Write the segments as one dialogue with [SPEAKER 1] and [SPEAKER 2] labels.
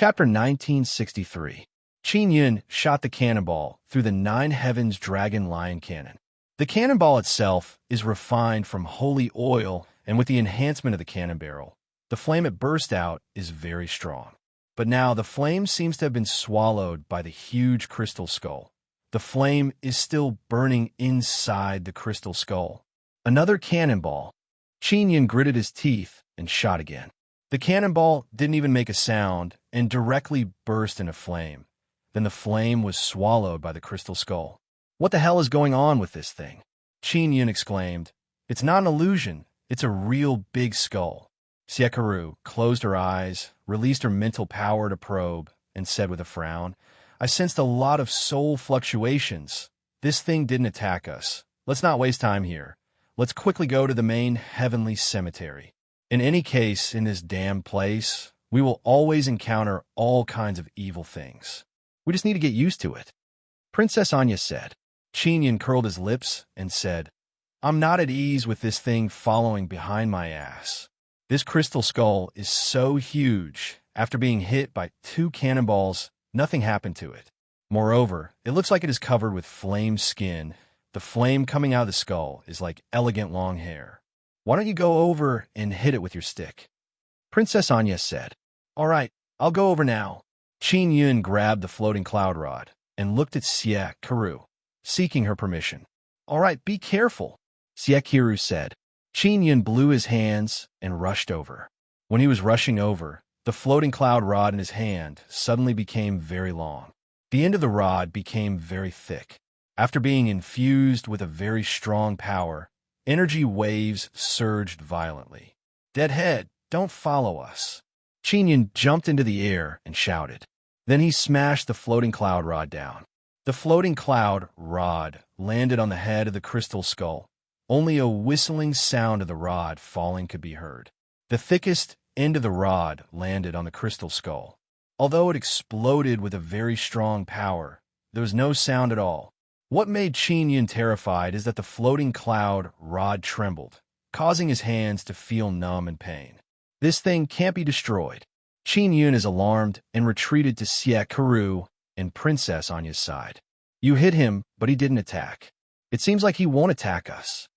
[SPEAKER 1] Chapter 1963. Qin Yun shot the cannonball through the nine heavens dragon lion cannon. The cannonball itself is refined from holy oil, and with the enhancement of the cannon barrel, the flame it burst out is very strong. But now the flame seems to have been swallowed by the huge crystal skull. The flame is still burning inside the crystal skull. Another cannonball. Qin Yun gritted his teeth and shot again. The cannonball didn't even make a sound and directly burst into flame. Then the flame was swallowed by the crystal skull. What the hell is going on with this thing? Qin Yun exclaimed. It's not an illusion. It's a real big skull. Siekaru closed her eyes, released her mental power to probe, and said with a frown, I sensed a lot of soul fluctuations. This thing didn't attack us. Let's not waste time here. Let's quickly go to the main heavenly cemetery. In any case, in this damn place, we will always encounter all kinds of evil things. We just need to get used to it. Princess Anya said. Qin Yun curled his lips and said, I'm not at ease with this thing following behind my ass. This crystal skull is so huge. After being hit by 2 cannonballs, nothing happened to it. Moreover, it looks like it is covered with flame skin. The flame coming out of the skull is like elegant long hair. Why don't you go over and hit it with your stick? Princess Anya said. All right, I'll go over now. Qin Yun grabbed the floating cloud rod and looked at Siekaru, seeking her permission. All right, be careful, Siekaru said. Qin Yun blew his hands and rushed over. When he was rushing over, the floating cloud rod in his hand suddenly became very long. The end of the rod became very thick. After being infused with a very strong power, energy waves surged violently. Deadhead, don't follow us. Qin Yun jumped into the air and shouted. Then he smashed the floating cloud rod down. The floating cloud rod landed on the head of the crystal skull. Only a whistling sound of the rod falling could be heard. The thickest end of the rod landed on the crystal skull. Although it exploded with a very strong power, there was no sound at all. What made Qin Yun terrified is that the floating cloud rod trembled, causing his hands to feel numb in pain. This thing can't be destroyed. Qin Yun is alarmed and retreated to Siekaru and Princess Anya's side. You hit him, but he didn't attack. It seems like he won't attack us.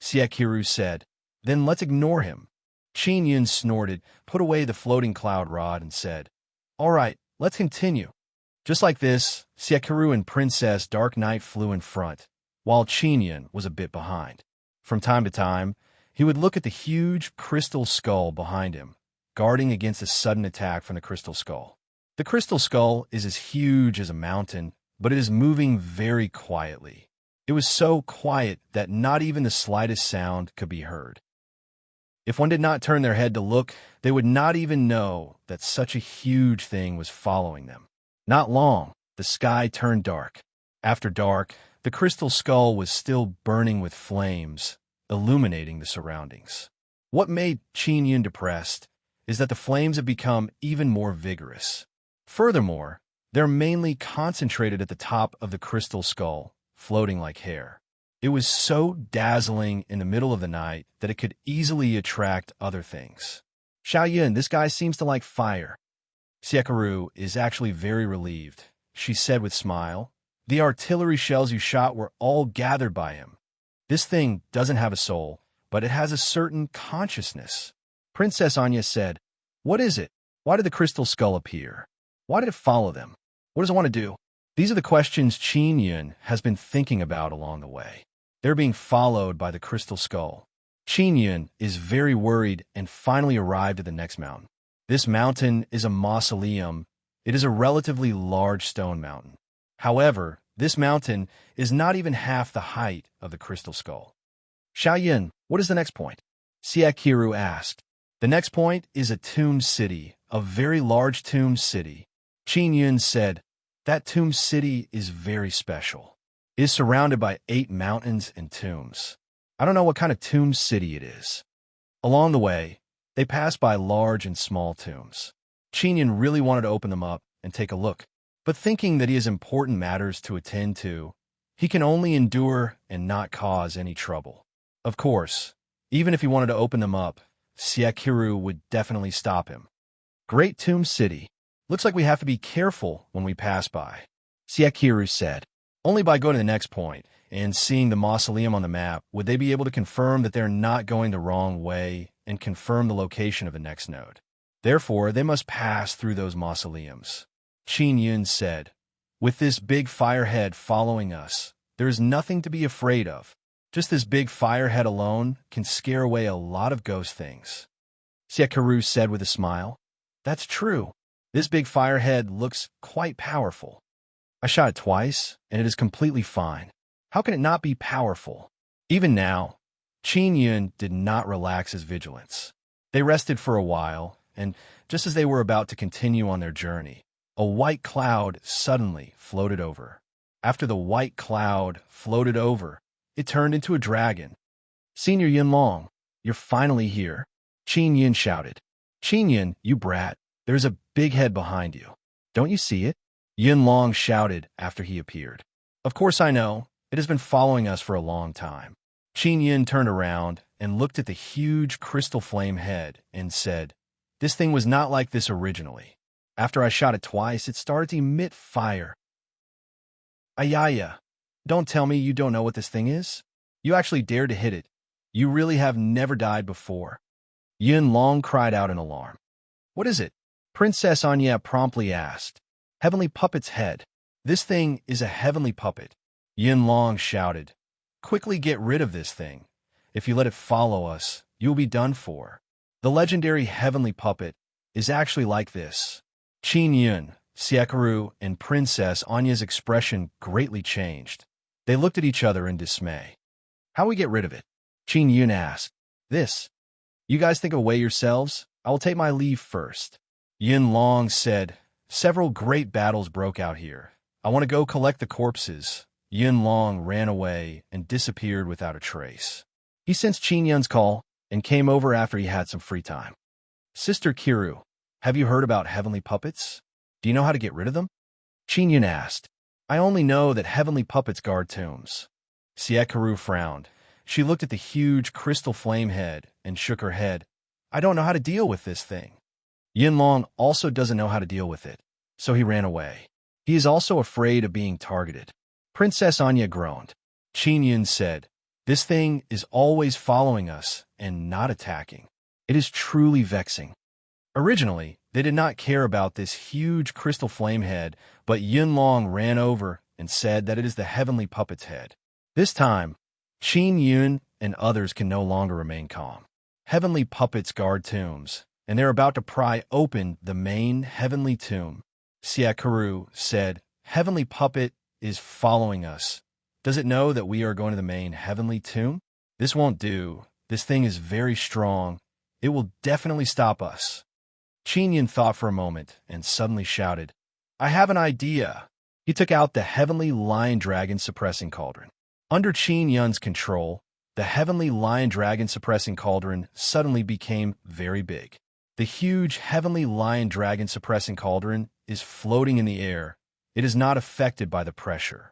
[SPEAKER 1] Siekaru said. Then let's ignore him. Qin Yun snorted, put away the floating cloud rod, and said, All right, let's continue. Just like this, Siekaru and Princess Dark Knight flew in front, while Qin Yun was a bit behind. From time to time, he would look at the huge crystal skull behind him, guarding against a sudden attack from the crystal skull. The crystal skull is as huge as a mountain, but it is moving very quietly. It was so quiet that not even the slightest sound could be heard. If one did not turn their head to look, they would not even know that such a huge thing was following them. Not long, the sky turned dark. After dark, the crystal skull was still burning with flames, illuminating the surroundings. What made Qin Yun depressed is that the flames have become even more vigorous. Furthermore, they're mainly concentrated at the top of the crystal skull, floating like hair. It was so dazzling in the middle of the night that it could easily attract other things. Xiaoyun, this guy seems to like fire. Siekaru is actually very relieved. She said with a smile, The artillery shells you shot were all gathered by him. This thing doesn't have a soul, but it has a certain consciousness. Princess Anya said, What is it? Why did the crystal skull appear? Why did it follow them? What does it want to do? These are the questions Qin Yun has been thinking about along the way. They're being followed by the crystal skull. Qin Yun is very worried and finally arrived at the next mountain. This mountain is a mausoleum. It is a relatively large stone mountain. However, this mountain is not even half the height of the crystal skull. Xiaoyun, what is the next point? Siekaru asked. The next point is a tomb city, a very large tomb city. Qin Yun said, That tomb city is very special. It is surrounded by 8 mountains and tombs. I don't know what kind of tomb city it is. Along the way, they passed by large and small tombs. Qin Yun really wanted to open them up and take a look, but thinking that he has important matters to attend to, he can only endure and not cause any trouble. Of course, even if he wanted to open them up, Siekaru would definitely stop him. Great Tomb City. Looks like we have to be careful when we pass by. Sekiru said. Only by going to the next point and seeing the mausoleum on the map would they be able to confirm that they're not going the wrong way and confirm the location of the next node. Therefore, they must pass through those mausoleums. Qin Yun said, with this big firehead following us, there is nothing to be afraid of. Just this big firehead alone can scare away a lot of ghost things. Sekiru said with a smile, that's true. This big firehead looks quite powerful. I shot it twice, and it is completely fine. How can it not be powerful? Even now, Qin Yun did not relax his vigilance. They rested for a while, and just as they were about to continue on their journey, a white cloud suddenly floated over. After the white cloud floated over, it turned into a dragon. Senior Yunlong, you're finally here, Qin Yun shouted. Qin Yun, you brat, there's a big head behind you. Don't you see it? Yunlong shouted after he appeared. Of course I know. It has been following us for a long time. Qin Yun turned around and looked at the huge crystal flame head and said, this thing was not like this originally. After I shot it twice, it started to emit fire. Ayaya, don't tell me you don't know what this thing is. You actually dared to hit it. You really have never died before. Yunlong cried out in alarm. What is it? Princess Anya promptly asked. Heavenly Puppet's head. This thing is a heavenly puppet. Yunlong shouted. Quickly get rid of this thing. If you let it follow us, you will be done for. The legendary heavenly puppet is actually like this. Qin Yun, Sekiru, and Princess Anya's expression greatly changed. They looked at each other in dismay. How we get rid of it? Qin Yun asked. This. You guys think of a way yourselves? I will take my leave first. Yunlong said, several great battles broke out here. I want to go collect the corpses. Yunlong ran away and disappeared without a trace. He sensed Qin Yun's call and came over after he had some free time. Sister Kiru, have you heard about heavenly puppets? Do you know how to get rid of them? Qin Yun asked. I only know that heavenly puppets guard tombs. Sekiru frowned. She looked at the huge crystal flame head and shook her head. I don't know how to deal with this thing. Yunlong also doesn't know how to deal with it, so he ran away. He is also afraid of being targeted. Princess Anya groaned. Qin Yun said, this thing is always following us and not attacking. It is truly vexing. Originally, they did not care about this huge crystal flame head, but Yunlong ran over and said that it is the heavenly puppet's head. This time, Qin Yun and others can no longer remain calm. Heavenly puppets guard tombs, and they're about to pry open the main heavenly tomb. Sekiru said, heavenly puppet is following us. Does it know that we are going to the main heavenly tomb? This won't do. This thing is very strong. It will definitely stop us. Qin Yun thought for a moment and suddenly shouted, I have an idea. He took out the heavenly lion dragon suppressing cauldron. Under Qin Yun's control, the heavenly lion dragon suppressing cauldron suddenly became very big. The huge heavenly lion dragon suppressing cauldron is floating in the air. It is not affected by the pressure.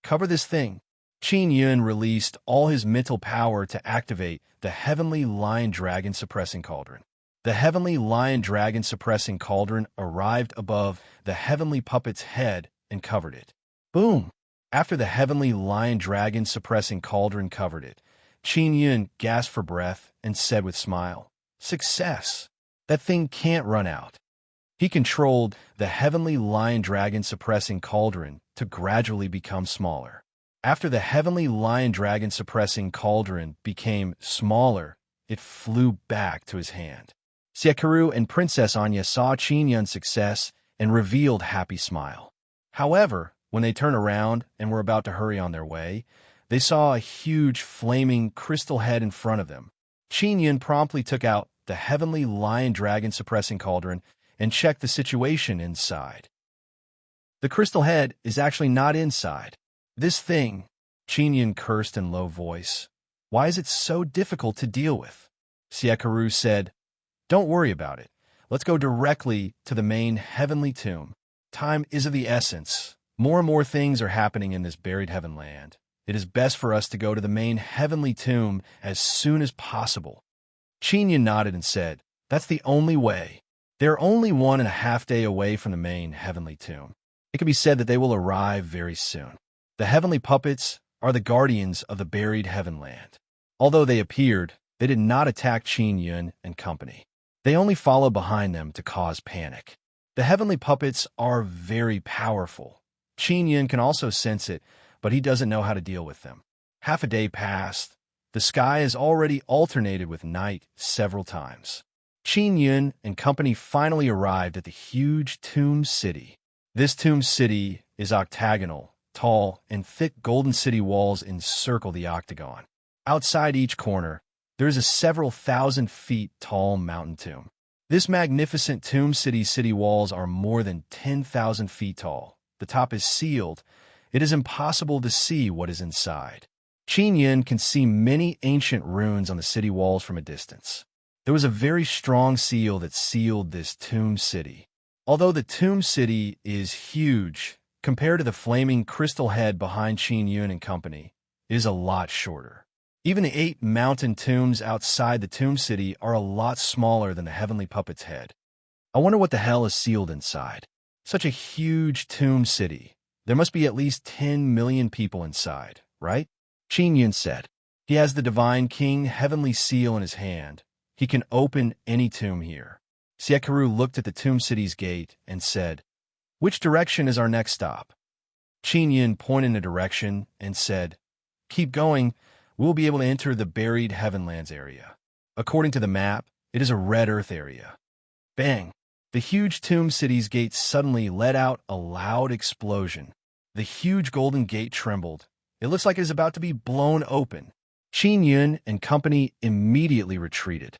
[SPEAKER 1] Cover this thing. Qin Yun released all his mental power to activate the heavenly lion dragon suppressing cauldron. The heavenly lion dragon suppressing cauldron arrived above the heavenly puppet's head and covered it. Boom! After the heavenly lion dragon suppressing cauldron covered it, Qin Yun gasped for breath and said with smile, Success! That thing can't run out. He controlled the heavenly lion dragon suppressing cauldron to gradually become smaller. After the heavenly lion dragon suppressing cauldron became smaller, it flew back to his hand. Sekiru and Princess Anya saw Qin Yun's success and revealed happy smile. However, when they turned around and were about to hurry on their way, they saw a huge flaming crystal head in front of them. Qin Yun promptly took out the heavenly lion dragon suppressing cauldron and checked the situation inside. The crystal head is actually not inside. This thing, Qin Yun cursed in low voice. Why is it so difficult to deal with? Sekiru said, Don't worry about it. Let's go directly to the main heavenly tomb. Time is of the essence. More and more things are happening in this buried heaven land. It is best for us to go to the main heavenly tomb as soon as possible. Qin Yun nodded and said, That's the only way. They're only 1.5 days away from the main heavenly tomb. It can be said that they will arrive very soon. The heavenly puppets are the guardians of the buried heavenland. Although they appeared, they did not attack Qin Yun and company. They only followed behind them to cause panic. The heavenly puppets are very powerful. Qin Yun can also sense it, but he doesn't know how to deal with them. Half a day passed. The sky has already alternated with night several times. Qin Yun and company finally arrived at the huge tomb city. This tomb city is octagonal, tall, and thick golden city walls encircle the octagon. Outside each corner, there is a several thousand feet tall mountain tomb. This magnificent tomb city walls are more than 10,000 feet tall. The top is sealed. It is impossible to see what is inside. Qin Yun can see many ancient runes on the city walls from a distance. There was a very strong seal that sealed this tomb city. Although the tomb city is huge, compared to the flaming crystal head behind Qin Yun and company, it is a lot shorter. Even the 8 mountain tombs outside the tomb city are a lot smaller than the heavenly puppet's head. I wonder what the hell is sealed inside. Such a huge tomb city. There must be at least 10 million people inside, right? Qin Yun said. He has the divine king heavenly seal in his hand. He can open any tomb here. Siekaru looked at the tomb city's gate and said, "Which direction is our next stop?" Qin Yun pointed in a direction and said, "Keep going. We'll be able to enter the buried heavenlands area. According to the map, it is a red earth area." Bang! The huge tomb city's gate suddenly let out a loud explosion. The huge golden gate trembled. It looks like it is about to be blown open. Qin Yun and company immediately retreated.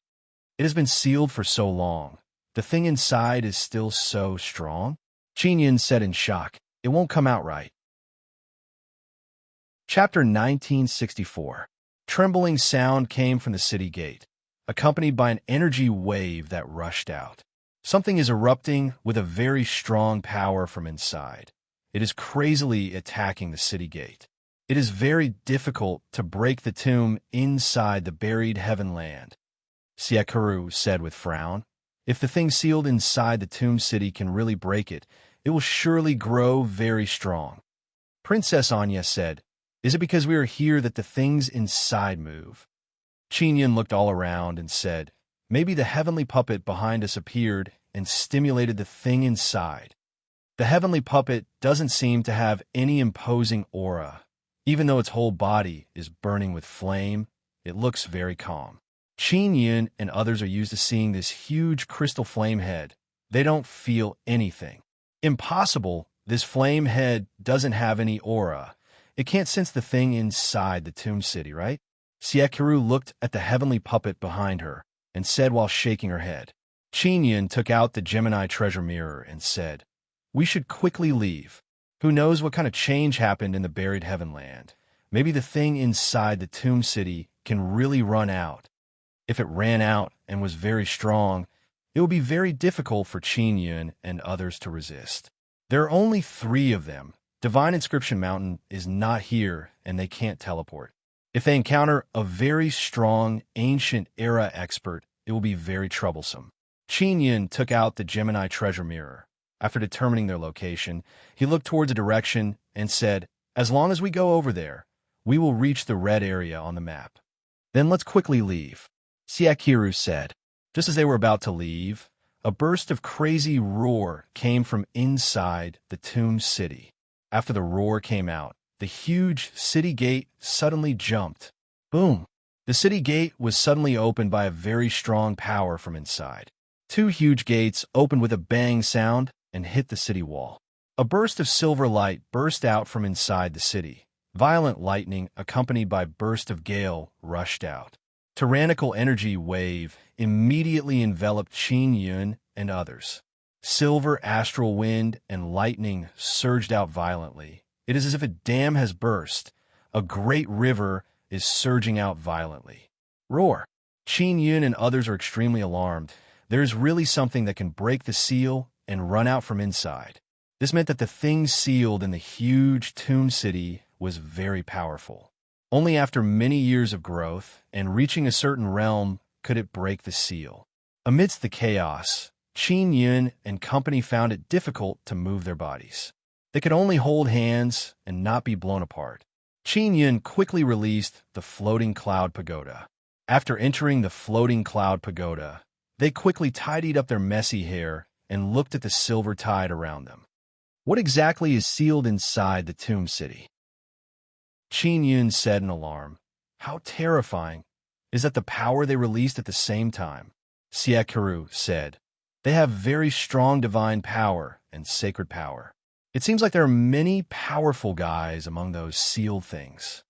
[SPEAKER 1] It has been sealed for so long. The thing inside is still so strong. Qin Yun said in shock, "It won't come out right." Chapter 1964. Trembling sound came from the city gate, accompanied by an energy wave that rushed out. Something is erupting with a very strong power from inside. It is crazily attacking the city gate. It is very difficult to break the tomb inside the buried heavenland, Siekaru said with frown. If the thing sealed inside the tomb city can really break it, it will surely grow very strong. Princess Anya said, "Is it because we are here that the things inside move?" Qin Yun looked all around and said, "Maybe the heavenly puppet behind us appeared and stimulated the thing inside." The heavenly puppet doesn't seem to have any imposing aura. Even though its whole body is burning with flame, it looks very calm. Qin Yun and others are used to seeing this huge crystal flame head. They don't feel anything. Impossible, this flame head doesn't have any aura. It can't sense the thing inside the tomb city, right? Siekaru looked at the heavenly puppet behind her and said while shaking her head. Qin Yun took out the Gemini treasure mirror and said, "We should quickly leave. Who knows what kind of change happened in the buried heavenland? Maybe the thing inside the tomb city can really run out. If it ran out and was very strong, it would be very difficult for Qin Yun and others to resist. There are only 3 of them. Divine Inscription Mountain is not here, and they can't teleport. If they encounter a very strong, ancient-era expert, it will be very troublesome." Qin Yun took out the Gemini treasure mirror. After determining their location, he looked towards a direction and said, "As long as we go over there, we will reach the red area on the map. Then let's quickly leave." Siekaru said. Just as they were about to leave, a burst of crazy roar came from inside the tomb city. After the roar came out, the huge city gate suddenly jumped. Boom! The city gate was suddenly opened by a very strong power from inside. 2 huge gates opened with a bang sound and hit the city wall. A burst of silver light burst out from inside the city. Violent lightning, accompanied by burst of gale, rushed out. Tyrannical energy wave immediately enveloped Qin Yun and others. Silver astral wind and lightning surged out violently. It is as if a dam has burst. A great river is surging out violently. Roar! Qin Yun and others are extremely alarmed. There is really something that can break the seal and run out from inside. This meant that the thing sealed in the huge tomb city was very powerful. Only after many years of growth and reaching a certain realm could it break the seal. Amidst the chaos, Qin Yun and company found it difficult to move their bodies. They could only hold hands and not be blown apart. Qin Yun quickly released the floating cloud pagoda. After entering the floating cloud pagoda, they quickly tidied up their messy hair and looked at the silver tide around them. What exactly is sealed inside the tomb city? Qin Yun said in alarm. How terrifying. Is that the power they released at the same time? Siakaru said. They have very strong divine power and sacred power. It seems like there are many powerful guys among those sealed things.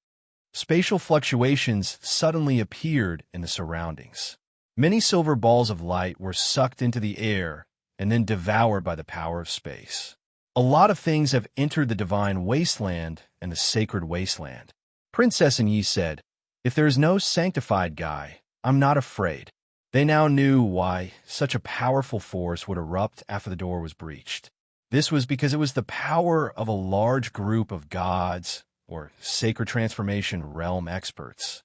[SPEAKER 1] Spatial fluctuations suddenly appeared in the surroundings. Many silver balls of light were sucked into the air and then devoured by the power of space. A lot of things have entered the divine wasteland and the sacred wasteland. Princess and Yi said, if there is no sanctified guy, I'm not afraid. They now knew why such a powerful force would erupt after the door was breached. This was because it was the power of a large group of gods or sacred transformation realm experts.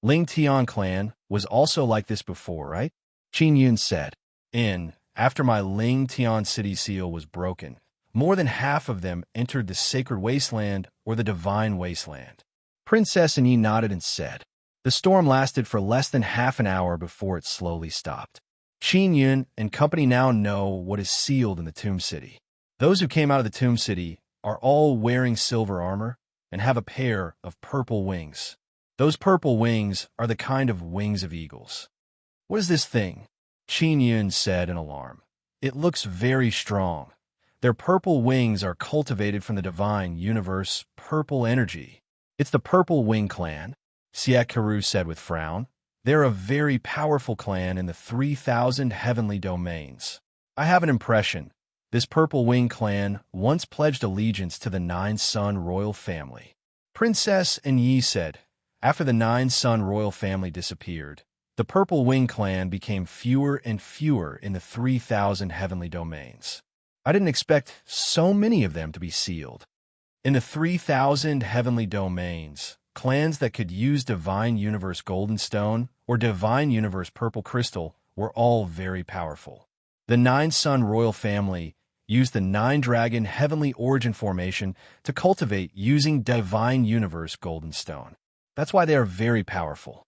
[SPEAKER 1] Ling Tian clan was also like this before, right? Qin Yun said. After my Ling Tian city seal was broken, more than half of them entered the sacred wasteland or the divine wasteland. Princess and Yi nodded and said, the storm lasted for less than half an hour before it slowly stopped. Qin Yun and company now know what is sealed in the tomb city. Those who came out of the tomb city are all wearing silver armor and have a pair of purple wings. Those purple wings are the kind of wings of eagles. What is this thing? Qin Yun said in alarm. It looks very strong. Their purple wings are cultivated from the divine universe purple energy. It's the Purple Wing Clan, Siakaru said with frown. They're a very powerful clan in the 3,000 heavenly domains. I have an impression. This Purple Wing Clan once pledged allegiance to the Nine-Sun royal family. Princess and Yi said, after the Nine-Sun royal family disappeared, the Purple Wing Clan became fewer and fewer in the 3,000 heavenly domains. I didn't expect so many of them to be sealed. In the 3,000 heavenly domains, clans that could use Divine Universe Golden Stone or Divine Universe Purple Crystal were all very powerful. The Nine-Sun royal family used the Nine-Dragon Heavenly Origin formation to cultivate using Divine Universe Golden Stone. That's why they are very powerful.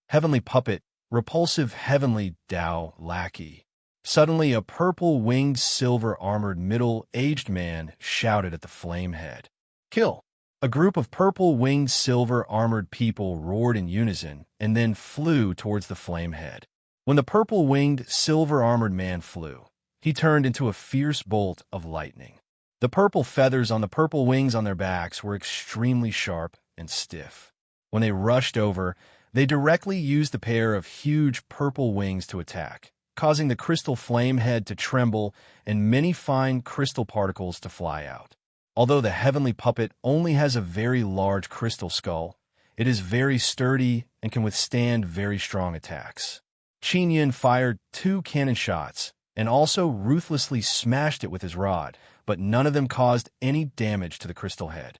[SPEAKER 1] Heavenly Puppet, repulsive Heavenly Dao Lackey. Suddenly, a purple-winged, silver-armored, middle-aged man shouted at the flame head. Kill! A group of purple-winged, silver-armored people roared in unison and then flew towards the flame head. When the purple-winged, silver-armored man flew, he turned into a fierce bolt of lightning. The purple feathers on the purple wings on their backs were extremely sharp and stiff. When they rushed over, they directly used the pair of huge purple wings to attack, causing the crystal flame head to tremble and many fine crystal particles to fly out. Although the heavenly puppet only has a very large crystal skull, it is very sturdy and can withstand very strong attacks. Qin Yun fired 2 cannon shots and also ruthlessly smashed it with his rod, but none of them caused any damage to the crystal head.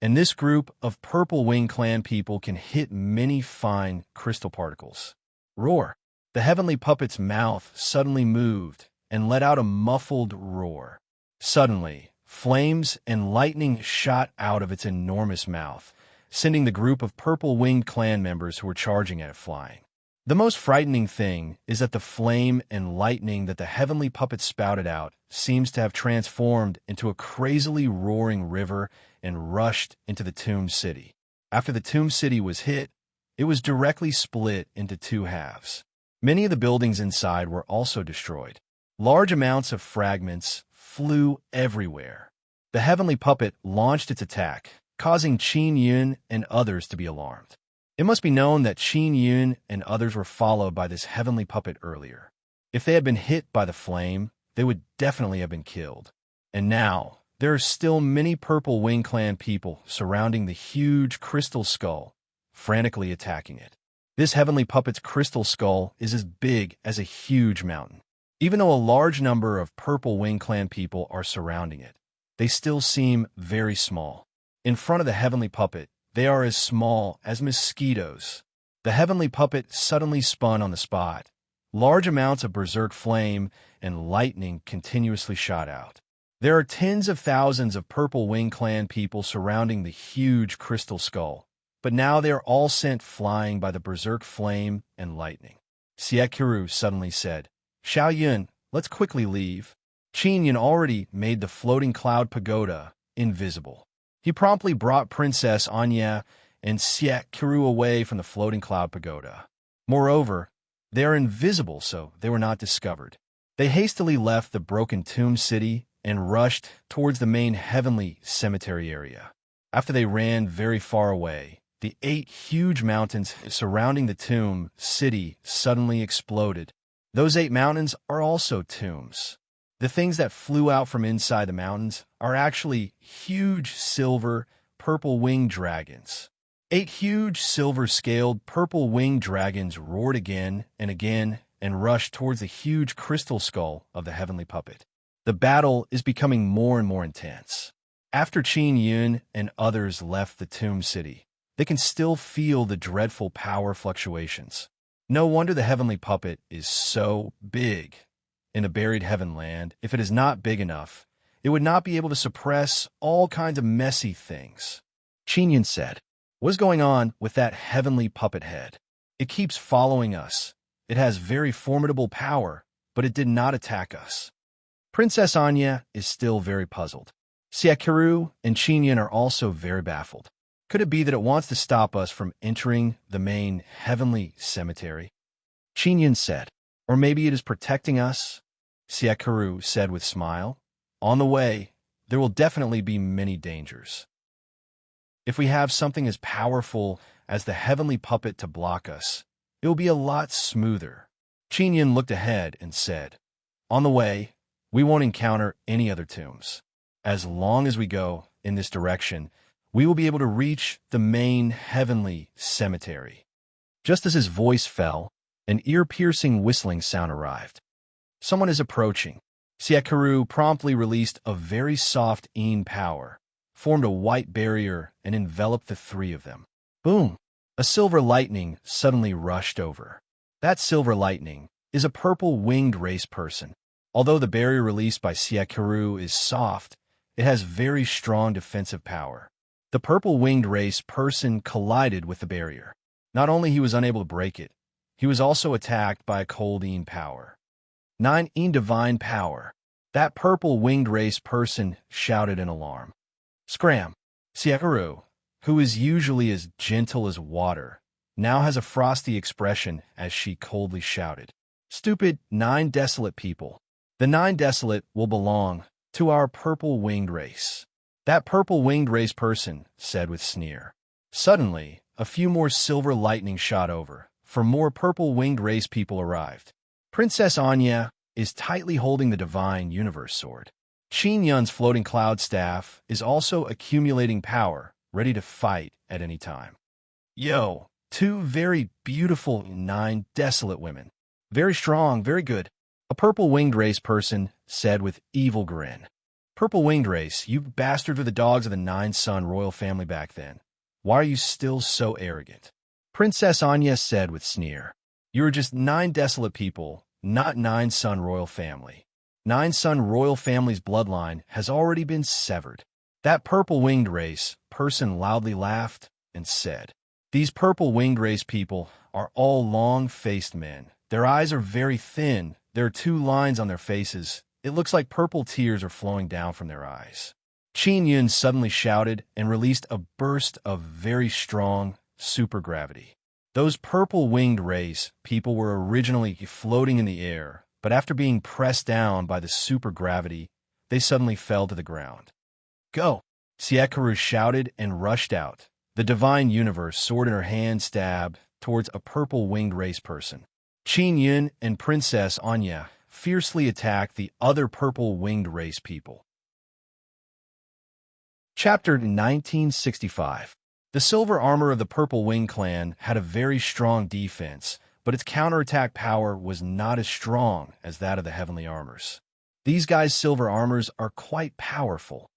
[SPEAKER 1] And this group of Purple Wing Clan people can hit many fine crystal particles. Roar! The heavenly puppet's mouth suddenly moved and let out a muffled roar. Suddenly, flames and lightning shot out of its enormous mouth, sending the group of purple-winged clan members who were charging at it flying. The most frightening thing is that the flame and lightning that the heavenly puppet spouted out seems to have transformed into a crazily roaring river and rushed into the tomb city. After the tomb city was hit, it was directly split into 2 halves. Many of the buildings inside were also destroyed. Large amounts of fragments flew everywhere. The heavenly puppet launched its attack, causing Qin Yun and others to be alarmed. It must be known that Qin Yun and others were followed by this heavenly puppet earlier. If they had been hit by the flame, they would definitely have been killed. And now, there are still many Purple Wing Clan people surrounding the huge crystal skull, frantically attacking it. This heavenly puppet's crystal skull is as big as a huge mountain. Even though a large number of Purple Wing Clan people are surrounding it, they still seem very small. In front of the heavenly puppet, they are as small as mosquitoes. The heavenly puppet suddenly spun on the spot, Large amounts of berserk flame and lightning continuously shot out. There are tens of thousands of Purple Wing Clan people surrounding the huge crystal skull, but now they are all sent flying by the berserk flame and lightning. Siet suddenly said, "Xiao Yun, let's quickly leave." Qin Yun already made the floating cloud pagoda invisible. He promptly brought Princess Anya and Siet away from the floating cloud pagoda. Moreover, they are invisible, so they were not discovered. They hastily left the broken tomb city and rushed towards the main heavenly cemetery area. After they ran very far away, the 8 huge mountains surrounding the tomb city suddenly exploded. Those 8 mountains are also tombs. The things that flew out from inside the mountains are actually huge silver purple-winged dragons. 8 huge silver-scaled purple-winged dragons roared again and rushed towards the huge crystal skull of the heavenly puppet. The battle is becoming more and more intense. After Qin Yun and others left the tomb city, they can still feel the dreadful power fluctuations. No wonder the heavenly puppet is so big. In the buried heaven land, if it is not big enough, it would not be able to suppress all kinds of messy things. Qin Yun said, "What is going on with that heavenly puppet head? It keeps following us. It has very formidable power, but it did not attack us." Princess Anya is still very puzzled. Siet and Qin Yun are also very baffled. Could it be that it wants to stop us from entering the main heavenly cemetery? Qin Yun said, "Or maybe it is protecting us?" Siet said with a smile, "On the way, there will definitely be many dangers. If we have something as powerful as the heavenly puppet to block us, it will be a lot smoother." Qin Yun looked ahead and said, "On the way, we won't encounter any other tombs. As long as we go in this direction, we will be able to reach the main heavenly cemetery." Just as his voice fell, an ear-piercing whistling sound arrived. Someone is approaching. Siet promptly released a very soft power, formed a white barrier, and enveloped the 3 of them. Boom! A silver lightning suddenly rushed over. That silver lightning is a purple-winged race person. Although the barrier released by Siet is soft, it has very strong defensive power. The purple-winged race person collided with the barrier. Not only he was unable to break it, he was also attacked by a cold power. 9 divine power. That purple-winged race person shouted in alarm. Scram! Siet who is usually as gentle as water, now has a frosty expression as she coldly shouted, "Stupid 9 desolate people. The 9 desolate will belong to our purple-winged race." That purple-winged race person said with sneer. Suddenly, a few more silver lightning shot over, for more purple-winged race people arrived. Princess Anya is tightly holding the divine universe sword. Qin Yun's floating cloud staff is also accumulating power, ready to fight at any time. Yo, 2 very beautiful 9 desolate women. Very strong, very good. A purple-winged race person said with evil grin. Purple-winged race, you bastard were the dogs of the 9-son royal family back then. Why are you still so arrogant? Princess Anya said with sneer. You are just 9 desolate people, not 9-son royal family. 9-son royal family's bloodline has already been severed. That purple-winged race person loudly laughed and said, "These purple-winged race people are all long-faced men. Their eyes are very thin. There are 2 lines on their faces. It looks like purple tears are flowing down from their eyes." Qin Yun suddenly shouted and released a burst of very strong supergravity. Those purple-winged race people were originally floating in the air, but after being pressed down by the supergravity, they suddenly fell to the ground. "Go!" Siet shouted and rushed out. The divine universe sword in her hand stabbed towards a purple-winged race person. Qin Yun and Princess Anya fiercely attacked the other purple-winged race people. Chapter 1965. The silver armor of the Purple Wing Clan had a very strong defense, but its counterattack power was not as strong as that of the heavenly armors. These guys' silver armors are quite powerful.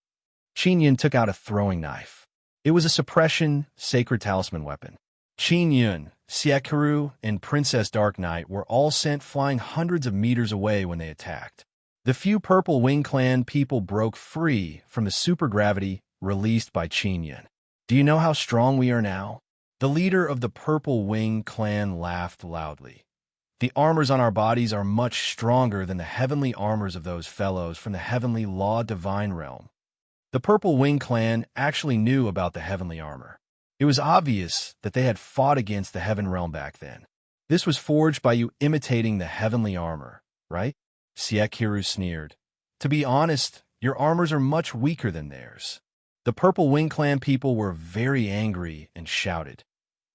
[SPEAKER 1] Qin Yun took out a throwing knife. It was a suppression, sacred talisman weapon. Qin Yun Siekaru and Princess Dark Knight were all sent flying hundreds of meters away when they attacked. The few Purple Wing Clan people broke free from the supergravity released by Qin Yun. Do you know how strong we are now? The leader of the Purple Wing Clan laughed loudly. The armors on our bodies are much stronger than the heavenly armors of those fellows from the heavenly law divine realm. The Purple Wing Clan actually knew about the heavenly armor. It was obvious that they had fought against the heaven realm back then. This was forged by you imitating the heavenly armor, right? Siekaru sneered. To be honest, your armors are much weaker than theirs. The Purple Wing Clan people were very angry and shouted,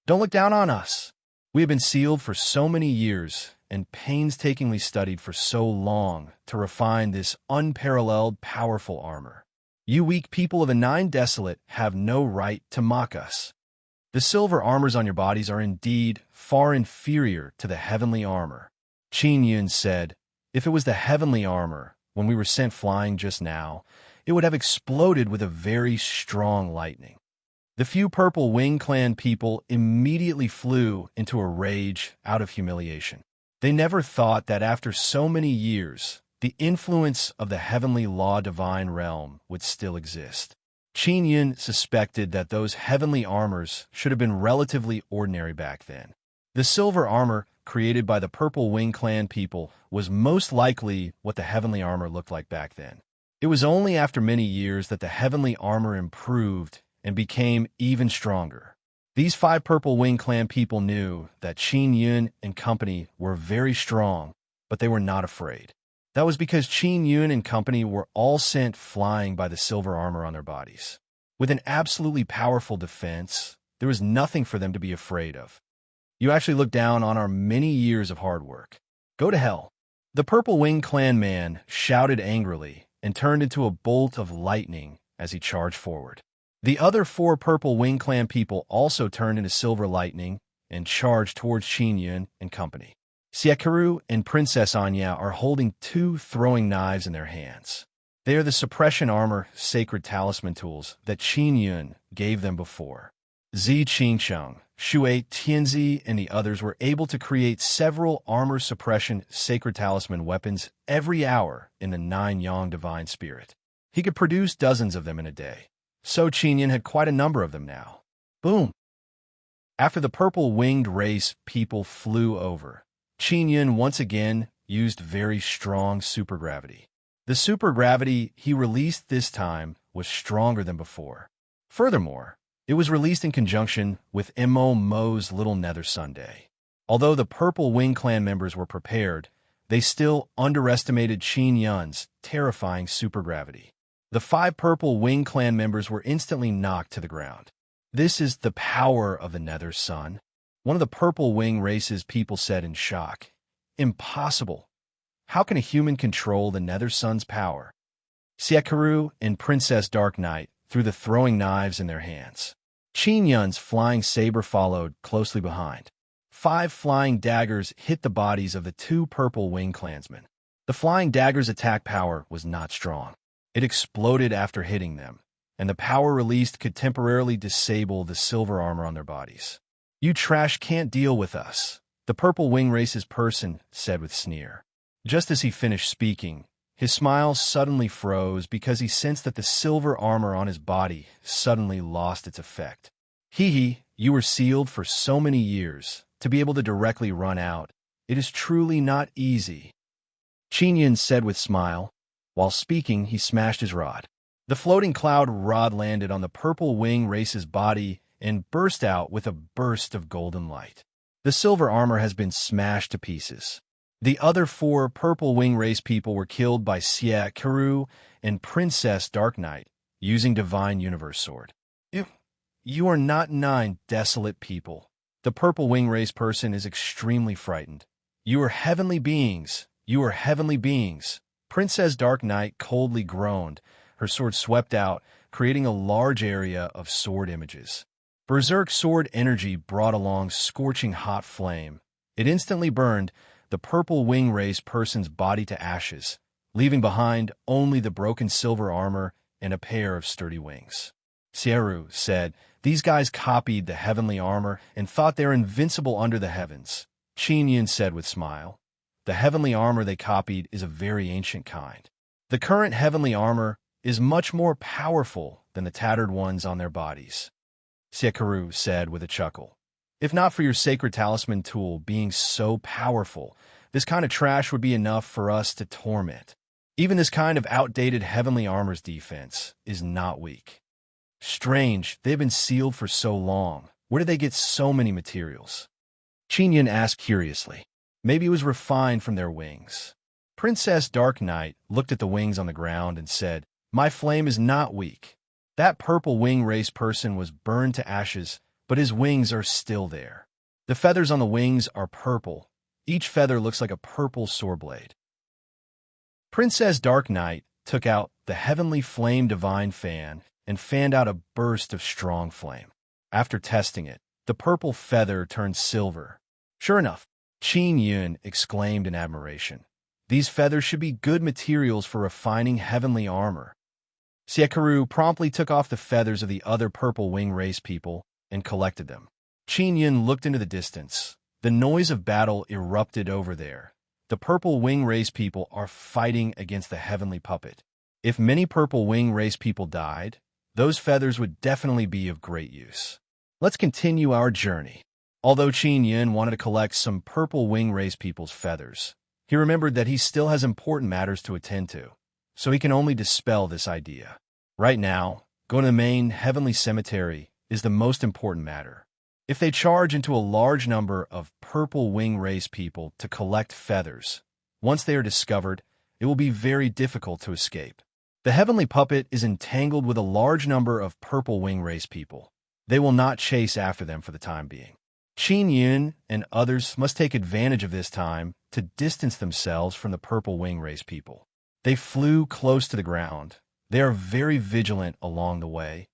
[SPEAKER 1] "Don't look down on us! We have been sealed for so many years and painstakingly studied for so long to refine this unparalleled, powerful armor. You weak people of the Nine Desolate have no right to mock us. The silver armors on your bodies are indeed far inferior to the heavenly armor." Qin Yun said, "If it was the heavenly armor, when we were sent flying just now, it would have exploded with a very strong lightning." The few Purple Wing Clan people immediately flew into a rage out of humiliation. They never thought that after so many years, the influence of the heavenly law divine realm would still exist. Qin Yun suspected that those heavenly armors should have been relatively ordinary back then. The silver armor created by the Purple Wing Clan people was most likely what the heavenly armor looked like back then. It was only after many years that the heavenly armor improved and became even stronger. These 5 Purple Wing Clan people knew that Qin Yun and company were very strong, but they were not afraid. That was because Qin Yun and company were all sent flying by the silver armor on their bodies. With an absolutely powerful defense, there was nothing for them to be afraid of. You actually look down on our many years of hard work. Go to hell. The Purple Wing Clan man shouted angrily and turned into a bolt of lightning as he charged forward. The other 4 Purple Wing Clan people also turned into silver lightning and charged towards Qin Yun and company. Siekaru and Princess Anya are holding 2 throwing knives in their hands. They are the suppression armor sacred talisman tools that Qin Yun gave them before. Zi Qingcheng, Shui Tianzi, and the others were able to create several armor suppression sacred talisman weapons every hour in the 9 Yang divine spirit. He could produce dozens of them in a day. So Qin Yun had quite a number of them now. Boom! After the Purple Winged Race people flew over, Qin Yun once again used very strong supergravity. The supergravity he released this time was stronger than before. Furthermore, it was released in conjunction with Mo's Little Nether Sunday. Although the Purple Wing Clan members were prepared, they still underestimated Qin Yun's terrifying supergravity. The 5 Purple Wing Clan members were instantly knocked to the ground. "This is the power of the Nether Sun," one of the Purple Wing Race's people said in shock. "Impossible. How can a human control the Nether Sun's power?" Siekaru and Princess Dark Knight threw the throwing knives in their hands. Qin Yun's flying saber followed closely behind. 5 flying daggers hit the bodies of the 2 Purple Wing Clansmen. The flying dagger's attack power was not strong. It exploded after hitting them, and the power released could temporarily disable the silver armor on their bodies. "You trash can't deal with us," the Purple Wing Race's person said with sneer. Just as he finished speaking, his smile suddenly froze because he sensed that the silver armor on his body suddenly lost its effect. "Hee, you were sealed for so many years. To be able to directly run out, it is truly not easy," Qin Yun said with smile. While speaking, he smashed his rod. The floating cloud rod landed on the Purple Wing Race's body and burst out with a burst of golden light. The silver armor has been smashed to pieces. The other 4 Purple Wing Race people were killed by Siekaru and Princess Dark Knight using Divine Universe Sword. You are not 9 desolate people. The Purple Wing Race person is extremely frightened. You are heavenly beings. You are heavenly beings. Princess Dark Knight coldly groaned. Her sword swept out, creating a large area of sword images. Berserk sword energy brought along scorching hot flame. It instantly burned the Purple Wing Race person's body to ashes, leaving behind only the broken silver armor and a pair of sturdy wings. Siekaru said, These guys copied the heavenly armor and thought they're invincible under the heavens. Qin Yun said with smile. The heavenly armor they copied is a very ancient kind. The current heavenly armor is much more powerful than the tattered ones on their bodies. Siekaru said with a chuckle. If not for your sacred talisman tool being so powerful, this kind of trash would be enough for us to torment. Even this kind of outdated heavenly armor's defense is not weak. Strange, they've been sealed for so long. Where did they get so many materials? Qin Yun asked curiously. Maybe it was refined from their wings. Princess Dark Knight looked at the wings on the ground and said, My flame is not weak. That purple wing race person was burned to ashes, but his wings are still there. The feathers on the wings are purple. Each feather looks like a purple sword blade. Princess Dark Knight took out the heavenly flame divine fan and fanned out a burst of strong flame. After testing it, the purple feather turned silver. Sure enough, Qin Yun exclaimed in admiration. These feathers should be good materials for refining heavenly armor. Siekaru promptly took off the feathers of the other purple wing race people and collected them. Qin Yun looked into the distance. The noise of battle erupted over there. The purple wing race people are fighting against the heavenly puppet. If many purple wing race people died, those feathers would definitely be of great use. Let's continue our journey. Although Qin Yun wanted to collect some purple wing race people's feathers, he remembered that he still has important matters to attend to, so he can only dispel this idea. Right now, going to the main heavenly cemetery is the most important matter. If they charge into a large number of purple wing race people to collect feathers, once they are discovered, it will be very difficult to escape. The heavenly puppet is entangled with a large number of purple wing race people. They will not chase after them for the time being. Qin Yun and others must take advantage of this time to distance themselves from the purple wing race people. They flew close to the ground. They are very vigilant along the way,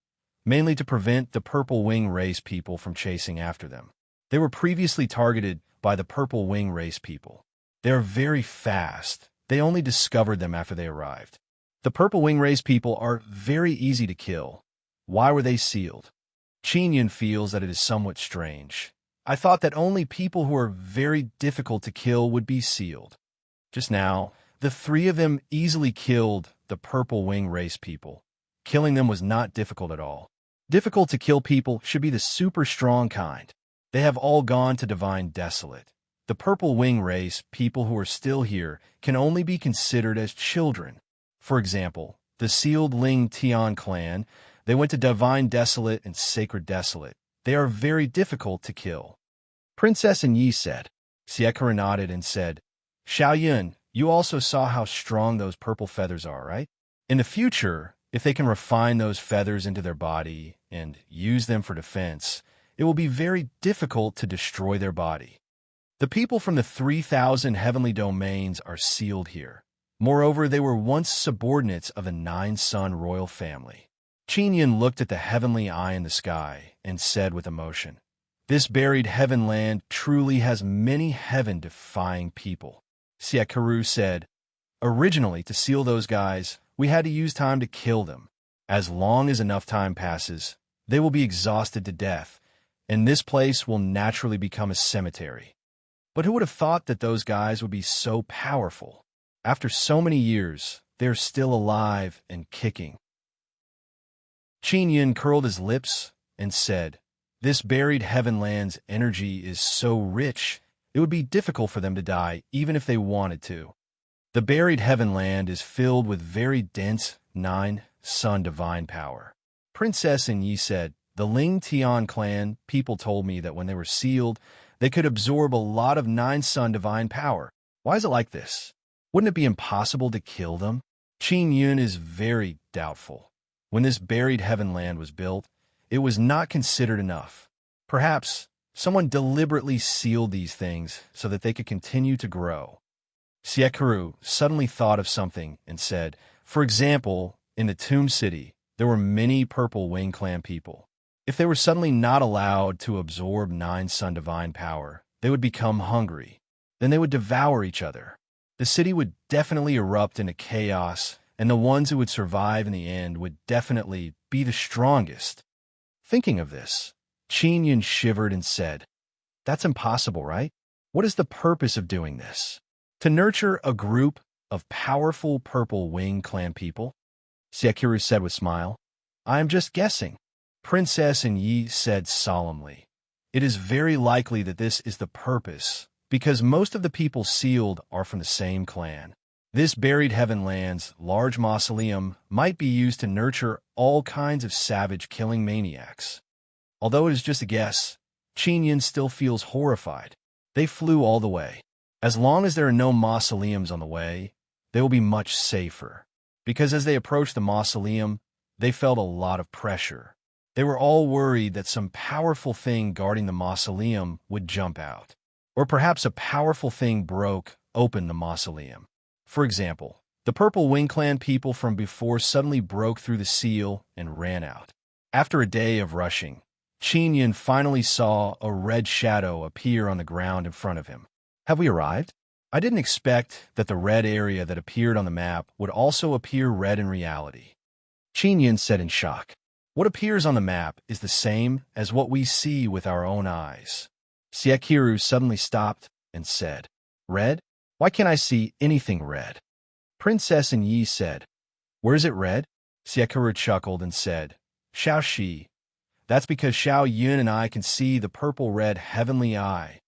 [SPEAKER 1] mainly to prevent the purple wing race people from chasing after them. They were previously targeted by the purple wing race people. They are very fast. They only discovered them after they arrived. The purple wing race people are very easy to kill. Why were they sealed? Qin Yun feels that it is somewhat strange. I thought that only people who are very difficult to kill would be sealed. Just now, the three of them easily killed the purple wing race people. Killing them was not difficult at all. Difficult to kill people should be the super strong kind. They have all gone to Divine Desolate. The purple wing race people who are still here can only be considered as children. For example, the sealed Ling Tian clan, they went to Divine Desolate and Sacred Desolate. They are very difficult to kill. Princess Yi said. Siekaru nodded and said, Xiao Yun, you also saw how strong those purple feathers are, right? In the future, if they can refine those feathers into their body and use them for defense, it will be very difficult to destroy their body. The people from the 3,000 heavenly domains are sealed here. Moreover, they were once subordinates of the Nine-Sun royal family. Qin Yun looked at the heavenly eye in the sky and said with emotion, This buried heaven land truly has many heaven-defying people. Siekaru said, Originally, to seal those guys, we had to use time to kill them. As long as enough time passes, they will be exhausted to death, and this place will naturally become a cemetery. But who would have thought that those guys would be so powerful? After so many years, they're still alive and kicking. Qin Yun curled his lips and said, This buried heavenland's energy is so rich, it would be difficult for them to die even if they wanted to. The buried heavenland is filled with very dense Nine-Sun divine power. Princess Yi said, The Ling Tian clan people told me that when they were sealed, they could absorb a lot of Nine-Sun divine power. Why is it like this? Wouldn't it be impossible to kill them? Qin Yun is very doubtful. When this buried heavenland was built, it was not considered enough. Perhaps someone deliberately sealed these things so that they could continue to grow. Siekaru suddenly thought of something and said, For example, in the Tomb City, there were many Purple Wing Clan people. If they were suddenly not allowed to absorb Nine-Sun divine power, they would become hungry. Then they would devour each other. The city would definitely erupt into chaos, and the ones who would survive in the end would definitely be the strongest. Thinking of this, Qin Yun shivered and said, "That's impossible, right? What is the purpose of doing this? To nurture a group of powerful purple wing clan people?" Sekiru said with a smile. "I am just guessing." Princess and Yi said solemnly, "It is very likely that this is the purpose, because most of the people sealed are from the same clan. This buried Heavenland's large mausoleum might be used to nurture all kinds of savage killing maniacs." Although it is just a guess, Qin Yun still feels horrified. They flew all the way. As long as there are no mausoleums on the way, they will be much safer. Because as they approached the mausoleum, they felt a lot of pressure. They were all worried that some powerful thing guarding the mausoleum would jump out. Or perhaps a powerful thing broke open the mausoleum. For example, the Purple Wing Clan people from before suddenly broke through the seal and ran out. After a day of rushing, Qin Yun finally saw a red shadow appear on the ground in front of him. "Have we arrived? I didn't expect that the red area that appeared on the map would also appear red in reality," Qin Yun said in shock. "What appears on the map is the same as what we see with our own eyes." Sekiru suddenly stopped and said, "Red? Why can't I see anything red?" Princess and Yi said, "Where is it red?" Sekiru chuckled and said, "Xiao Shi. That's because Xiao Yun and I can see the purple-red heavenly eye."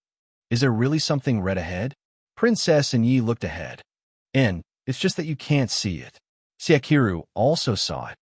[SPEAKER 1] "Is there really something red ahead?" Princess and Yi looked ahead. "And it's just that you can't see it." Sekiru also saw it.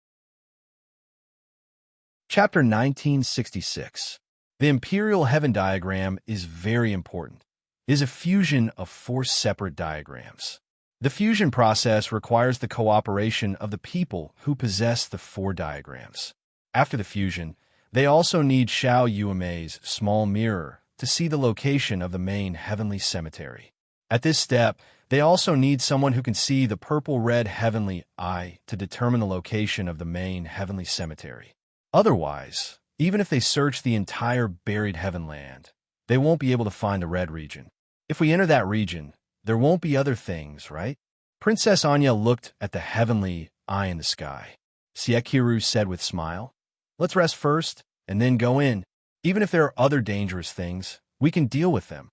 [SPEAKER 1] Chapter 1966. The Imperial Heaven diagram is very important. It is a fusion of 4 separate diagrams. The fusion process requires the cooperation of the people who possess the 4 diagrams. After the fusion, they also need Xiao Yuamei's small mirror to see the location of the main heavenly cemetery. At this step, they also need someone who can see the purple-red heavenly eye to determine the location of the main heavenly cemetery. Otherwise, even if they search the entire buried Heavenland, they won't be able to find the red region. If we enter that region, there won't be other things, right? Princess Anya looked at the heavenly eye in the sky. Sekiru said with a smile, "Let's rest first, and then go in. Even if there are other dangerous things, we can deal with them."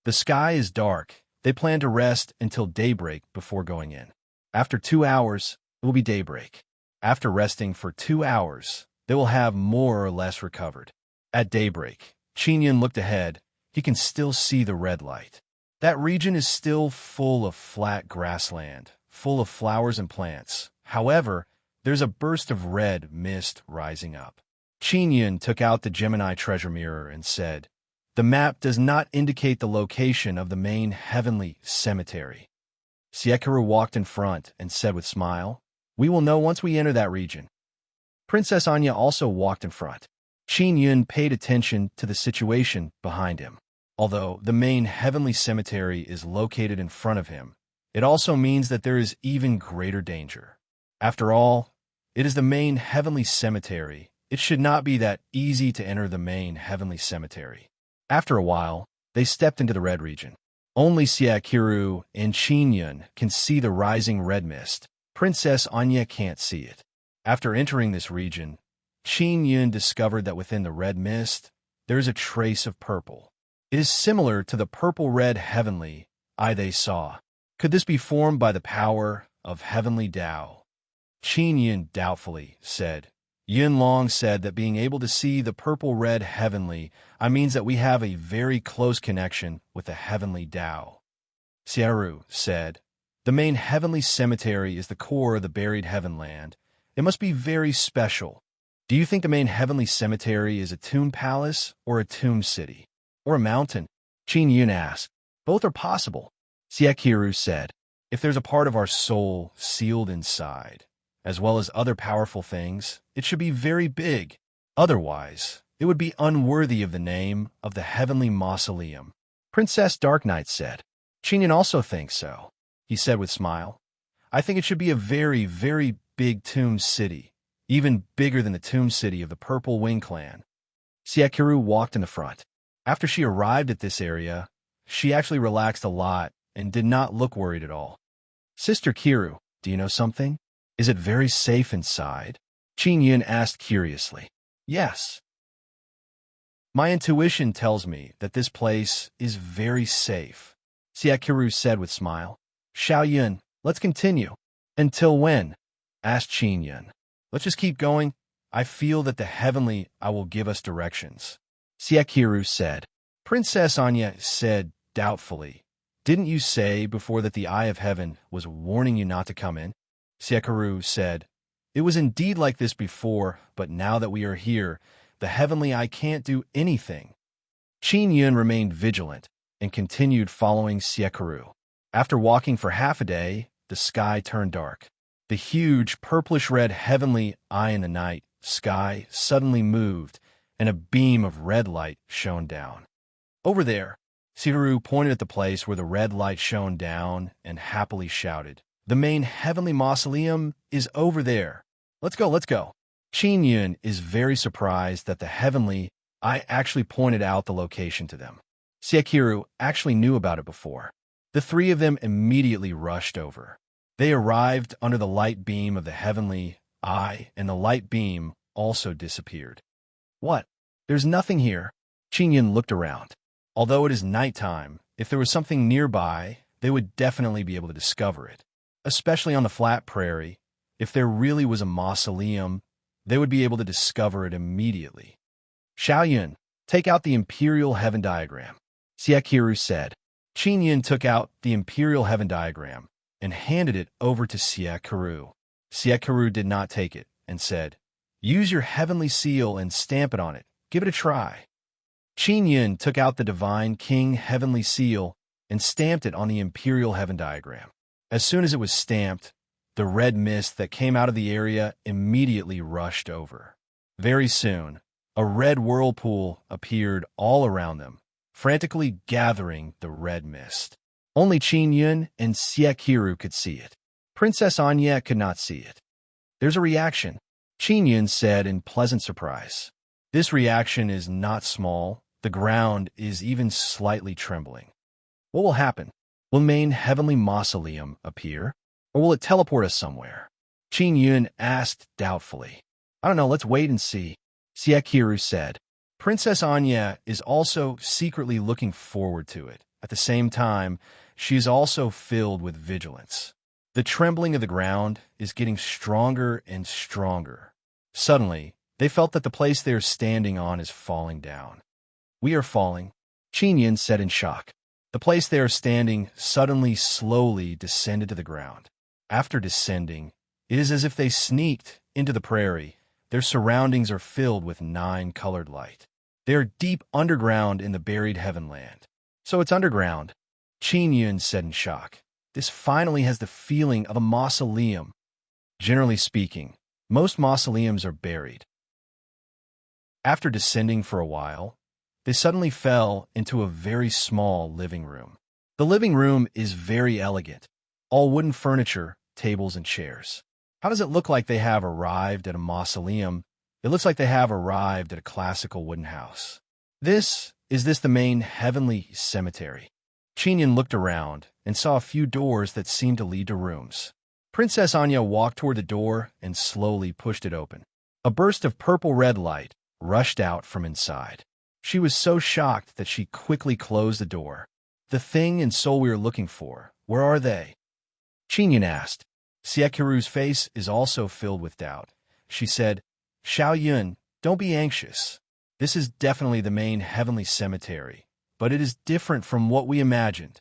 [SPEAKER 1] The sky is dark. They plan to rest until daybreak before going in. After 2 hours, it will be daybreak. After resting for 2 hours, they will have more or less recovered. At daybreak, Qin Yun looked ahead. He can still see the red light. That region is still full of flat grassland, full of flowers and plants. However, there's a burst of red mist rising up. Qin Yun took out the Gemini treasure mirror and said, "The map does not indicate the location of the main heavenly cemetery." Sekiru walked in front and said with a smile, "We will know once we enter that region." Princess Anya also walked in front. Qin Yun paid attention to the situation behind him. Although the main heavenly cemetery is located in front of him, it also means that there is even greater danger. After all, it is the main heavenly cemetery. It should not be that easy to enter the main heavenly cemetery. After a while, they stepped into the red region. Only Sekiru and Qin Yun can see the rising red mist. Princess Anya can't see it. After entering this region, Qin Yun discovered that within the red mist, there is a trace of purple. It is similar to the purple-red heavenly eye they saw. Could this be formed by the power of heavenly Tao? Qin Yun doubtfully said. Yun Long said that being able to see the purple-red heavenly eye means that we have a very close connection with the heavenly Tao. Sekiru said, "The main heavenly cemetery is the core of the buried Heavenland. It must be very special. Do you think the main heavenly cemetery is a tomb palace or a tomb city? Or a mountain?" Qin Yun asked. "Both are possible," Sekiru said. "If there's a part of our soul sealed inside, as well as other powerful things, it should be very big. Otherwise, it would be unworthy of the name of the heavenly mausoleum." Princess Dark Knight said. Qin Yun also thinks so. He said with a smile, "I think it should be a very, very big tomb city, even bigger than the tomb city of the Purple Wing Clan." Sekiru walked in the front. After she arrived at this area, she actually relaxed a lot and did not look worried at all. "Sister Kiru, do you know something? Is it very safe inside?" Qin Yun asked curiously. Yes. My intuition tells me that this place is very safe, Siakiru said with smile. Xiao Yun, let's continue. Until when? Asked Qin Yun. Let's just keep going. I feel that the heavenly I will give us directions, Siakiru said. Princess Anya said doubtfully, didn't you say before that the eye of heaven was warning you not to come in? Siakiru said, it was indeed like this before, but now that we are here, the heavenly eye can't do anything. Qin Yun remained vigilant and continued following Siakiru. After walking for half a day, the sky turned dark. The huge purplish-red heavenly eye in the night sky suddenly moved, and a beam of red light shone down. Over there, Siakiru pointed at the place where the red light shone down and happily shouted, the main heavenly mausoleum is over there. Let's go, let's go. Qin Yun is very surprised that the heavenly eye actually pointed out the location to them. Siakiru actually knew about it before. The three of them immediately rushed over. They arrived under the light beam of the heavenly eye, and the light beam also disappeared. What? There's nothing here. Qin Yun looked around. Although it is nighttime, if there was something nearby, they would definitely be able to discover it. Especially on the flat prairie, if there really was a mausoleum, they would be able to discover it immediately. Xiao Yun, take out the Imperial Heaven Diagram, Siakiru said. Qin Yun took out the Imperial Heaven Diagram and handed it over to Siakiru. Siakiru did not take it and said, use your heavenly seal and stamp it on it. Give it a try. Qin Yun took out the Divine King Heavenly Seal and stamped it on the Imperial Heaven Diagram. As soon as it was stamped, the red mist that came out of the area immediately rushed over. Very soon, a red whirlpool appeared all around them, frantically gathering the red mist. Only Qin Yun and Siakiru could see it. Princess Anya could not see it. There's a reaction, Qin Yun said in pleasant surprise. This reaction is not small. The ground is even slightly trembling. What will happen? Will the main heavenly mausoleum appear? Or will it teleport us somewhere? Qin Yun asked doubtfully. I don't know, let's wait and see, Siakiru said. Princess Anya is also secretly looking forward to it. At the same time, she is also filled with vigilance. The trembling of the ground is getting stronger and stronger. Suddenly, they felt that the place they are standing on is falling down. We are falling, Qin Yun said in shock. The place they are standing suddenly slowly descended to the ground. After descending, it is as if they sneaked into the prairie. Their surroundings are filled with 9-colored light. They are deep underground in the buried heavenland. So it's underground, Qin Yun said in shock. This finally has the feeling of a mausoleum. Generally speaking, most mausoleums are buried. After descending for a while, they suddenly fell into a very small living room. The living room is very elegant, all wooden furniture, tables, and chairs. How does it look like they have arrived at a mausoleum? It looks like they have arrived at a classical wooden house. Is this the main heavenly cemetery? Qin Yun looked around and saw a few doors that seemed to lead to rooms. Princess Anya walked toward the door and slowly pushed it open. A burst of purple-red light rushed out from inside. She was so shocked that she quickly closed the door. The thing and soul we are looking for, where are they? Qin Yun asked. Siakiru's face is also filled with doubt. She said, Xiao Yun, don't be anxious. This is definitely the main heavenly cemetery, but it is different from what we imagined.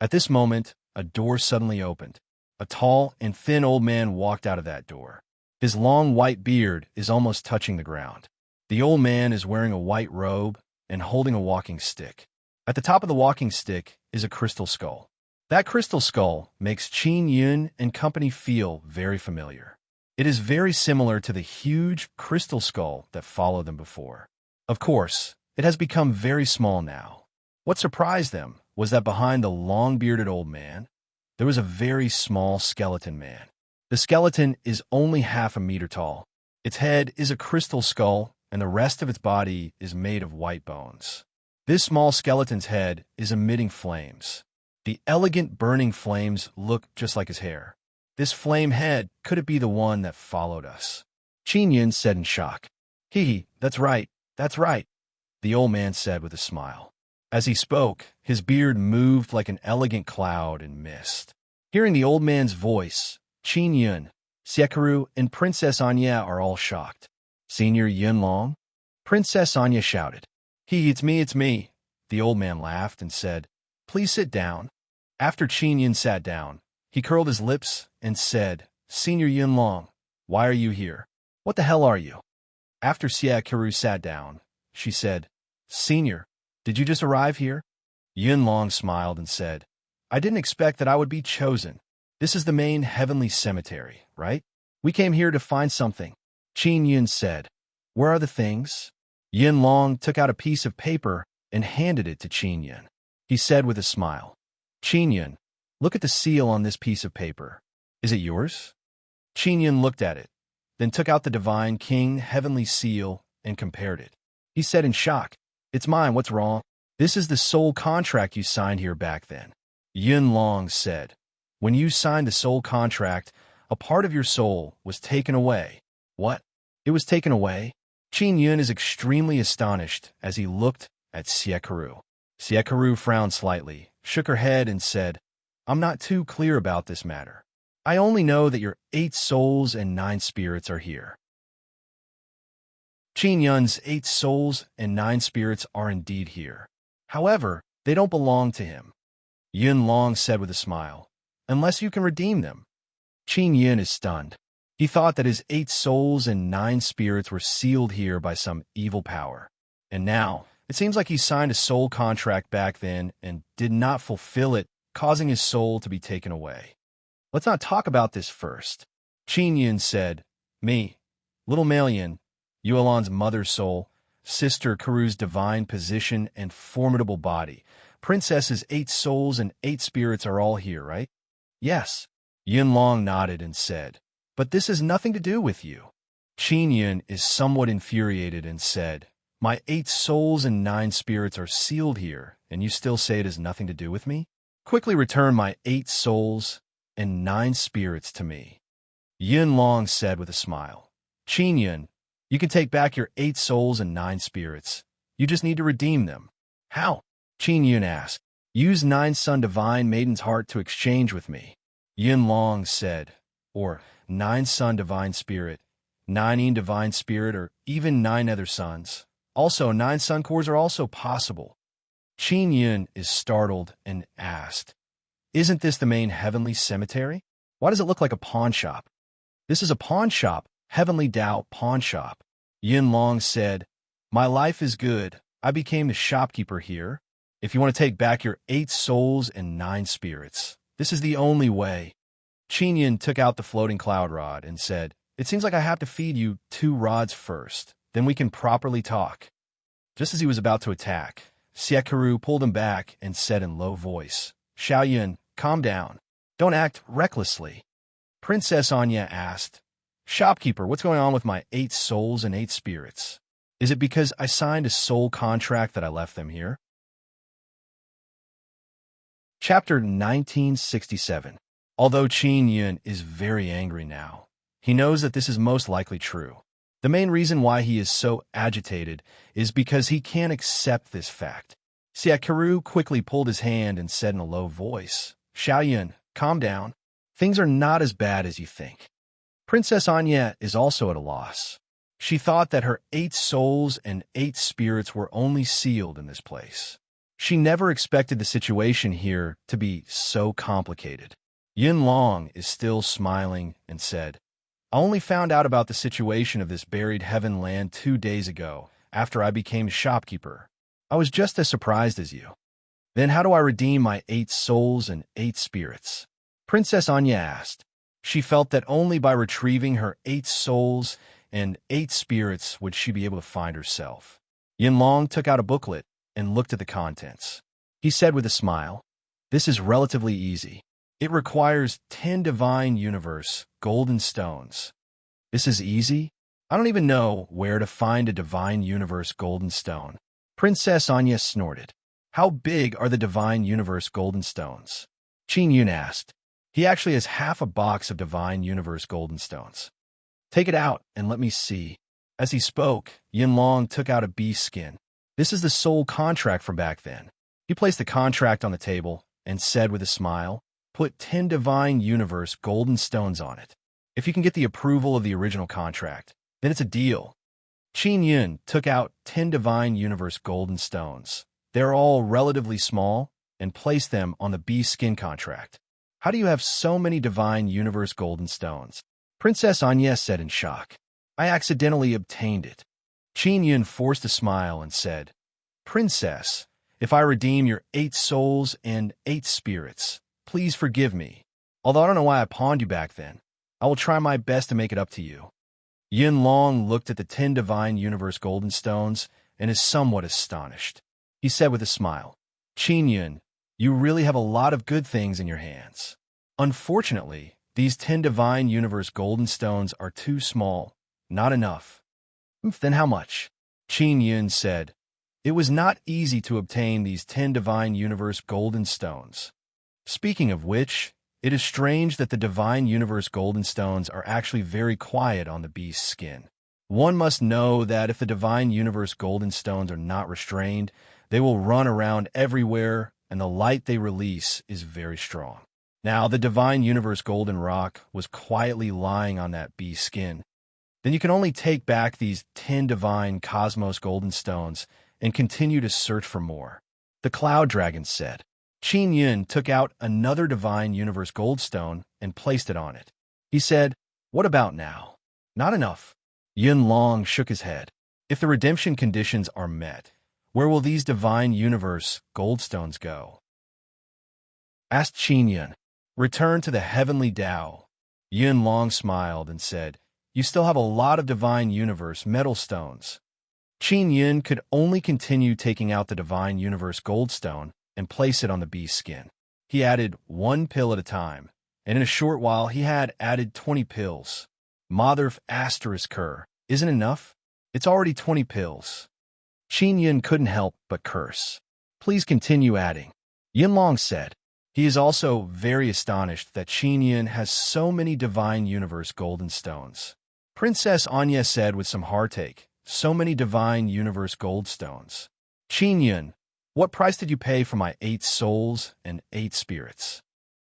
[SPEAKER 1] At this moment, a door suddenly opened. A tall and thin old man walked out of that door. His long white beard is almost touching the ground. The old man is wearing a white robe and holding a walking stick. At the top of the walking stick is a crystal skull. That crystal skull makes Qin Yun and company feel very familiar. It is very similar to the huge crystal skull that followed them before. Of course, it has become very small now. What surprised them was that behind the long-bearded old man, there was a very small skeleton man. The skeleton is only half a meter tall. Its head is a crystal skull, and the rest of its body is made of white bones. This small skeleton's head is emitting flames. The elegant burning flames look just like his hair. This flame head, could it be the one that followed us? Qin Yun said in shock. Hee, that's right, that's right, the old man said with a smile. As he spoke, his beard moved like an elegant cloud in mist. Hearing the old man's voice, Qin Yun, Siekaru, and Princess Anya are all shocked. Senior Yun Long? Princess Anya shouted. It's me. The old man laughed and said, please sit down. After Qin Yun sat down, he curled his lips and said, Senior Yun Long, why are you here? What the hell are you? After Siekaru sat down, she said, Senior, did you just arrive here? Yun Long smiled and said, I didn't expect that I would be chosen. This is the main heavenly cemetery, right? We came here to find something. Qin Yun said, where are the things? Yun Long took out a piece of paper and handed it to Qin Yun. He said with a smile, Qin Yun, look at the seal on this piece of paper. Is it yours? Qin Yun looked at it, then took out the Divine King heavenly seal and compared it. He said in shock, it's mine, what's wrong? This is the soul contract you signed here back then. Yun Long said, when you signed the soul contract, a part of your soul was taken away. What? It was taken away? Qin Yun is extremely astonished as he looked at Siekaru. Siekaru frowned slightly, shook her head, and said, I'm not too clear about this matter. I only know that your 8 souls and 9 spirits are here. Qin Yun's 8 souls and 9 spirits are indeed here. However, they don't belong to him. Yun Long said with a smile, unless you can redeem them. Qin Yun is stunned. He thought that his 8 souls and 9 spirits were sealed here by some evil power. And now, it seems like he signed a soul contract back then and did not fulfill it, causing his soul to be taken away. Let's not talk about this first. Qin Yun said, me, little Malian, Yuelan's mother's soul, Sister Karu's divine position and formidable body. Princess's 8 souls and 8 spirits are all here, right? Yes. Yun Long nodded and said, but this has nothing to do with you. Qin Yun is somewhat infuriated and said, my 8 souls and 9 spirits are sealed here, and you still say it has nothing to do with me? Quickly return my 8 souls and 9 spirits to me. Yun Long said with a smile. Qin Yun, you can take back your 8 souls and 9 spirits. You just need to redeem them. How? Qin Yun asked. Use 9 Sun Divine Maiden's Heart to exchange with me. Yun Long said, or 9 Sun Divine Spirit, 9 Yin Divine Spirit, or even 9 other suns. Also, 9 Sun Cores are also possible. Qin Yun is startled and asked, isn't this the main heavenly cemetery? Why does it look like a pawn shop? This is a pawn shop, Heavenly Tao pawn shop. Yun Long said, my life is good. I became the shopkeeper here. If you want to take back your 8 souls and 9 spirits, this is the only way. Qin Yun took out the floating cloud rod and said, it seems like I have to feed you 2 rods first, then we can properly talk. Just as he was about to attack, Siekaru pulled him back and said in low voice, Xiao Yun, calm down. Don't act recklessly. Princess Anya asked, Shopkeeper, what's going on with my 8 souls and 8 spirits? Is it because I signed a soul contract that I left them here? Chapter 1967. Although Qin Yun is very angry now, he knows that this is most likely true. The main reason why he is so agitated is because he can't accept this fact. Siekaru quickly pulled his hand and said in a low voice, Xiao Yun, calm down. Things are not as bad as you think. Princess Anya is also at a loss. She thought that her 8 souls and 8 spirits were only sealed in this place. She never expected the situation here to be so complicated. Yun Long is still smiling and said, I only found out about the situation of this buried heaven land 2 days ago, after I became a shopkeeper. I was just as surprised as you. Then how do I redeem my 8 souls and 8 spirits? Princess Anya asked. She felt that only by retrieving her 8 souls and 8 spirits would she be able to find herself. Yun Long took out a booklet and looked at the contents. He said with a smile, this is relatively easy. It requires 10 divine universe golden stones. This is easy? I don't even know where to find a divine universe golden stone. Princess Anya snorted. How big are the divine universe golden stones? Qin Yun asked. He actually has half a box of divine universe golden stones. Take it out and let me see. As he spoke, Yin Long took out a beast skin. This is the soul contract from back then. He placed the contract on the table and said with a smile, "Put 10 divine universe golden stones on it. If you can get the approval of the original contract, then it's a deal." Qin Yun took out 10 divine universe golden stones. They're all relatively small, and placed them on the beast skin contract. "How do you have so many divine universe golden stones?" Princess Anya said in shock. "I accidentally obtained it." Qin Yun forced a smile and said, "Princess, if I redeem your 8 souls and 8 spirits, please forgive me. Although I don't know why I pawned you back then, I will try my best to make it up to you." Yin Long looked at the 10 divine universe golden stones and is somewhat astonished. He said with a smile, "Qin Yun, you really have a lot of good things in your hands. Unfortunately, these 10 divine universe golden stones are too small, not enough." "Then how much?" Qin Yun said. "It was not easy to obtain these 10 divine universe golden stones. Speaking of which, it is strange that the divine universe golden stones are actually very quiet on the beast's skin. One must know that if the divine universe golden stones are not restrained, they will run around everywhere, and the light they release is very strong." Now, the divine universe golden rock was quietly lying on that beast's skin. "Then you can only take back these 10 divine cosmos golden stones and continue to search for more," the cloud dragon said. Qin Yun took out another divine universe gold stone and placed it on it. He said, "What about now?" "Not enough." Yin Long shook his head. "If the redemption conditions are met, where will these divine universe gold stones go?" Asked Qin Yun. "Return to the heavenly Tao." Yin Long smiled and said, "You still have a lot of divine universe metal stones." Qin Yun could only continue taking out the divine universe gold stone and place it on the beast skin. He added 1 pill at a time, and in a short while he had added 20 pills. Motherf asterisk her, isn't enough? It's already 20 pills. Qin Yun couldn't help but curse. "Please continue adding," Yin Long said. He is also very astonished that Qin Yun has so many divine universe golden stones. Princess Anya said with some heartache, "So many divine universe gold stones. Qin Yun, what price did you pay for my 8 souls and 8 spirits?"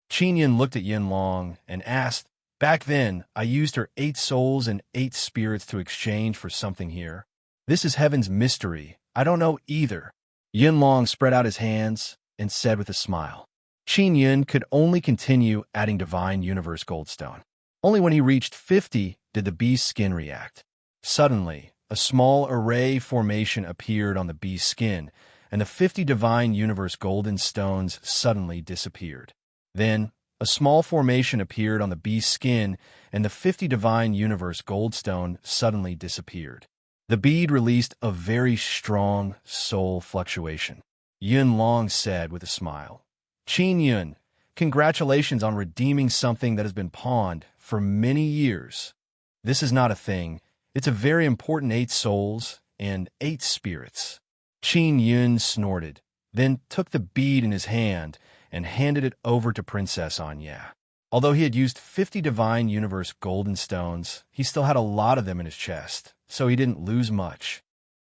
[SPEAKER 1] Qin Yun looked at Yin Long and asked, "Back then, I used her 8 souls and 8 spirits to exchange for something here. This is heaven's mystery. I don't know either." Yin Long spread out his hands and said with a smile. Qin Yun could only continue adding divine universe goldstone. Only when he reached 50 did the beast's skin react. Suddenly, a small array formation appeared on the beast's skin, and the 50 divine universe golden stones suddenly disappeared. Then, a small formation appeared on the beast's skin, and the 50 divine universe goldstone suddenly disappeared. The bead released a very strong soul fluctuation. Yin Long said with a smile, "Qin Yun, congratulations on redeeming something that has been pawned for many years. This is not a thing. It's a very important 8 souls and 8 spirits." Qin Yun snorted, then took the bead in his hand and handed it over to Princess Anya. Although he had used 50 divine universe golden stones, he still had a lot of them in his chest, so he didn't lose much.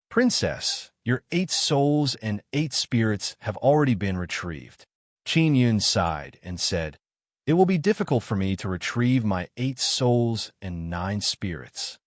[SPEAKER 1] "Princess, your 8 souls and 8 spirits have already been retrieved." Qin Yun sighed and said, "It will be difficult for me to retrieve my 8 souls and 9 spirits."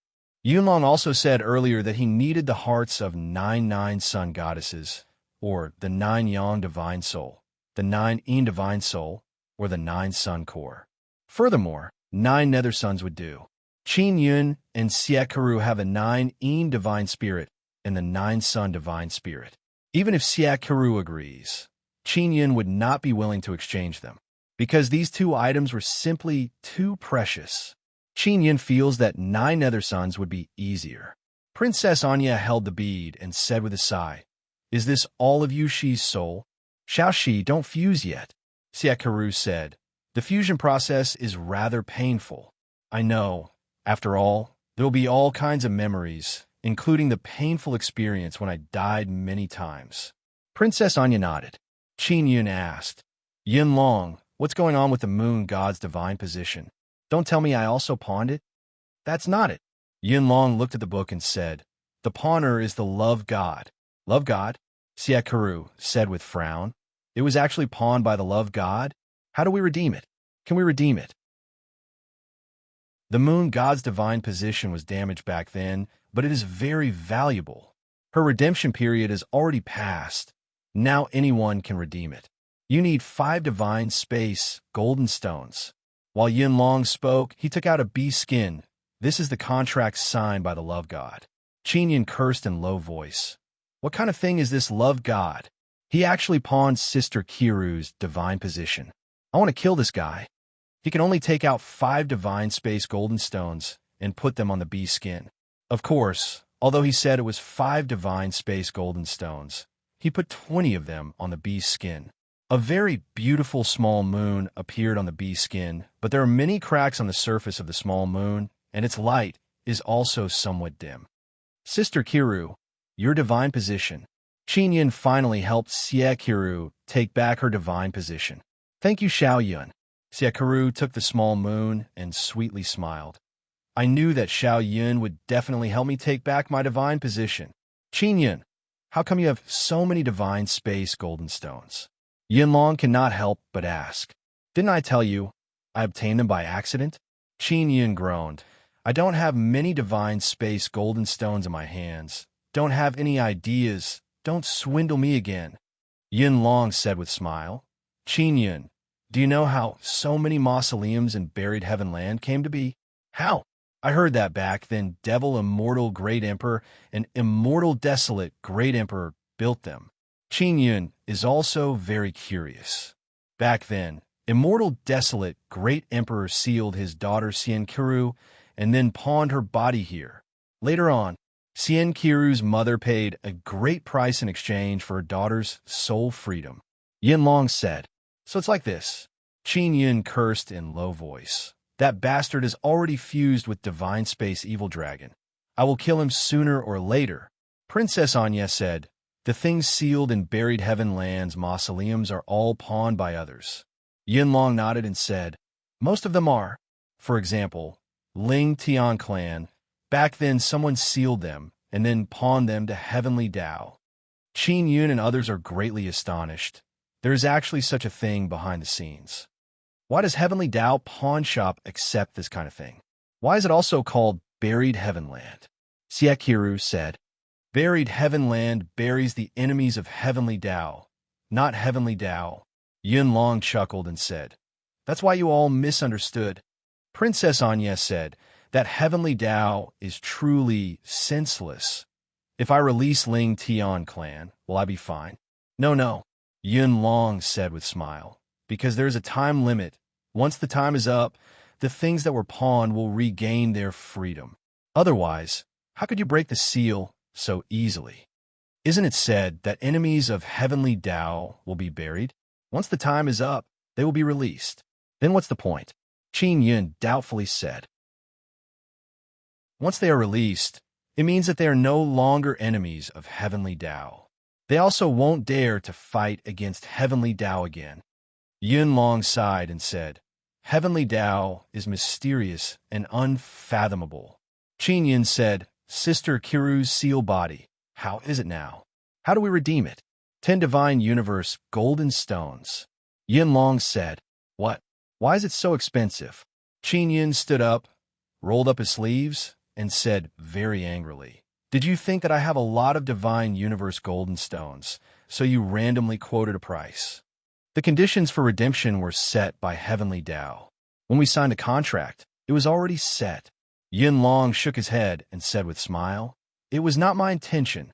[SPEAKER 1] Yunlong also said earlier that he needed the hearts of 9 sun goddesses, or the 9 yang divine soul, the 9 yin divine soul, or the 9 sun core. Furthermore, 9 nether suns would do. Qin Yun and Siakaru have a 9 yin divine spirit and the 9 sun divine spirit. Even if Siakaru agrees, Qin Yun would not be willing to exchange them, because these 2 items were simply too precious. Qin Yun feels that 9 nether suns would be easier. Princess Anya held the bead and said with a sigh, "Is this all of Yushi's soul?" "Xiaoxi, don't fuse yet," Siakaru said. "The fusion process is rather painful." "I know. After all, there will be all kinds of memories, including the painful experience when I died many times." Princess Anya nodded. Qin Yun asked, "Yin Long, what's going on with the moon god's divine position? Don't tell me I also pawned it?" "That's not it." Yunlong looked at the book and said, "The pawner is the love god." "Love god?" Siekaru said with frown. "It was actually pawned by the love god? How do we redeem it? Can we redeem it?" The moon god's divine position was damaged back then, but it is very valuable. Her redemption period is already passed. Now anyone can redeem it. You need 5 divine space golden stones. While Yunlong spoke, he took out a bee skin. This is the contract signed by the love god. Qinyan cursed in low voice. What kind of thing is this love god? He actually pawned Sister Kiru's divine position. I want to kill this guy. He can only take out 5 divine space golden stones and put them on the bee skin. Of course, although he said it was 5 divine space golden stones, he put 20 of them on the bee's skin. A very beautiful small moon appeared on the bee's skin, but there are many cracks on the surface of the small moon, and its light is also somewhat dim. Sister Kiru, your divine position. Qinyan finally helped Siekaru take back her divine position. Thank you, Xiaoyun. Siekaru took the small moon and sweetly smiled. I knew that Xiaoyun would definitely help me take back my divine position. Qinyan, how come you have so many divine space golden stones? Yunlong cannot help but ask. Didn't I tell you I obtained them by accident? Qinyan groaned. I don't have many divine space golden stones in my hands. Don't have any ideas. Don't swindle me again. Yunlong said with smile. Qinyan, do you know how so many mausoleums in buried heaven land came to be? How? I heard that back then Devil Immortal Great Emperor and Immortal Desolate Great Emperor built them. Qinyan is also very curious. Back then, Immortal Desolate Great Emperor sealed his daughter Sienkiru and then pawned her body here. Later on, Sienkiru's mother paid a great price in exchange for her daughter's soul freedom. Yunlong said, so it's like this. Qinyan cursed in low voice. That bastard is already fused with Divine Space Evil Dragon. I will kill him sooner or later. Princess Anya said, the things sealed in buried heaven lands mausoleums are all pawned by others. Yunlong nodded and said, most of them are. For example, Ling Tian clan. Back then someone sealed them and then pawned them to Heavenly Tao. Qin Yun and others are greatly astonished. There is actually such a thing behind the scenes. Why does Heavenly Tao Pawn Shop accept this kind of thing? Why is it also called Buried Heavenland? Siekaru said, Buried Heavenland buries the enemies of Heavenly Tao, not Heavenly Tao. Yunlong chuckled and said, that's why you all misunderstood. Princess Anya said that Heavenly Tao is truly senseless. If I release Ling Tian clan, will I be fine? No. Yunlong said with smile, because there's a time limit. Once the time is up, the things that were pawned will regain their freedom. Otherwise, how could you break the seal so easily? Isn't it said that enemies of Heavenly Tao will be buried? Once the time is up, they will be released. Then what's the point? Qin Yun doubtfully said. Once they are released, it means that they are no longer enemies of Heavenly Tao. They also won't dare to fight against Heavenly Tao again. Yunlong sighed and said, Heavenly Tao is mysterious and unfathomable. Qin Yun said, Sister Kiru's seal body, how is it now? How do we redeem it? 10 Divine Universe Golden Stones. Yunlong said, what? Why is it so expensive? Qin Yun stood up, rolled up his sleeves, and said very angrily, did you think that I have a lot of Divine Universe Golden Stones, so you randomly quoted a price? The conditions for redemption were set by Heavenly Tao. When we signed a contract, it was already set. Yunlong shook his head and said with smile, it was not my intention.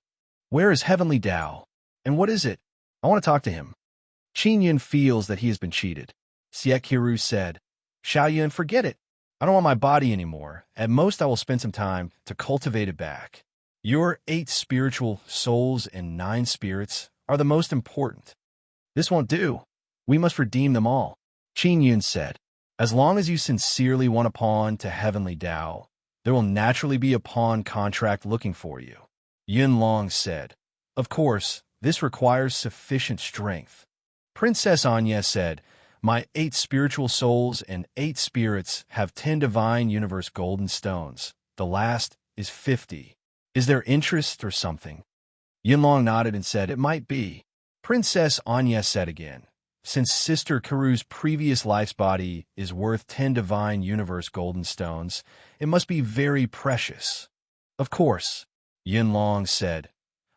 [SPEAKER 1] Where is Heavenly Tao? And what is it? I want to talk to him. Qin Yun feels that he has been cheated. Siekaru said, Xiaoyun, forget it. I don't want my body anymore. At most, I will spend some time to cultivate it back. Your 8 spiritual souls and 9 spirits are the most important. This won't do. We must redeem them all. Qin Yun said, as long as you sincerely want a pawn to Heavenly Tao, there will naturally be a pawn contract looking for you. Yunlong said, of course, this requires sufficient strength. Princess Anya said, my 8 spiritual souls and 8 spirits have 10 Divine Universe Golden Stones, The last is 50. Is there interest or something? Yinlong nodded and said, it might be. Princess Anya said again, since Sister Karu's previous life's body is worth 10 divine universe golden stones, it must be very precious. Of course, Yinlong said.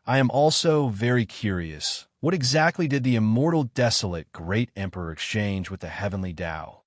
[SPEAKER 1] I am also very curious. What exactly did the immortal desolate great emperor exchange with the heavenly Tao?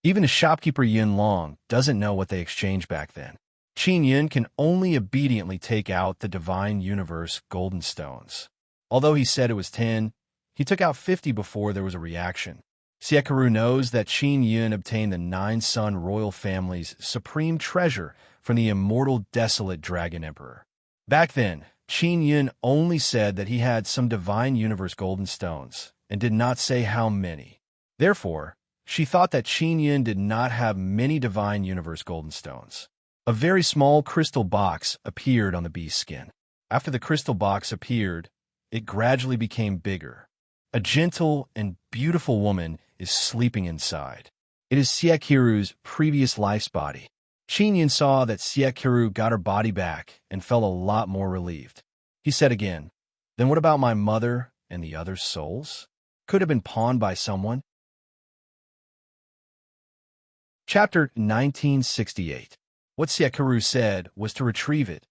[SPEAKER 1] Even a shopkeeper Yinlong doesn't know what they exchanged back then. Qin Yin can only obediently take out the divine universe golden stones. Although he said it was 10, he took out 50 before there was a reaction. Siekaru knows that Qin Yin obtained the 9-son royal family's supreme treasure from the immortal desolate dragon emperor. Back then, Qin Yin only said that he had some divine universe golden stones and did not say how many. Therefore, she thought that Qin Yin did not have many divine universe golden stones. A very small crystal box appeared on the beast's skin. After the crystal box appeared, it gradually became bigger. A gentle and beautiful woman is sleeping inside. It is Siekaru's previous life's body. Qin Yin saw that Siekaru got her body back and felt a lot more relieved. He said again, then what about my mother and the other souls? Could have been pawned by someone. Chapter 1968. What Siekaru said was to retrieve it,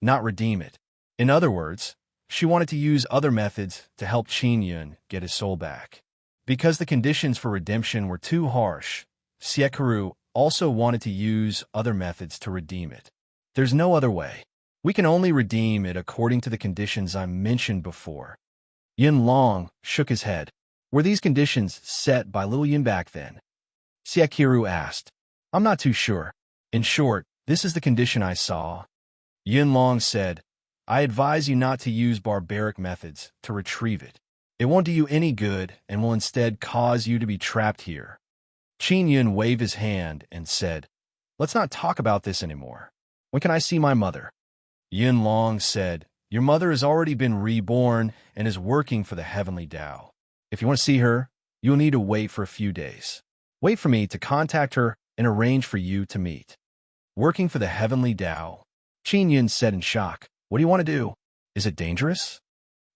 [SPEAKER 1] not redeem it. In other words, she wanted to use other methods to help Qin Yin get his soul back. Because the conditions for redemption were too harsh, Siekaru also wanted to use other methods to redeem it. There's no other way. We can only redeem it according to the conditions I mentioned before. Yinlong shook his head. Were these conditions set by Lil Yin back then? Siekaru asked. I'm not too sure. In short, this is the condition I saw. Yinlong said, I advise you not to use barbaric methods to retrieve it. It won't do you any good and will instead cause you to be trapped here. Qin Yin waved his hand and said, let's not talk about this anymore. When can I see my mother? Yinlong said, your mother has already been reborn and is working for the heavenly Tao. If you want to see her, you will need to wait for a few days. Wait for me to contact her and arrange for you to meet. Working for the heavenly Tao? Qin Yin said in shock. What do you want to do? Is it dangerous?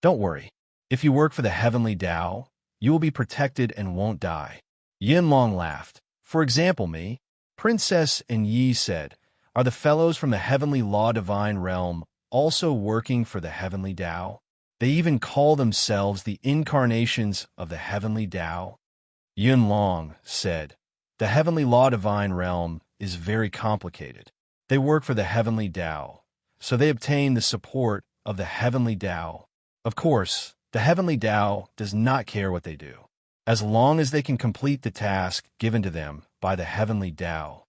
[SPEAKER 1] Don't worry. If you work for the heavenly Tao, you will be protected and won't die. Yinlong laughed. For example, me, Princess and Yi said, are the fellows from the heavenly law divine realm also working for the heavenly Tao? They even call themselves the incarnations of the heavenly Tao. Yinlong said, the heavenly law divine realm is very complicated. They work for the heavenly Tao, so they obtain the support of the heavenly Tao. Of course, the heavenly Tao does not care what they do, as long as they can complete the task given to them by the heavenly Tao.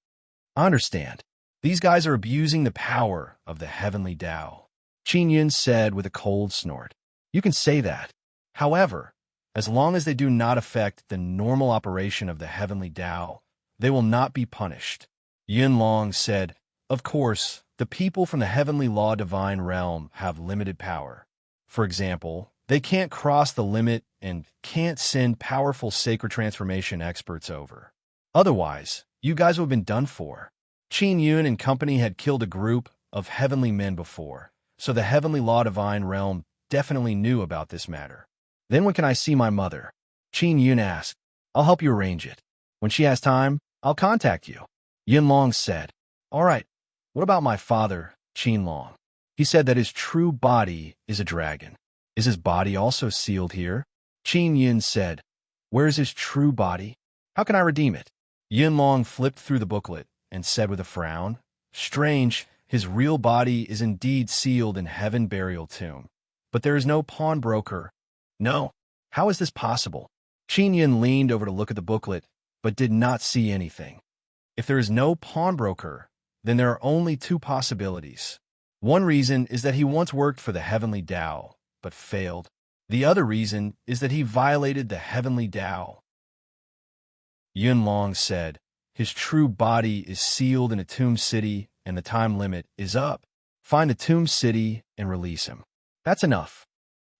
[SPEAKER 1] I understand. These guys are abusing the power of the heavenly Tao. Qin Yin said with a cold snort. You can say that. However, as long as they do not affect the normal operation of the heavenly Tao, they will not be punished. Yinlong said, of course, the people from the heavenly law divine realm have limited power. For example, they can't cross the limit and can't send powerful sacred transformation experts over. Otherwise, you guys would have been done for. Qin Yun and company had killed a group of heavenly men before, so the heavenly law divine realm definitely knew about this matter. Then when can I see my mother? Qin Yun asked. I'll help you arrange it. When she has time, I'll contact you. Yinlong said. All right. What about my father, Qinlong? He said that his true body is a dragon. Is his body also sealed here? Qin Yin said. Where is his true body? How can I redeem it? Yinlong flipped through the booklet and said with a frown, strange, his real body is indeed sealed in heaven burial tomb. But there is no pawnbroker. No. How is this possible? Qin Yin leaned over to look at the booklet, but did not see anything. If there is no pawnbroker, then there are only two possibilities. One reason is that he once worked for the heavenly Tao, but failed. The other reason is that he violated the heavenly Tao. Yinlong said, his true body is sealed in a tomb city and the time limit is up. Find the tomb city and release him. That's enough.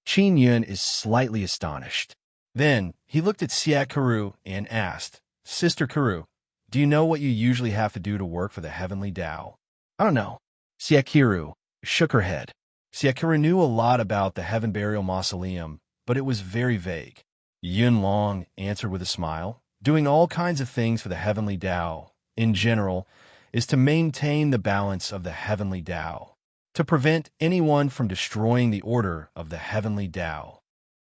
[SPEAKER 1] Qin Yun is slightly astonished. Then he looked at Siekaru and asked, Sister Karu, do you know what you usually have to do to work for the heavenly Tao? I don't know. Siekiru shook her head. Siekiru knew a lot about the Heaven Burial Mausoleum, but it was very vague. Yun Long answered with a smile. Doing all kinds of things for the Heavenly Tao, in general, is to maintain the balance of the Heavenly Tao, to prevent anyone from destroying the order of the Heavenly Tao.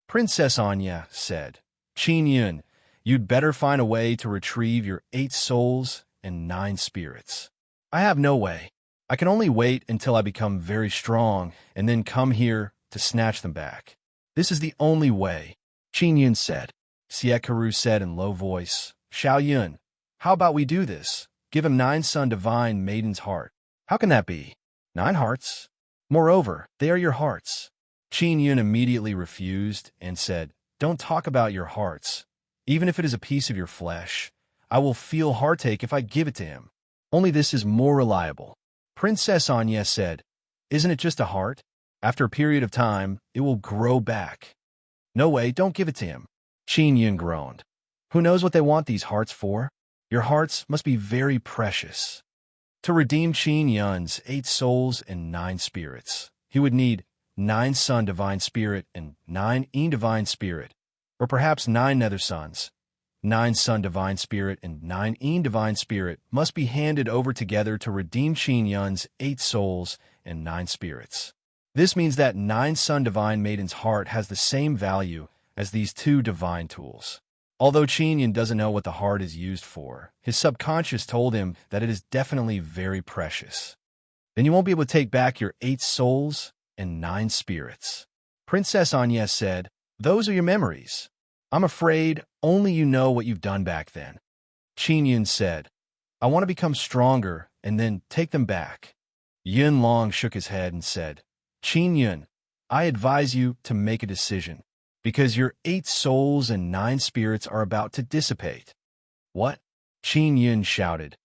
[SPEAKER 1] Princess Anya said, Qin Yun, you'd better find a way to retrieve your 8 souls and 9 spirits. I have no way. I can only wait until I become very strong and then come here to snatch them back. This is the only way, Qin Yun said. Siekaru said in low voice, Xiao Yun, how about we do this? Give him 9 Sun Divine Maiden's heart. How can that be? 9 hearts? Moreover, they are your hearts. Qin Yun immediately refused and said, Don't talk about your hearts. Even if it is a piece of your flesh, I will feel heartache if I give it to him. Only this is more reliable. Princess Anya said, Isn't it just a heart? After a period of time, it will grow back. No way, don't give it to him. Qin Yun groaned. Who knows what they want these hearts for? Your hearts must be very precious. To redeem Qin Yun's 8 souls and 9 spirits, he would need 9 Sun Divine Spirit and 9 Yin Divine Spirit, or perhaps 9 Nether Suns. 9 Sun Divine Spirit and 9 Yin Divine Spirit must be handed over together to redeem Qin Yun's 8 souls and 9 spirits. This means that 9 Sun Divine Maiden's heart has the same value as these 2 divine tools. Although Qin Yun doesn't know what the heart is used for, his subconscious told him that it is definitely very precious. Then you won't be able to take back your 8 souls and 9 spirits. Princess Anya said, Those are your memories. I'm afraid only you know what you've done back then. Qin Yun said, I want to become stronger and then take them back. Yun Long shook his head and said, Qin Yun, I advise you to make a decision, because your 8 souls and 9 spirits are about to dissipate. What? Qin Yun shouted.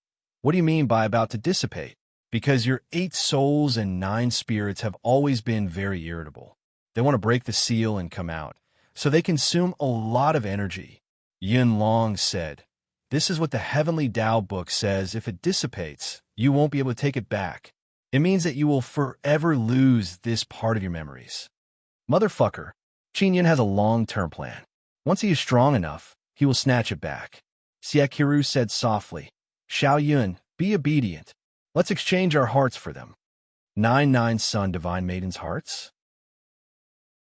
[SPEAKER 1] What do you mean by about to dissipate? Because your 8 souls and 9 spirits have always been very irritable. They want to break the seal and come out, so they consume a lot of energy. Yun Long said, This is what the Heavenly Tao book says. If it dissipates, you won't be able to take it back. It means that you will forever lose this part of your memories. Motherfucker. Qin Yun has a long-term plan. Once he is strong enough, he will snatch it back. Siekiru said softly, Xiao Yun, be obedient. Let's exchange our hearts for them. 9 Sun Divine Maiden's hearts?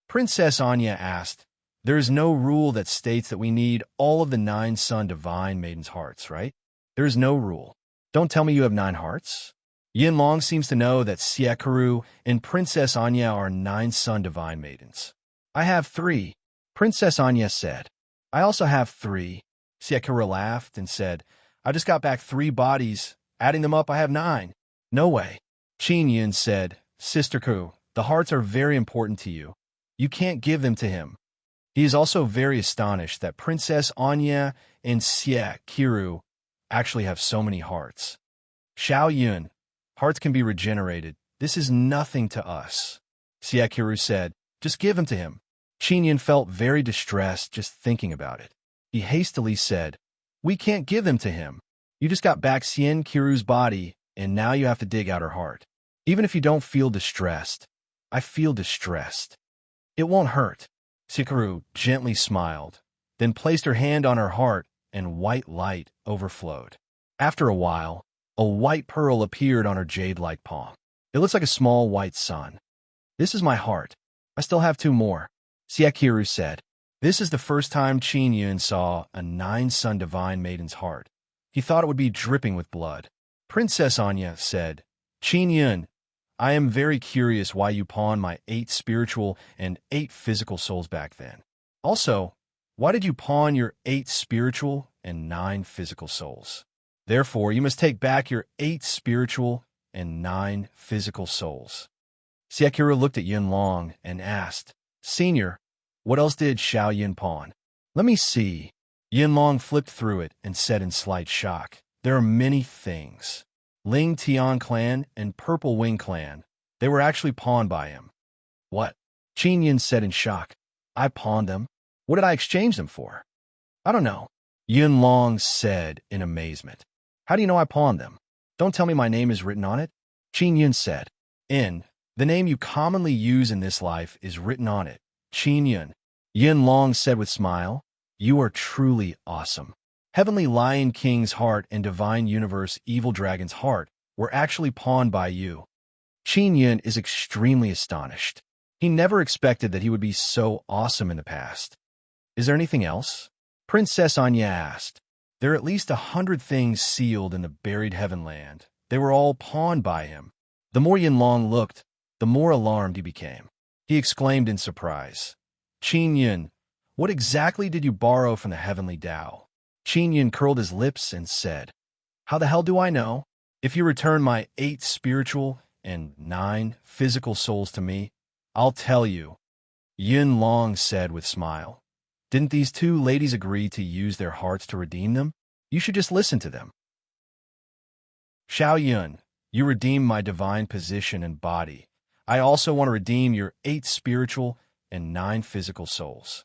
[SPEAKER 1] Princess Anya asked, There is no rule that states that we need all of the 9 Sun Divine Maiden's hearts, right? There is no rule. Don't tell me you have 9 hearts. Yin Long seems to know that Siekaru and Princess Anya are 9 Sun Divine Maidens. I have 3, Princess Anya said. I also have 3. Siekaru laughed and said, I just got back 3 bodies. Adding them up, I have 9. No way. Qin Yun said, Sister Ku, the hearts are very important to you. You can't give them to him. He is also very astonished that Princess Anya and Siekaru actually have so many hearts. Xiao Yun, hearts can be regenerated. This is nothing to us. Siekaru said, Just give them to him. Qin Yun felt very distressed just thinking about it. He hastily said, We can't give them to him. You just got back Siekaru's body, and now you have to dig out her heart. Even if you don't feel distressed, I feel distressed. It won't hurt. Siekaru gently smiled, then placed her hand on her heart, and white light overflowed. After a while, a white pearl appeared on her jade-like palm. It looks like a small white sun. This is my heart. I still have 2 more. Siekaru said. This is the first time Qin Yun saw a 9 Sun Divine Maiden's heart. He thought it would be dripping with blood. Princess Anya said, Qin Yun, I am very curious why you pawned my 8 spiritual and 8 physical souls back then. Also, why did you pawn your 8 spiritual and 9 physical souls? Therefore, you must take back your 8 spiritual and 9 physical souls. Siekaru looked at Yun Long and asked, Senior, what else did Xiao Yun pawn? Let me see. Yun Long flipped through it and said in slight shock, There are many things. Ling Tian clan and Purple Wing clan, they were actually pawned by him. What? Qin Yun said in shock. I pawned them? What did I exchange them for? I don't know. Yun Long said in amazement. How do you know I pawned them? Don't tell me my name is written on it. Qin Yun said. In, the name you commonly use in this life is written on it. Qin Yun. Yin Long said with smile, you are truly awesome. Heavenly Lion King's heart and Divine Universe Evil Dragon's heart were actually pawned by you. Qin Yun is extremely astonished. He never expected that he would be so awesome in the past. Is there anything else? Princess Anya asked. There are at least 100 things sealed in the buried Heavenland. They were all pawned by him. The more Yin Long looked, the more alarmed he became. He exclaimed in surprise, Qin Yun, what exactly did you borrow from the Heavenly Tao? Qin Yun curled his lips and said, how the hell do I know? If you return my 8 spiritual and 9 physical souls to me, I'll tell you. Yin Long said with smile. Didn't these 2 ladies agree to use their hearts to redeem them? You should just listen to them. Xiao Yun, you redeemed my divine position and body. I also want to redeem your 8 spiritual and 9 physical souls.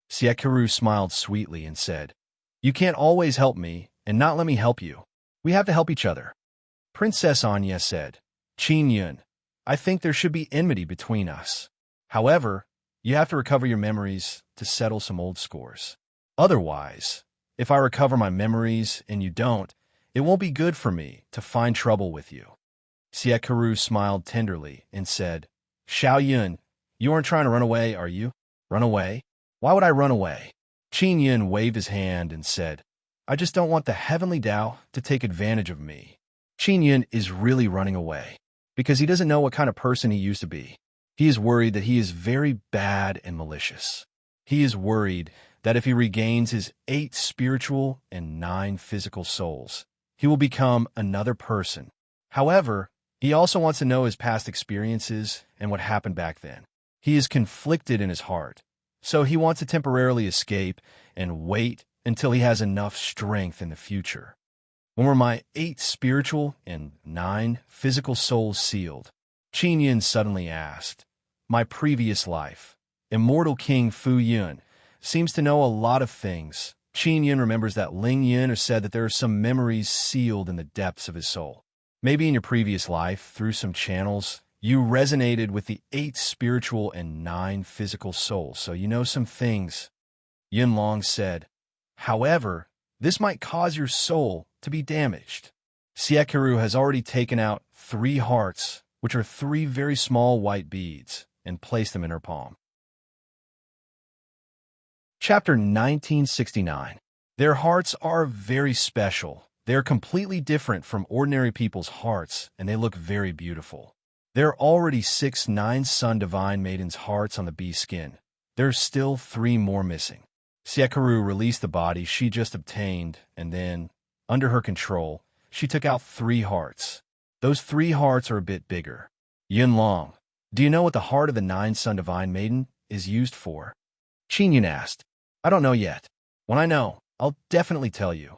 [SPEAKER 1] Siekaru smiled sweetly and said, you can't always help me and not let me help you. We have to help each other. Princess Anya said, Qin Yun, I think there should be enmity between us. However, you have to recover your memories to settle some old scores. Otherwise, if I recover my memories and you don't, it won't be good for me to find trouble with you. Siekaru smiled tenderly and said, Xiao Yun, you aren't trying to run away, are you? Run away? Why would I run away? Qin Yun waved his hand and said, I just don't want the Heavenly Tao to take advantage of me. Qin Yun is really running away because he doesn't know what kind of person he used to be. He is worried that he is very bad and malicious. He is worried that if he regains his 8 spiritual and 9 physical souls, he will become another person. However, he also wants to know his past experiences and what happened back then. He is conflicted in his heart, so he wants to temporarily escape and wait until he has enough strength in the future. When were my 8 spiritual and 9 physical souls sealed? Qin Yun suddenly asked. My previous life. Immortal King Fu Yun seems to know a lot of things. Qin Yun remembers that Ling Yun said that there are some memories sealed in the depths of his soul. Maybe in your previous life, through some channels, you resonated with the 8 spiritual and 9 physical souls, so you know some things. Yin Long said, however, this might cause your soul to be damaged. Siekaru has already taken out 3 hearts, which are 3 very small white beads, and placed them in her palm. Chapter 1969. Their hearts are very special. They are completely different from ordinary people's hearts, and they look very beautiful. There are already 6 9-sun divine maidens' hearts on the bee skin. There are still 3 more missing. Siekaru released the body she just obtained, and then, under her control, she took out 3 hearts. Those 3 hearts are a bit bigger. Yin Long, do you know what the heart of the 9-sun divine maiden is used for? Qin Yun asked. I don't know yet. When I know, I'll definitely tell you.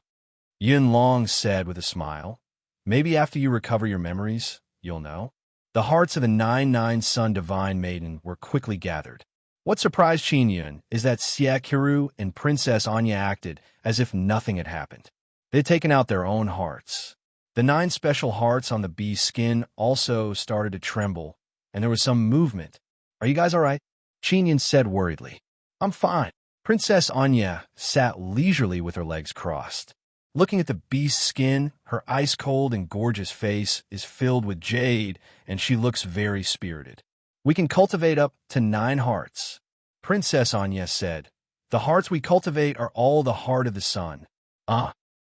[SPEAKER 1] Yin Long said with a smile, maybe after you recover your memories, you'll know. The hearts of the 9-sun divine maiden were quickly gathered. What surprised Qin Yun is that Siekaru and Princess Anya acted as if nothing had happened. They had taken out their own hearts. The 9 special hearts on the bee's skin also started to tremble, and there was some movement. Are you guys all right? Qin Yun said worriedly. I'm fine. Princess Anya sat leisurely with her legs crossed. Looking at the beast's skin, her ice-cold and gorgeous face is filled with jade, and she looks very spirited. We can cultivate up to 9 hearts. Princess Anya said, the hearts we cultivate are all the heart of the sun.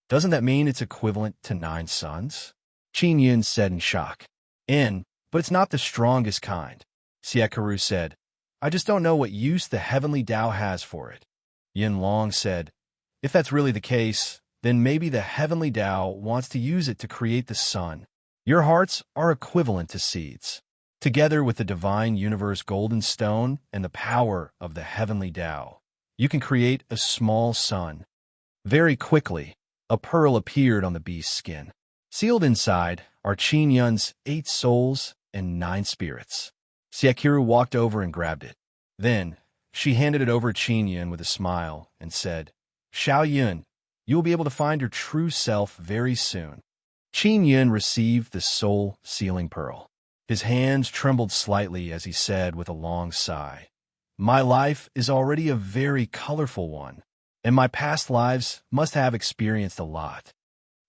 [SPEAKER 1] Doesn't that mean it's equivalent to 9 suns? Qin Yun said in shock. But it's not the strongest kind. Siekaru said, I just don't know what use the Heavenly Tao has for it. Yin Long said, if that's really the case, then maybe the Heavenly Tao wants to use it to create the sun. Your hearts are equivalent to seeds. Together with the Divine Universe Golden Stone and the power of the Heavenly Tao, you can create a small sun. Very quickly, a pearl appeared on the beast's skin. Sealed inside are Qin Yun's 8 souls and 9 spirits. Siekaru walked over and grabbed it. Then, she handed it over to Qin Yun with a smile and said, Xiao Yun, you will be able to find your true self very soon. Qin Yun received the soul-sealing pearl. His hands trembled slightly as he said with a long sigh, "My life is already a very colorful one, and my past lives must have experienced a lot."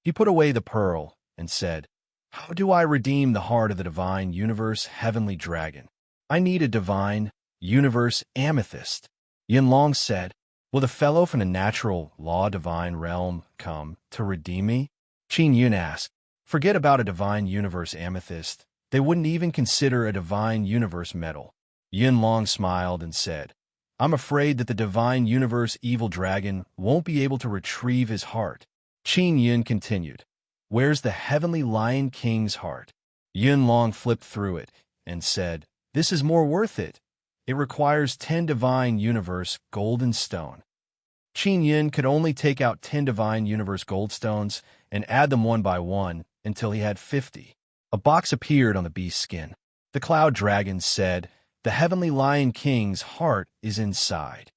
[SPEAKER 1] He put away the pearl and said, "How do I redeem the heart of the divine universe heavenly dragon? I need a divine universe amethyst." Yinlong said, "Will the fellow from the natural law divine realm come to redeem me?" Qin Yun asked, "Forget about a divine universe amethyst. They wouldn't even consider a divine universe metal." Yinlong smiled and said, "I'm afraid that the divine universe evil dragon won't be able to retrieve his heart." Qin Yun continued, "Where's the heavenly lion king's heart?" Yinlong flipped through it and said, "This is more worth it. It requires 10 divine universe golden stone." Qin Yun could only take out 10 divine universe gold stones and add them one by one until he had 50. A box appeared on the beast's skin. The cloud dragon said, "The heavenly lion king's heart is inside."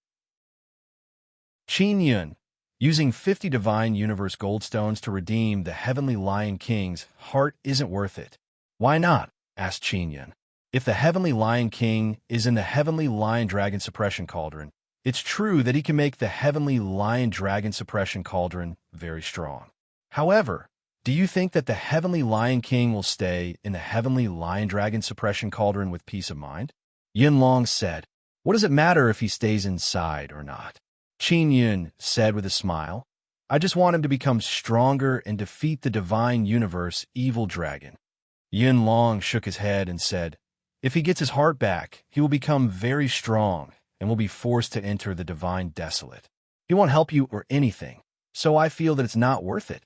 [SPEAKER 1] Qin Yun, using 50 divine universe gold stones to redeem the heavenly lion king's heart isn't worth it. "Why not?" asked Qin Yun. "If the heavenly lion king is in the heavenly lion dragon suppression cauldron, it's true that he can make the heavenly lion dragon suppression cauldron very strong. However, do you think that the heavenly lion king will stay in the heavenly lion dragon suppression cauldron with peace of mind?" Yinlong said, "What does it matter if he stays inside or not?" Qin Yun said with a smile, "I just want him to become stronger and defeat the divine universe evil dragon." Yinlong shook his head and said, "If he gets his heart back, he will become very strong and will be forced to enter the divine desolate. He won't help you or anything, so I feel that it's not worth it."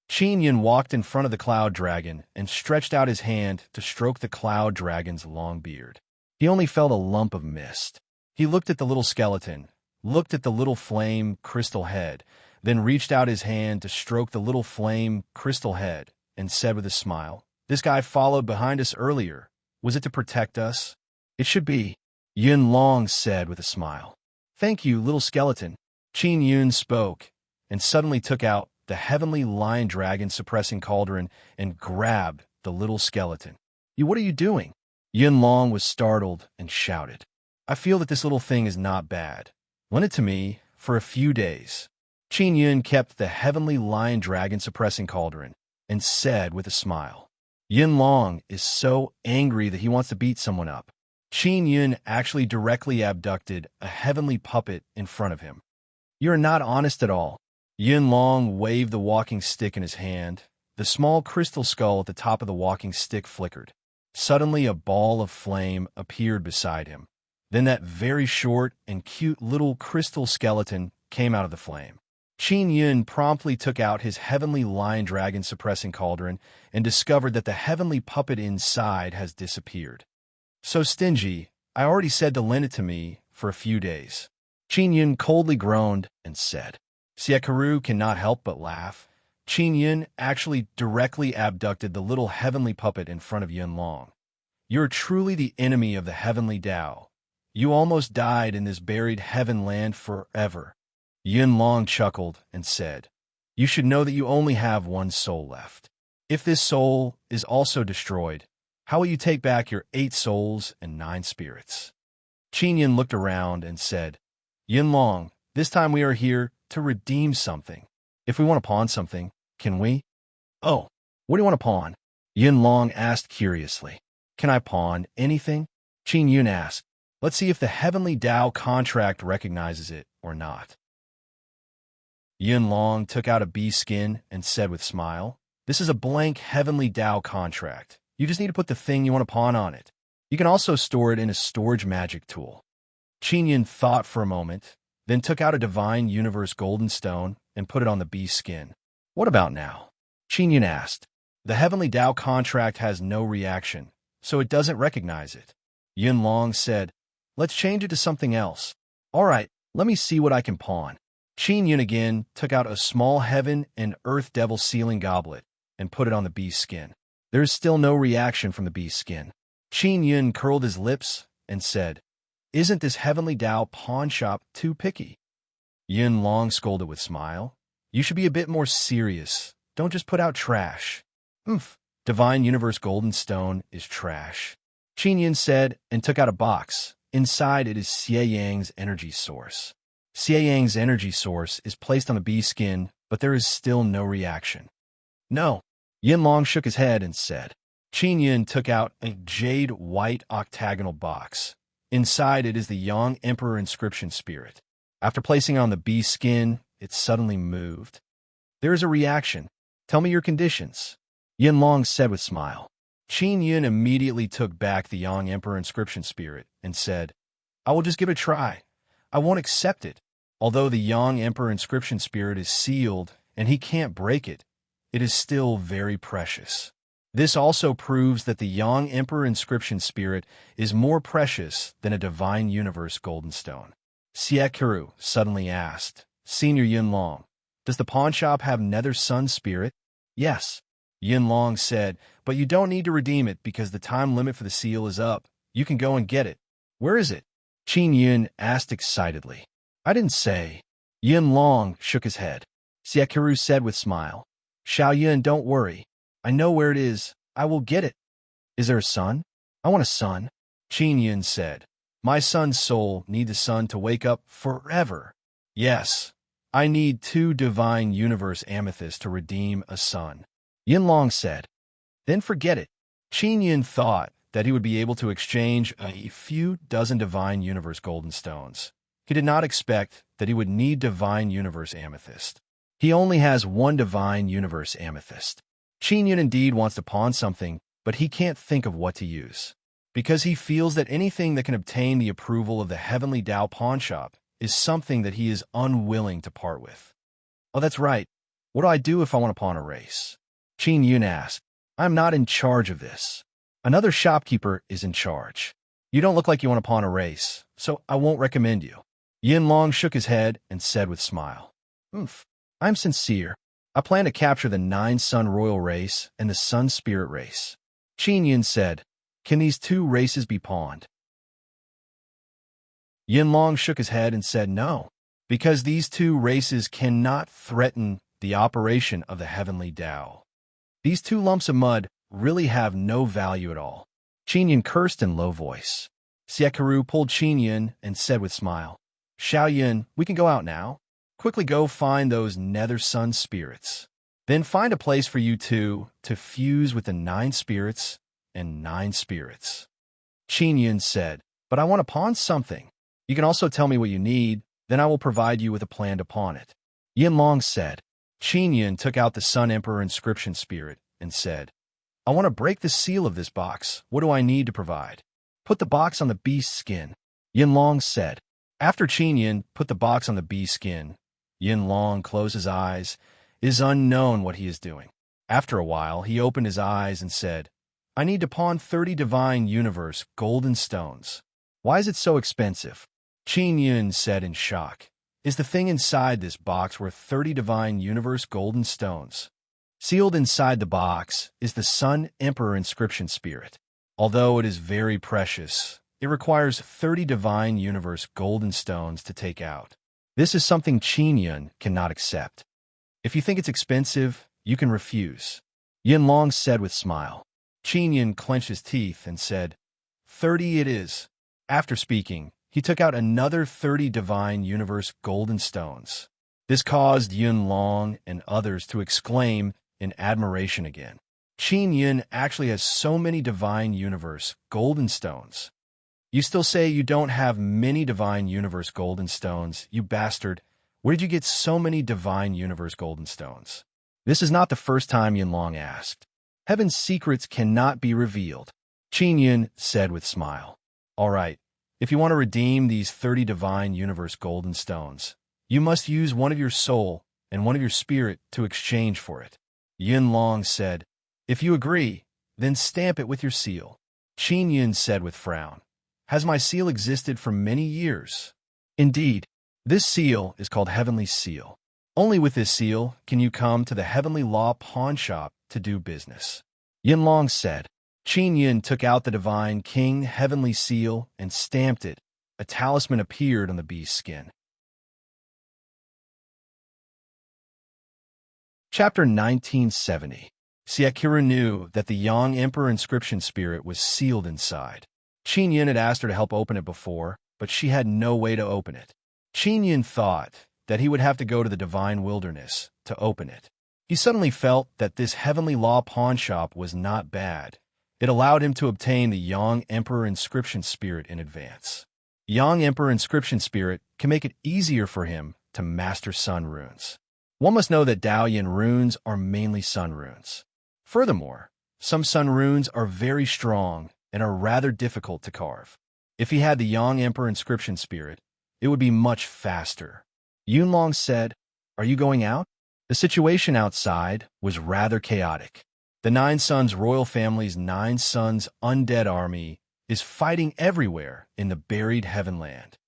[SPEAKER 1] Qin Yun walked in front of the cloud dragon and stretched out his hand to stroke the cloud dragon's long beard. He only felt a lump of mist. He looked at the little skeleton, looked at the little flame crystal head, then reached out his hand to stroke the little flame crystal head and said with a smile, "This guy followed behind us earlier. Was it to protect us?" "It should be," Yinlong said with a smile. "Thank you, little skeleton." Qin Yun spoke and suddenly took out the heavenly lion dragon suppressing cauldron and grabbed the little skeleton. What are you doing?" Yinlong was startled and shouted, "I feel that this little thing is not bad. Lend it to me for a few days." Qin Yun kept the heavenly lion dragon suppressing cauldron and said with a smile, "Yinlong is so angry that he wants to beat someone up." Qin Yun actually directly abducted a heavenly puppet in front of him. "You're not honest at all." Yinlong waved the walking stick in his hand. The small crystal skull at the top of the walking stick flickered. Suddenly a ball of flame appeared beside him. Then that very short and cute little crystal skeleton came out of the flame. Qin Yun promptly took out his heavenly lion dragon suppressing cauldron and discovered that the heavenly puppet inside has disappeared. "So stingy, I already said to lend it to me for a few days." Qin Yun coldly groaned and said. Siekaru cannot help but laugh. Qin Yun actually directly abducted the little heavenly puppet in front of Yinlong. "You're truly the enemy of the heavenly Tao. You almost died in this buried heaven land forever." Yinlong chuckled and said, "You should know that you only have one soul left. If this soul is also destroyed, how will you take back your 8 souls and 9 spirits?" Qin Yun looked around and said, "Yinlong, this time we are here to redeem something. If we want to pawn something, can we?" "Oh, what do you want to pawn?" Yinlong asked curiously. "Can I pawn anything?" Qin Yun asked. "Let's see if the heavenly Tao contract recognizes it or not." Yinlong took out a bee skin and said with a smile, "This is a blank heavenly Tao contract. You just need to put the thing you want to pawn on it. You can also store it in a storage magic tool." Qin Yun thought for a moment, then took out a divine universe golden stone and put it on the bee skin. "What about now?" Qin Yun asked. "The heavenly Tao contract has no reaction, so it doesn't recognize it." Yinlong said, "Let's change it to something else." "All right, let me see what I can pawn." Qin Yun again took out a small heaven and earth devil sealing goblet and put it on the bee's skin. There is still no reaction from the bee's skin. Qin Yun curled his lips and said, "Isn't this heavenly Tao pawn shop too picky?" Yinlong scolded with a smile. "You should be a bit more serious. Don't just put out trash." "Oomph, divine universe golden stone is trash," Qin Yin said and took out a box. Inside it is Xie Yang's energy source. Xie Yang's energy source is placed on the bee skin, but there is still no reaction. "No." Yin Long shook his head and said. Qin Yin took out a jade white octagonal box. Inside it is the Yang Emperor inscription spirit. After placing on the bee skin, it suddenly moved. "There is a reaction. Tell me your conditions," Yin Long said with a smile. Qin Yin immediately took back the Yang Emperor inscription spirit and said, "I will just give it a try. I won't accept it. Although the Yang Emperor inscription spirit is sealed and he can't break it, it is still very precious. This also proves that the Yang Emperor inscription spirit is more precious than a divine universe golden stone." Xie suddenly asked, "Senior Yin Long, does the pawn shop have Nether Sun spirit?" "Yes," Yin Long said, "but you don't need to redeem it because the time limit for the seal is up. You can go and get it." "Where is it?" Qin Yin asked excitedly. "I didn't say." Yin Long shook his head. Xie said with a smile, "Xiao Yin, don't worry. I know where it is. I will get it." "Is there a sun?" "I want a sun," Qin Yin said. "My son's soul needs the sun to wake up forever." "Yes, I need 2 divine universe amethysts to redeem a sun," Yin Long said. "Then forget it." Qin Yin thought that he would be able to exchange a few dozen divine universe golden stones. He did not expect that he would need divine universe amethyst. He only has 1 divine universe amethyst. Qin Yin indeed wants to pawn something, but he can't think of what to use, because he feels that anything that can obtain the approval of the Heavenly Dao pawn shop is something that he is unwilling to part with. "Oh, that's right. What do I do if I want to pawn a race?" Qin Yin asked. "I'm not in charge of this. Another shopkeeper is in charge. You don't look like you want to pawn a race, so I won't recommend you." Yin Long shook his head and said with a smile, "Oomph, I'm sincere. I plan to capture the 9 Sun Royal race and the Sun Spirit race." Qin Yin said, "Can these 2 races be pawned?" Yin Long shook his head and said no, because these 2 races cannot threaten the operation of the Heavenly Dao. These 2 lumps of mud really have no value at all. Qin Yin cursed in low voice. Xie pulled Qin Yin and said with a smile, "Xiao Yin, we can go out now. Quickly go find those Nether Sun spirits. Then find a place for you 2 to fuse with the 9 spirits and 9 spirits." Qin Yin said, "But I want to pawn something. You can also tell me what you need, then I will provide you with a plan to pawn it." Yin Long said. Qin Yin took out the Sun Emperor inscription spirit and said, "I want to break the seal of this box. What do I need to provide?" "Put the box on the beast's skin," Yin Long said. After Qin Yin put the box on the beast's skin, Yin Long closed his eyes. It is unknown what he is doing. After a while, he opened his eyes and said, "I need to pawn 30 divine universe golden stones." "Why is it so expensive?" Qin Yin said in shock. "Is the thing inside this box worth 30 divine universe golden stones?" Sealed inside the box is the Sun Emperor inscription spirit. Although it is very precious, it requires 30 divine universe golden stones to take out. This is something Qin Yin cannot accept. "If you think it's expensive, you can refuse," Yin Long said with a smile. Qin Yin clenched his teeth and said, 30 it is." After speaking, he took out another 30 divine universe golden stones. This caused Yin Long and others to exclaim in admiration again. Qin Yin actually has so many divine universe golden stones. "You still say you don't have many divine universe golden stones, you bastard. Where did you get so many divine universe golden stones?" This is not the first time Yin Long asked. "Heaven's secrets cannot be revealed," Qin Yin said with a smile. "All right, if you want to redeem these 30 divine universe golden stones, you must use one of your soul and one of your spirit to exchange for it." Yin Long said, "If you agree, then stamp it with your seal." Qin Yin said with frown, "Has my seal existed for many years?" "Indeed. This seal is called Heavenly Seal. Only with this seal can you come to the Heavenly Law pawn shop to do business," Yin Long said. Qin Yin took out the Divine King Heavenly Seal and stamped it. A talisman appeared on the beast's skin. Chapter 1970. Siakiru knew that the young Emperor inscription spirit was sealed inside. Qin Yin had asked her to help open it before, but she had no way to open it. Qin Yin thought that he would have to go to the divine wilderness to open it. He suddenly felt that this heavenly law pawn shop was not bad. It allowed him to obtain the Yang Emperor inscription spirit in advance. Yang Emperor inscription spirit can make it easier for him to master sun runes. One must know that Daoyin runes are mainly sun runes. Furthermore, some sun runes are very strong and are rather difficult to carve. If he had the Yang Emperor inscription spirit, it would be much faster. Yunlong said, "Are you going out?" The situation outside was rather chaotic. The Nine Suns royal family's Nine Suns undead army is fighting everywhere in the buried Heavenland.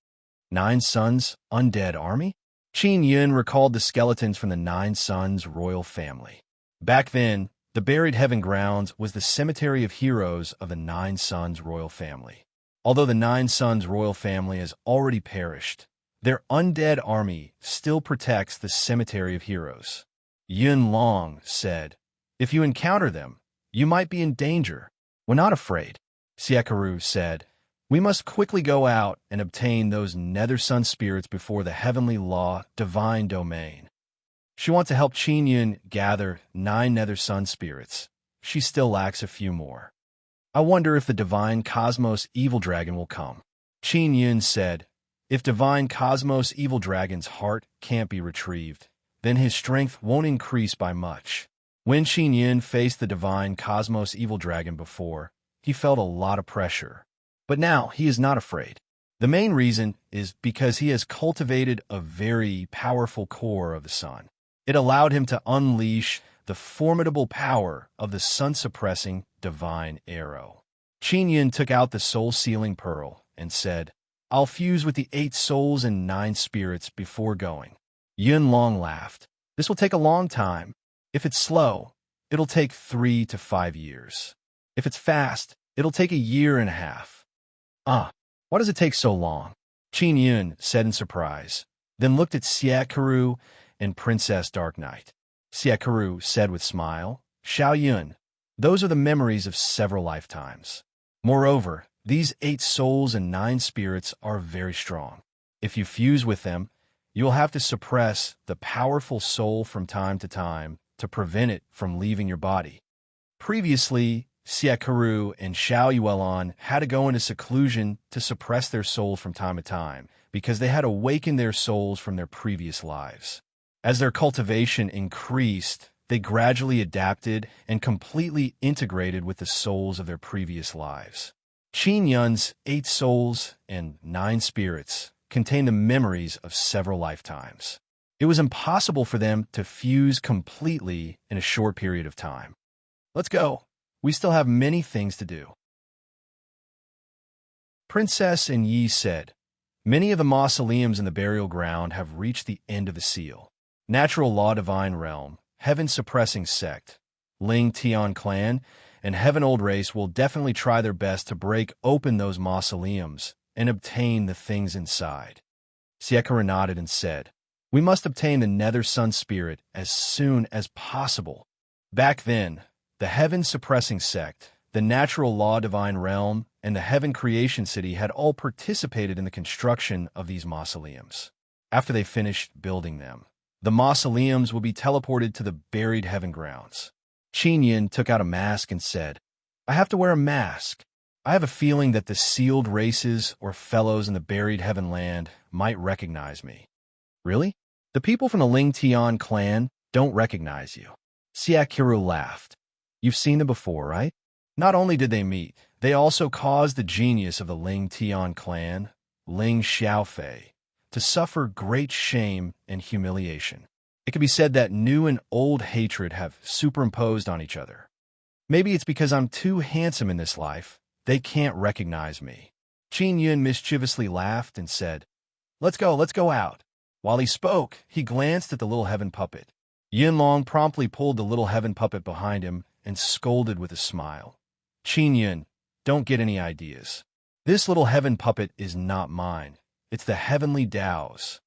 [SPEAKER 1] Nine Suns undead army? Qin Yun recalled the skeletons from the Nine Suns royal family. Back then, the buried heaven grounds was the cemetery of heroes of the Nine Suns royal family. Although the Nine Suns royal family has already perished, their undead army still protects the cemetery of heroes. Yun Long said, "If you encounter them, you might be in danger." "We're not afraid," Siakaru said. "We must quickly go out and obtain those Nether Sun spirits before the heavenly law divine domain." She wants to help Qin Yun gather 9 Nether Sun spirits. She still lacks a few more. "I wonder if the divine Cosmos evil dragon will come." Qin Yun said, "If divine Cosmos evil dragon's heart can't be retrieved, then his strength won't increase by much." When Qin Yun faced the divine Cosmos evil dragon before, he felt a lot of pressure. But now he is not afraid. The main reason is because he has cultivated a very powerful core of the sun. It allowed him to unleash the formidable power of the sun-suppressing divine arrow. Qin Yun took out the soul-sealing pearl and said, "I'll fuse with the 8 souls and 9 spirits before going." Yun Long laughed. "This will take a long time. If it's slow, it'll take 3 to 5 years. If it's fast, it'll take a year and a half." Why does it take so long?" Qin Yun said in surprise, then looked at Siakaru and Princess Dark Knight. Siakaru said with smile, "Xiao Yun, those are the memories of several lifetimes. Moreover, these 8 souls and 9 spirits are very strong. If you fuse with them, you will have to suppress the powerful soul from time to prevent it from leaving your body." Previously, Siakaru and Xiao Yuelon had to go into seclusion to suppress their souls from time to time because they had awakened their souls from their previous lives. As their cultivation increased, they gradually adapted and completely integrated with the souls of their previous lives. Qin Yun's 8 souls and 9 spirits contained the memories of several lifetimes. It was impossible for them to fuse completely in a short period of time. "Let's go. We still have many things to do." Princess and Yi said, "Many of the mausoleums in the burial ground have reached the end of the seal. Natural Law Divine Realm, Heaven Suppressing Sect, Ling Tian Clan, and Heaven Old Race will definitely try their best to break open those mausoleums and obtain the things inside." Siekaru nodded and said, "We must obtain the Nether Sun Spirit as soon as possible." Back then, the Heaven Suppressing Sect, the Natural Law Divine Realm, and the Heaven Creation City had all participated in the construction of these mausoleums. After they finished building them, the mausoleums will be teleported to the buried heaven grounds. Qin Yin took out a mask and said, "I have to wear a mask. I have a feeling that the sealed races or fellows in the buried heaven land might recognize me." "Really? The people from the Ling Tian clan don't recognize you." Siakiru laughed. "You've seen them before, right? Not only did they meet, they also caused the genius of the Ling Tian clan, Ling Xiaofei, to suffer great shame and humiliation. It can be said that new and old hatred have superimposed on each other. Maybe it's because I'm too handsome in this life, they can't recognize me." Qin Yun mischievously laughed and said, let's go out." While he spoke, he glanced at the little heaven puppet. Yin Long promptly pulled the little heaven puppet behind him and scolded with a smile. "Qin Yun, don't get any ideas. This little heaven puppet is not mine. It's the heavenly Tao's."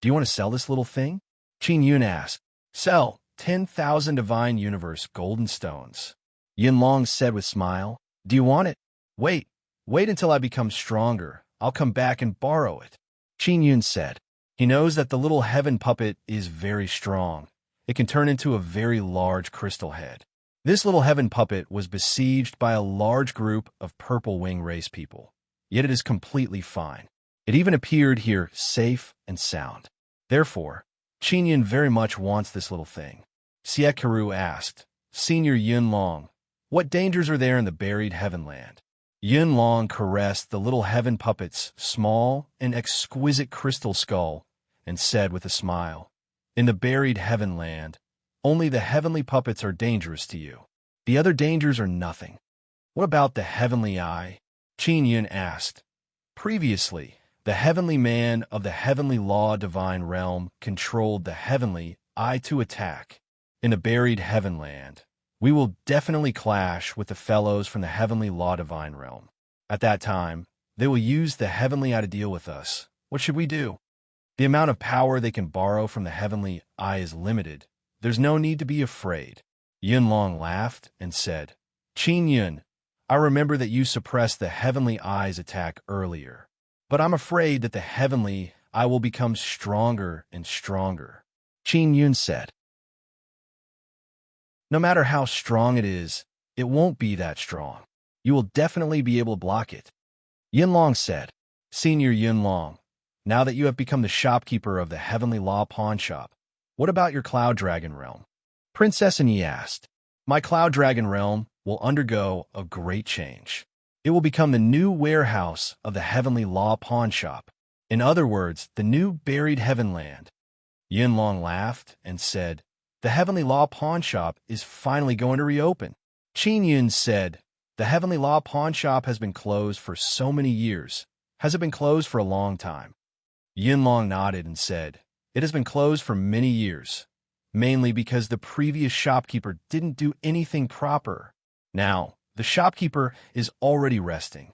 [SPEAKER 1] "Do you want to sell this little thing?" Qin Yun asked. "Sell, 10,000 divine universe golden stones. Yinlong said with smile, "Do you want it? Wait until I become stronger. I'll come back and borrow it." Qin Yun said. He knows that the little heaven puppet is very strong. It can turn into a very large crystal head. This little heaven puppet was besieged by a large group of purple wing race people, yet it is completely fine. It even appeared here safe and sound. Therefore, Qin Yun very much wants this little thing. Siekaru asked, "Senior Yunlong, what dangers are there in the buried heavenland?" Yunlong caressed the little heaven puppet's small and exquisite crystal skull and said with a smile, "In the buried heavenland, only the heavenly puppets are dangerous to you. The other dangers are nothing." "What about the heavenly eye?" Qin Yun asked. Previously, the heavenly man of the heavenly law divine realm controlled the heavenly eye to attack. In the buried heavenland, we will definitely clash with the fellows from the heavenly law divine realm. At that time, they will use the heavenly eye to deal with us. What should we do? The amount of power they can borrow from the heavenly eye is limited. There's no need to be afraid. Yunlong laughed and said, "Qin Yun, I remember that you suppressed the heavenly eye's attack earlier, but I'm afraid that the heavenly eye will become stronger and stronger." Qin Yun said, "No matter how strong it is, it won't be that strong. You will definitely be able to block it." Yunlong said, "Senior Yunlong, now that you have become the shopkeeper of the Heavenly Law Pawn Shop, what about your Cloud Dragon realm?" Princess Yi asked. "My Cloud Dragon realm will undergo a great change. It will become the new warehouse of the Heavenly Law Pawn Shop. In other words, the new buried heavenland." Yunlong laughed and said, "The Heavenly Law Pawn Shop is finally going to reopen." Qin Yun said, "The Heavenly Law Pawn Shop has been closed for so many years. Has it been closed for a long time?" Yunlong nodded and said, "It has been closed for many years, mainly because the previous shopkeeper didn't do anything proper. Now, the shopkeeper is already resting."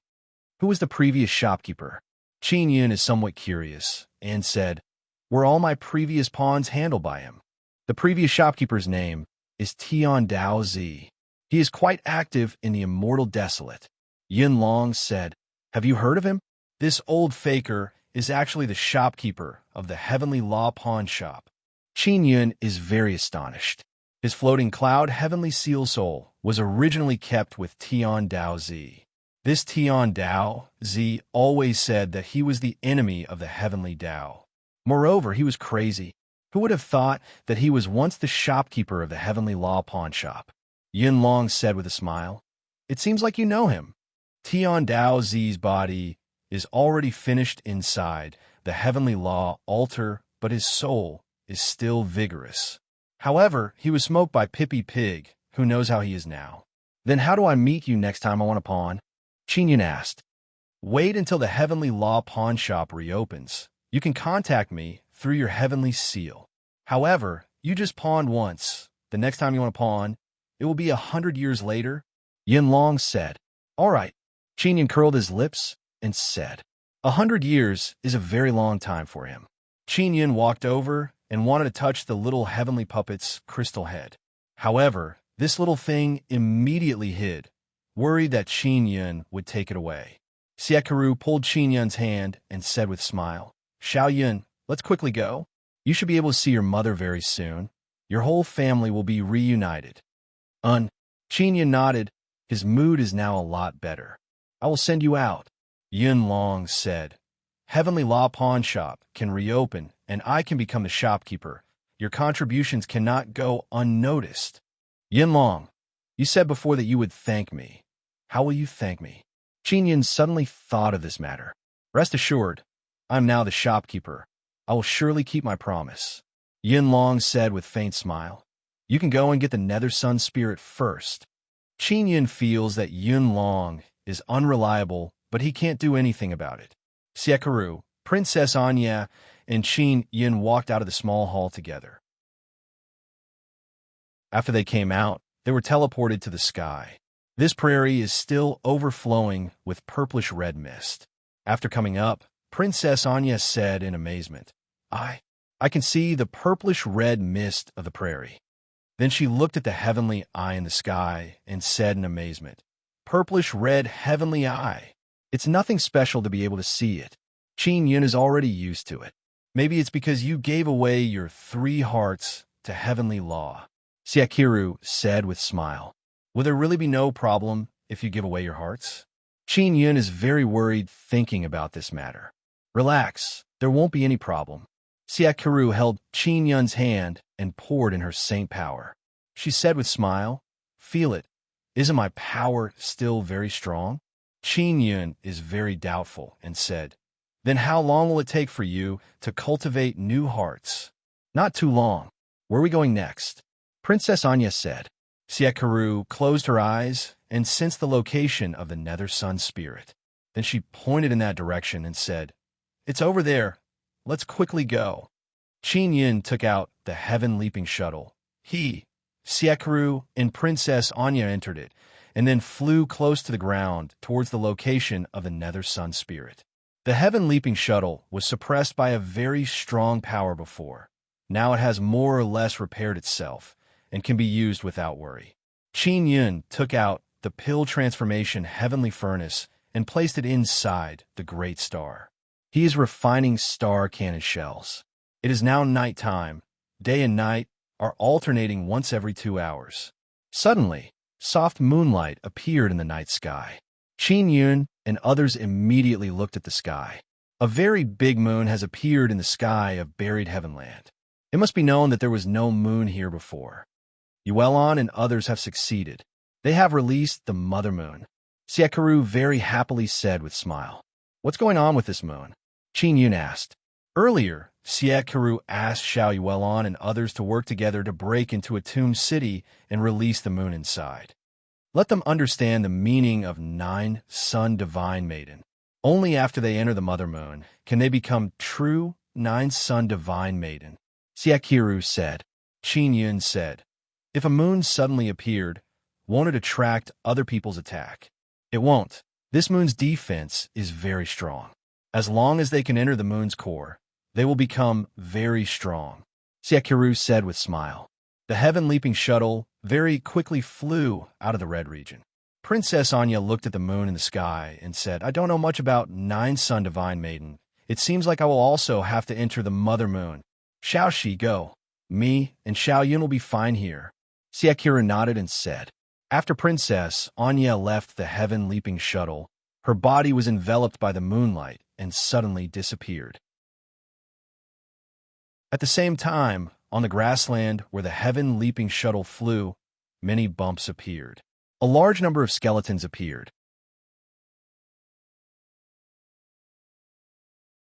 [SPEAKER 1] "Who was the previous shopkeeper?" Qin Yun is somewhat curious and said, "Were all my previous pawns handled by him?" "The previous shopkeeper's name is Tian Dao Zi. He is quite active in the Immortal Desolate." Yunlong said, "Have you heard of him? This old faker is actually the shopkeeper of the Heavenly Law Pawn Shop." Qin Yun is very astonished. His floating cloud heavenly seal soul was originally kept with Tian Dao Zi. This Tian Dao Zi always said that he was the enemy of the heavenly Dao. Moreover, he was crazy. Who would have thought that he was once the shopkeeper of the Heavenly Law Pawn Shop? Yunlong said with a smile, "It seems like you know him." Tian Dao Zi's body is already finished inside the Heavenly Law altar, but his soul is still vigorous. However, he was smoked by Pippy Pig, who knows how he is now. "Then how do I meet you next time I want a pawn?" Qin Yun asked. "Wait until the Heavenly Law Pawn Shop reopens. You can contact me through your heavenly seal. However, you just pawned once. The next time you want to pawn, it will be 100 years later." Yunlong said, "All right." Qin Yun curled his lips and said, 100 years is a very long time for him. Qin Yun walked over and wanted to touch the little heavenly puppet's crystal head. However, this little thing immediately hid, worried that Qin Yun would take it away. Siekaru pulled Qin Yun's hand and said with a smile, "Xiao Yun, let's quickly go. You should be able to see your mother very soon. Your whole family will be reunited." Qin Yun nodded. His mood is now a lot better. "I will send you out." Yunlong said, "Heavenly Law Pawn Shop can reopen, and I can become the shopkeeper. Your contributions cannot go unnoticed." "Yunlong, you said before that you would thank me. How will you thank me?" Qin Yun suddenly thought of this matter. "Rest assured, I am now the shopkeeper. I will surely keep my promise." Yunlong said with faint smile, "You can go and get the Nether Sun Spirit first." Qin Yun feels that Yunlong is unreliable, but he can't do anything about it. Siekaru, Princess Anya, and Qin Yun walked out of the small hall together. After they came out, they were teleported to the sky. This prairie is still overflowing with purplish-red mist. After coming up, Princess Anya said in amazement, I can see the purplish-red mist of the prairie." Then she looked at the heavenly eye in the sky and said in amazement, "Purplish-red heavenly eye. It's nothing special to be able to see it. Qin Yun is already used to it. Maybe it's because you gave away your 3 hearts to heavenly law," Siakiru said with smile. "Will there really be no problem if you give away your hearts?" Qin Yun is very worried thinking about this matter. "Relax, there won't be any problem." Siakiru held Qin Yun's hand and poured in her saint power. She said with smile, "Feel it. Isn't my power still very strong?" Qin Yun is very doubtful and said, "Then how long will it take for you to cultivate new hearts?" "Not too long. Where are we going next?" Princess Anya said. Siakiru closed her eyes and sensed the location of the Nether Sun spirit. Then she pointed in that direction and said, "It's over there. Let's quickly go." Qin Yun took out the heaven-leaping shuttle. He, Siakiru, and Princess Anya entered it, and then flew close to the ground towards the location of the Nether Sun spirit. The heaven-leaping shuttle was suppressed by a very strong power before. Now it has more or less repaired itself and can be used without worry. Qin Yun took out the pill transformation heavenly furnace and placed it inside the great star. He is refining star cannon shells. It is now nighttime. Day and night are alternating once every 2 hours. Suddenly, soft moonlight appeared in the night sky. Qin Yun and others immediately looked at the sky. A very big moon has appeared in the sky of buried Heavenland. It must be known that there was no moon here before. Yuelon and others have succeeded. They have released the Mother Moon. Siakiru very happily said with smile. "What's going on with this moon?" Qin Yun asked. Earlier, Siakiru asked Xiao Yuelon and others to work together to break into a tomb city and release the moon inside. Let them understand the meaning of 9 Sun Divine Maiden. Only after they enter the Mother Moon can they become true 9 Sun Divine Maiden. Siakiru said. Qin Yun said, "If a moon suddenly appeared, won't it attract other people's attack?" "It won't. This moon's defense is very strong. As long as they can enter the moon's core, they will become very strong," Siakiru said with smile. The heaven-leaping shuttle very quickly flew out of the red region. Princess Anya looked at the moon in the sky and said, "I don't know much about 9 Sun Divine Maiden. It seems like I will also have to enter the Mother Moon. Shall she go? Me and Xiao Yun will be fine here." Siakiru nodded and said. After Princess Anya left the heaven-leaping shuttle, her body was enveloped by the moonlight and suddenly disappeared. At the same time, on the grassland where the heaven-leaping shuttle flew, many bumps appeared. A large number of skeletons appeared.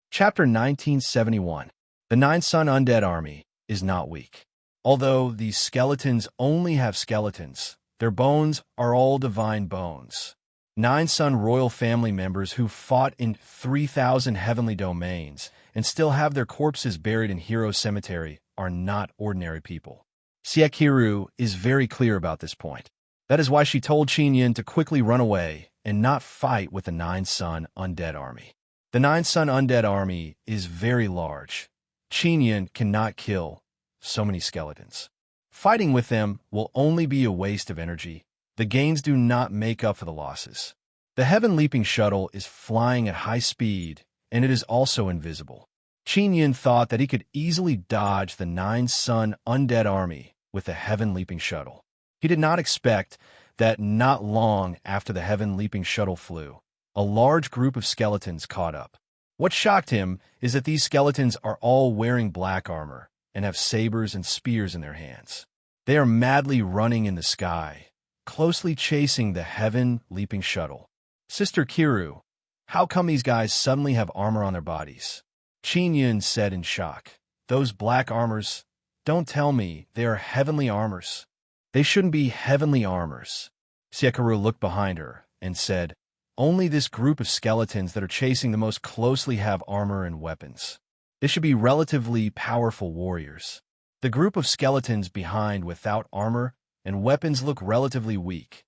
[SPEAKER 1] Chapter 1971. The 9 Sun Undead Army is not weak. Although these skeletons only have skeletons, their bones are all divine bones. 9 Sun royal family members who fought in 3,000 heavenly domains and still have their corpses buried in Hero Cemetery are not ordinary people. Siakiru is very clear about this point. That is why she told Qin Yun to quickly run away and not fight with the 9 Sun Undead Army. The 9 Sun Undead Army is very large. Qin Yun cannot kill so many skeletons. Fighting with them will only be a waste of energy. The gains do not make up for the losses. The heaven-leaping shuttle is flying at high speed, and it is also invisible. Qin Yun thought that he could easily dodge the 9 Sun Undead Army with the heaven-leaping shuttle. He did not expect that not long after the heaven-leaping shuttle flew, a large group of skeletons caught up. What shocked him is that these skeletons are all wearing black armor and have sabers and spears in their hands. They are madly running in the sky, closely chasing the heaven-leaping shuttle. "Sister Kiru, how come these guys suddenly have armor on their bodies?" Qin Yun said in shock. "Those black armors, don't tell me they are heavenly armors. They shouldn't be heavenly armors." Siakiru looked behind her and said, "Only this group of skeletons that are chasing the most closely have armor and weapons. They should be relatively powerful warriors. The group of skeletons behind without armor and weapons look relatively weak."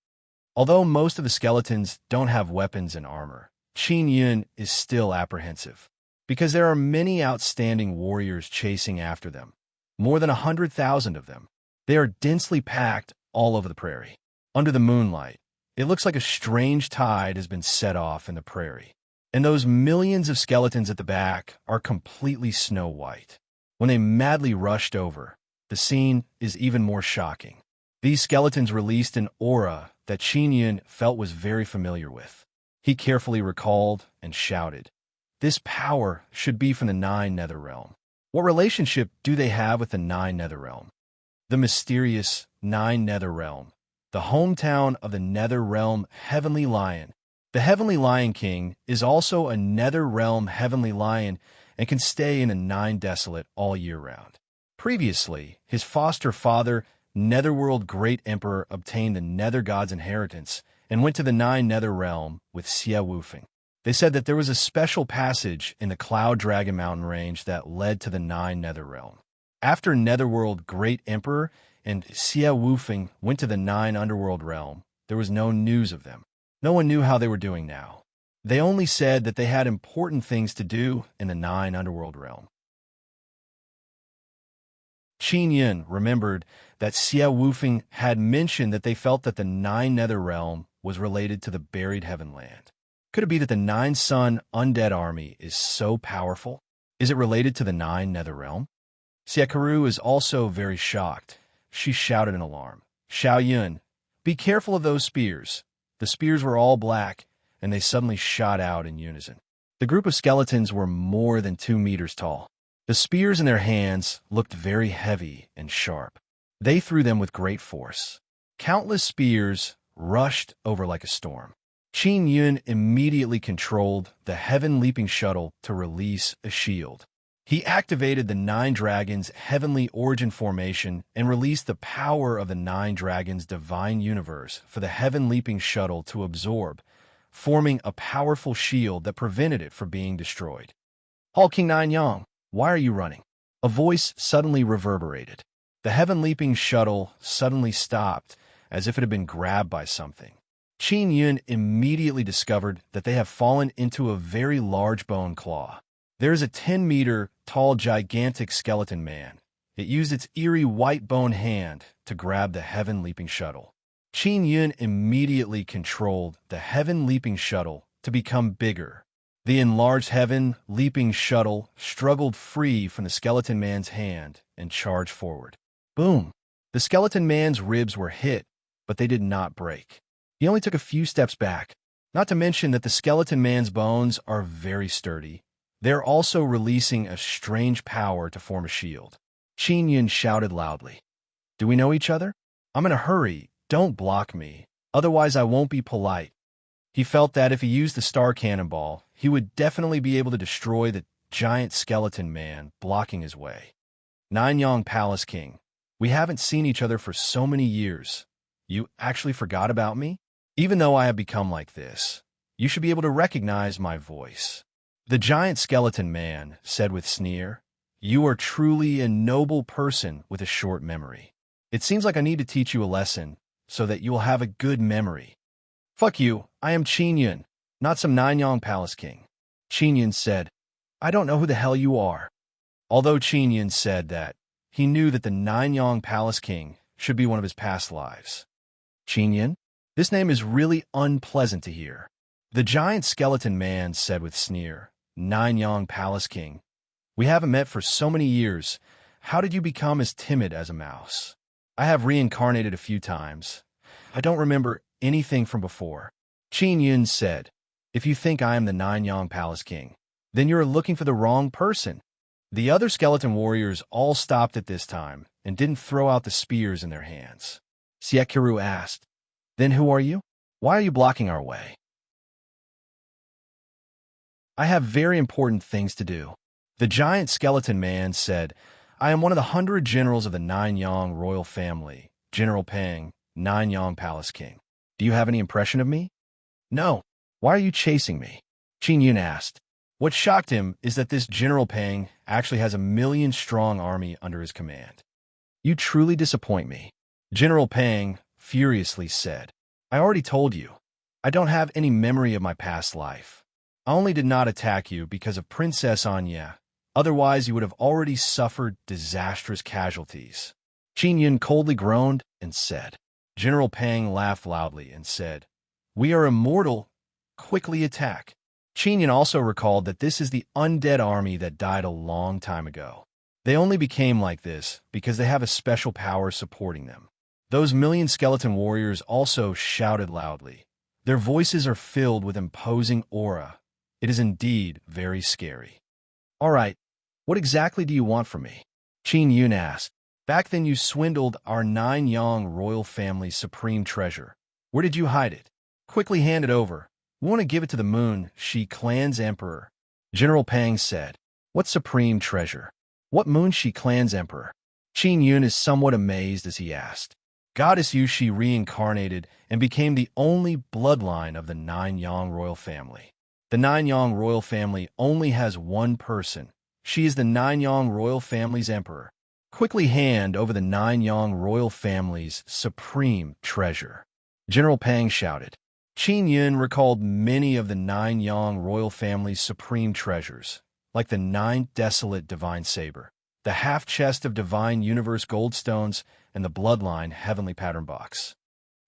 [SPEAKER 1] Although most of the skeletons don't have weapons and armor, Qin Yun is still apprehensive, because there are many outstanding warriors chasing after them, more than 100,000 of them. They are densely packed all over the prairie. Under the moonlight, it looks like a strange tide has been set off in the prairie. And those millions of skeletons at the back are completely snow white. When they madly rushed over, the scene is even more shocking. These skeletons released an aura that Qin Yun felt was very familiar with. He carefully recalled and shouted, "This power should be from the Nine Nether Realm. What relationship do they have with the Nine Nether Realm?" The mysterious Nine Nether Realm, the hometown of the Nether Realm Heavenly Lion. The Heavenly Lion King is also a Nether Realm Heavenly Lion and can stay in the Nine Desolate all year round. Previously, his foster father, Netherworld Great Emperor, obtained the Nether God's inheritance and went to the Nine Nether Realm with Xie Wufeng. They said that there was a special passage in the Cloud Dragon Mountain range that led to the Nine Nether Realm. After Netherworld Great Emperor and Xie Wufeng went to the Nine Underworld Realm, there was no news of them. No one knew how they were doing now. They only said that they had important things to do in the Nine Underworld Realm. Qin Yun remembered that Xie Wufeng had mentioned that they felt that the Nine Nether Realm was related to the buried Heavenland. Could it be that the Nine Sun Undead Army is so powerful? Is it related to the Nine Nether Realm? Xiekaru is also very shocked. She shouted in alarm, "Xiao Yun, be careful of those spears." The spears were all black, and they suddenly shot out in unison. The group of skeletons were more than 2 meters tall. The spears in their hands looked very heavy and sharp. They threw them with great force. Countless spears rushed over like a storm. Qin Yun immediately controlled the Heaven Leaping Shuttle to release a shield. He activated the Nine Dragons' Heavenly Origin Formation and released the power of the Nine Dragons' Divine Universe for the Heaven Leaping Shuttle to absorb, forming a powerful shield that prevented it from being destroyed. "Hall King Nine Yang, why are you running?" A voice suddenly reverberated. The Heaven Leaping Shuttle suddenly stopped, as if it had been grabbed by something. Qin Yun immediately discovered that they have fallen into a very large bone claw. There is a 10-meter-tall gigantic skeleton man. It used its eerie white bone hand to grab the Heaven Leaping Shuttle. Qin Yun immediately controlled the Heaven Leaping Shuttle to become bigger. The enlarged Heaven Leaping Shuttle struggled free from the skeleton man's hand and charged forward. Boom! The skeleton man's ribs were hit, but they did not break. He only took a few steps back. Not to mention that the skeleton man's bones are very sturdy. They're also releasing a strange power to form a shield. Qin Yun shouted loudly, "Do we know each other? I'm in a hurry. Don't block me. Otherwise, I won't be polite." He felt that if he used the star cannonball, he would definitely be able to destroy the giant skeleton man blocking his way. "Nanyang Palace King, we haven't seen each other for so many years. You actually forgot about me? Even though I have become like this, you should be able to recognize my voice." The giant skeleton man said with sneer, "You are truly a noble person with a short memory. It seems like I need to teach you a lesson so that you will have a good memory." "Fuck you, I am Qin Yun, not some Nanyang Palace King." Qin Yun said, "I don't know who the hell you are." Although Qin Yun said that, he knew that the Nanyang Palace King should be one of his past lives. "Qin Yun? This name is really unpleasant to hear." The giant skeleton man said with sneer, "Nanyang Palace King, we haven't met for so many years. How did you become as timid as a mouse? I have reincarnated a few times. I don't remember anything from before." Qin Yun said, "If you think I am the Nanyang Palace King, then you are looking for the wrong person." The other skeleton warriors all stopped at this time and didn't throw out the spears in their hands. Xiekaru asked, "Then who are you? Why are you blocking our way?" "I have very important things to do." The giant skeleton man said, "I am one of the 100 generals of the Nanyang royal family, General Peng, Nanyang Palace King. Do you have any impression of me?" "No." "Why are you chasing me?" Qin Yun asked. What shocked him is that this General Peng actually has a 1,000,000-strong army under his command. "You truly disappoint me," General Peng furiously said. "I already told you. I don't have any memory of my past life. I only did not attack you because of Princess Anya. Otherwise, you would have already suffered disastrous casualties." Qin Yun coldly groaned and said. General Pang laughed loudly and said, "We are immortal. Quickly attack." Qin Yun also recalled that this is the undead army that died a long time ago. They only became like this because they have a special power supporting them. Those million skeleton warriors also shouted loudly. Their voices are filled with imposing aura. It is indeed very scary. "All right, what exactly do you want from me?" Qin Yun asked. "Back then you swindled our 9 Yang royal family's supreme treasure. Where did you hide it? Quickly hand it over. We want to give it to the Moon Shi clan's emperor." General Pang said. "What supreme treasure? What Moon Shi clan's emperor?" Qin Yun is somewhat amazed as he asked. Goddess Yu Shi reincarnated and became the only bloodline of the 9 Yang royal family. The 9 Yang royal family only has one person. She is the 9 Yang royal family's emperor. Quickly hand over the 9 Yang royal family's supreme treasure." General Pang shouted. Qin Yun recalled many of the 9 Yang royal family's supreme treasures, like the 9th desolate divine saber, the half-chest of divine universe goldstones, and the bloodline heavenly pattern box.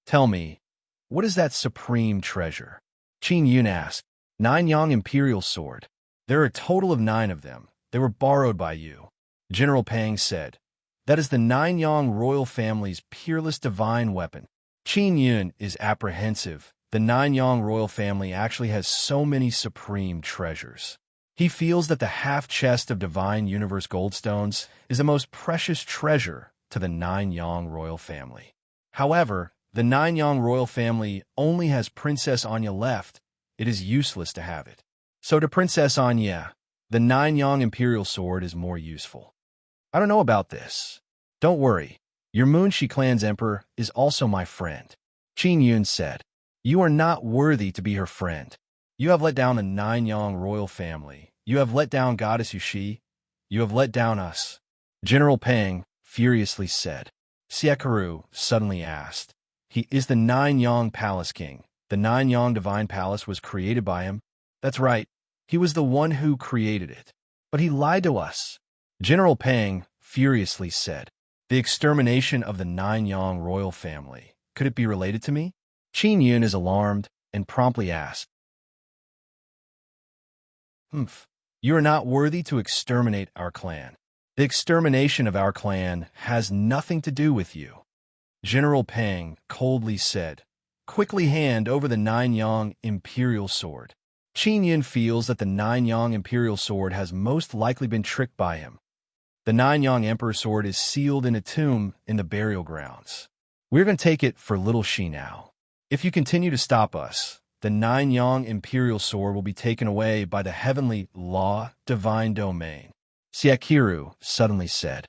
[SPEAKER 1] "Tell me, what is that supreme treasure?" Qin Yun asked. 9 Yang imperial sword. There are a total of 9 of them. They were borrowed by you. General Pang said. That is the 9 Yang royal family's peerless divine weapon. Qin Yun is apprehensive. The 9 Yang royal family actually has so many supreme treasures. He feels that the half-chest of divine universe goldstones is the most precious treasure to the 9 Yang royal family. However, the 9 Yang royal family only has Princess Anya left. It is useless to have it. So to Princess Anya, the 9 Yang imperial sword is more useful. "I don't know about this." "Don't worry. Your Moon Shi clan's emperor is also my friend," Qin Yun said. "You are not worthy to be her friend. You have let down the 9 Yang royal family. You have let down Goddess Yu Shi. You have let down us." General Pang furiously said. Siekaru suddenly asked. "He is the 9 Yang Palace King. The 9 Yang Divine Palace was created by him." "That's right. He was the one who created it. But he lied to us," General Pang furiously said. "The extermination of the 9 Yang royal family. Could it be related to me?" Qin Yun is alarmed and promptly asked. "You are not worthy to exterminate our clan. The extermination of our clan has nothing to do with you," General Pang coldly said. "Quickly hand over the 9 Yang imperial sword." Qin Yun feels that the 9 Yang imperial sword has most likely been tricked by him. The 9 Yang emperor sword is sealed in a tomb in the burial grounds. We're going to take it for little Shi now. If you continue to stop us, the 9 Yang imperial sword will be taken away by the heavenly law divine domain. Siekaru suddenly said.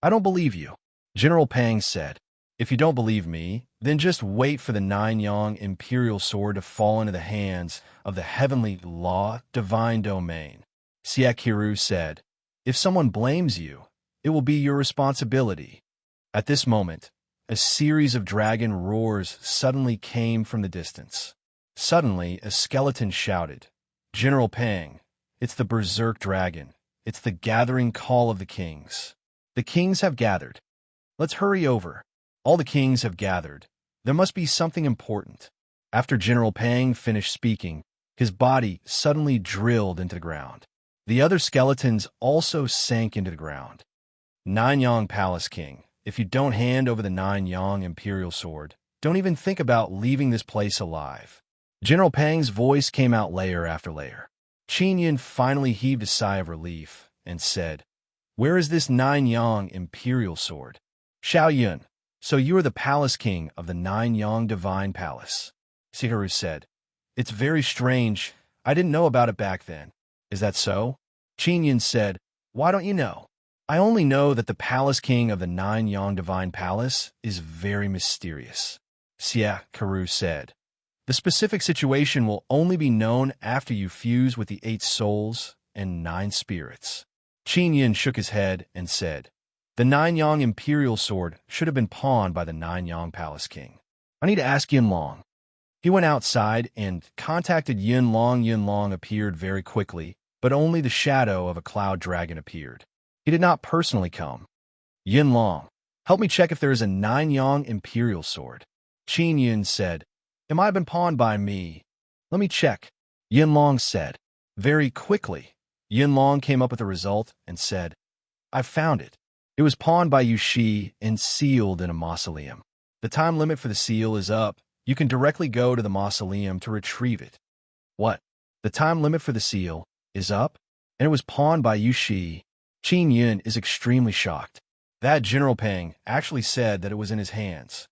[SPEAKER 1] "I don't believe you," General Pang said. "If you don't believe me, then just wait for the 9 Yang imperial sword to fall into the hands of the heavenly law divine domain." Siekaru said. "If someone blames you, it will be your responsibility." At this moment, a series of dragon roars suddenly came from the distance. Suddenly, a skeleton shouted, "General Pang, it's the berserk dragon. It's the gathering call of the kings. The kings have gathered. Let's hurry over. All the kings have gathered. There must be something important." After General Pang finished speaking, his body suddenly drilled into the ground. The other skeletons also sank into the ground. 9 Yang Palace King, if you don't hand over the 9 Yang Imperial Sword, don't even think about leaving this place alive. General Pang's voice came out layer after layer. Qin Yun finally heaved a sigh of relief and said, "Where is this 9 Yang Imperial Sword?" "Xiao Yun, so you are the Palace King of the 9 Yang Divine Palace," Siekaru said. "It's very strange. I didn't know about it back then." "Is that so?" Qin Yun said. "Why don't you know?" "I only know that the Palace King of the 9 Yang Divine Palace is very mysterious," Siekaru said. "The specific situation will only be known after you fuse with the 8 souls and 9 spirits." Qin Yun shook his head and said, "The 9 Yang Imperial Sword should have been pawned by the 9 Yang Palace King. I need to ask Yun Long." He went outside and contacted Yun Long. Yun Long appeared very quickly, but only the shadow of a cloud dragon appeared. He did not personally come. "Yun Long, Help me check if there is a 9-yang imperial sword. Qin Yun said, It might have been pawned by me. Let me check. Yin Long said. Very quickly, Yin Long came up with a result and said, I found it. It was pawned by Yu Shi and sealed in a mausoleum. The time limit for the seal is up. You can directly go to the mausoleum to retrieve it. What? The time limit for the seal is up? And it was pawned by Yu Shi. Qin Yun is extremely shocked. That General Peng actually said that it was in his hands.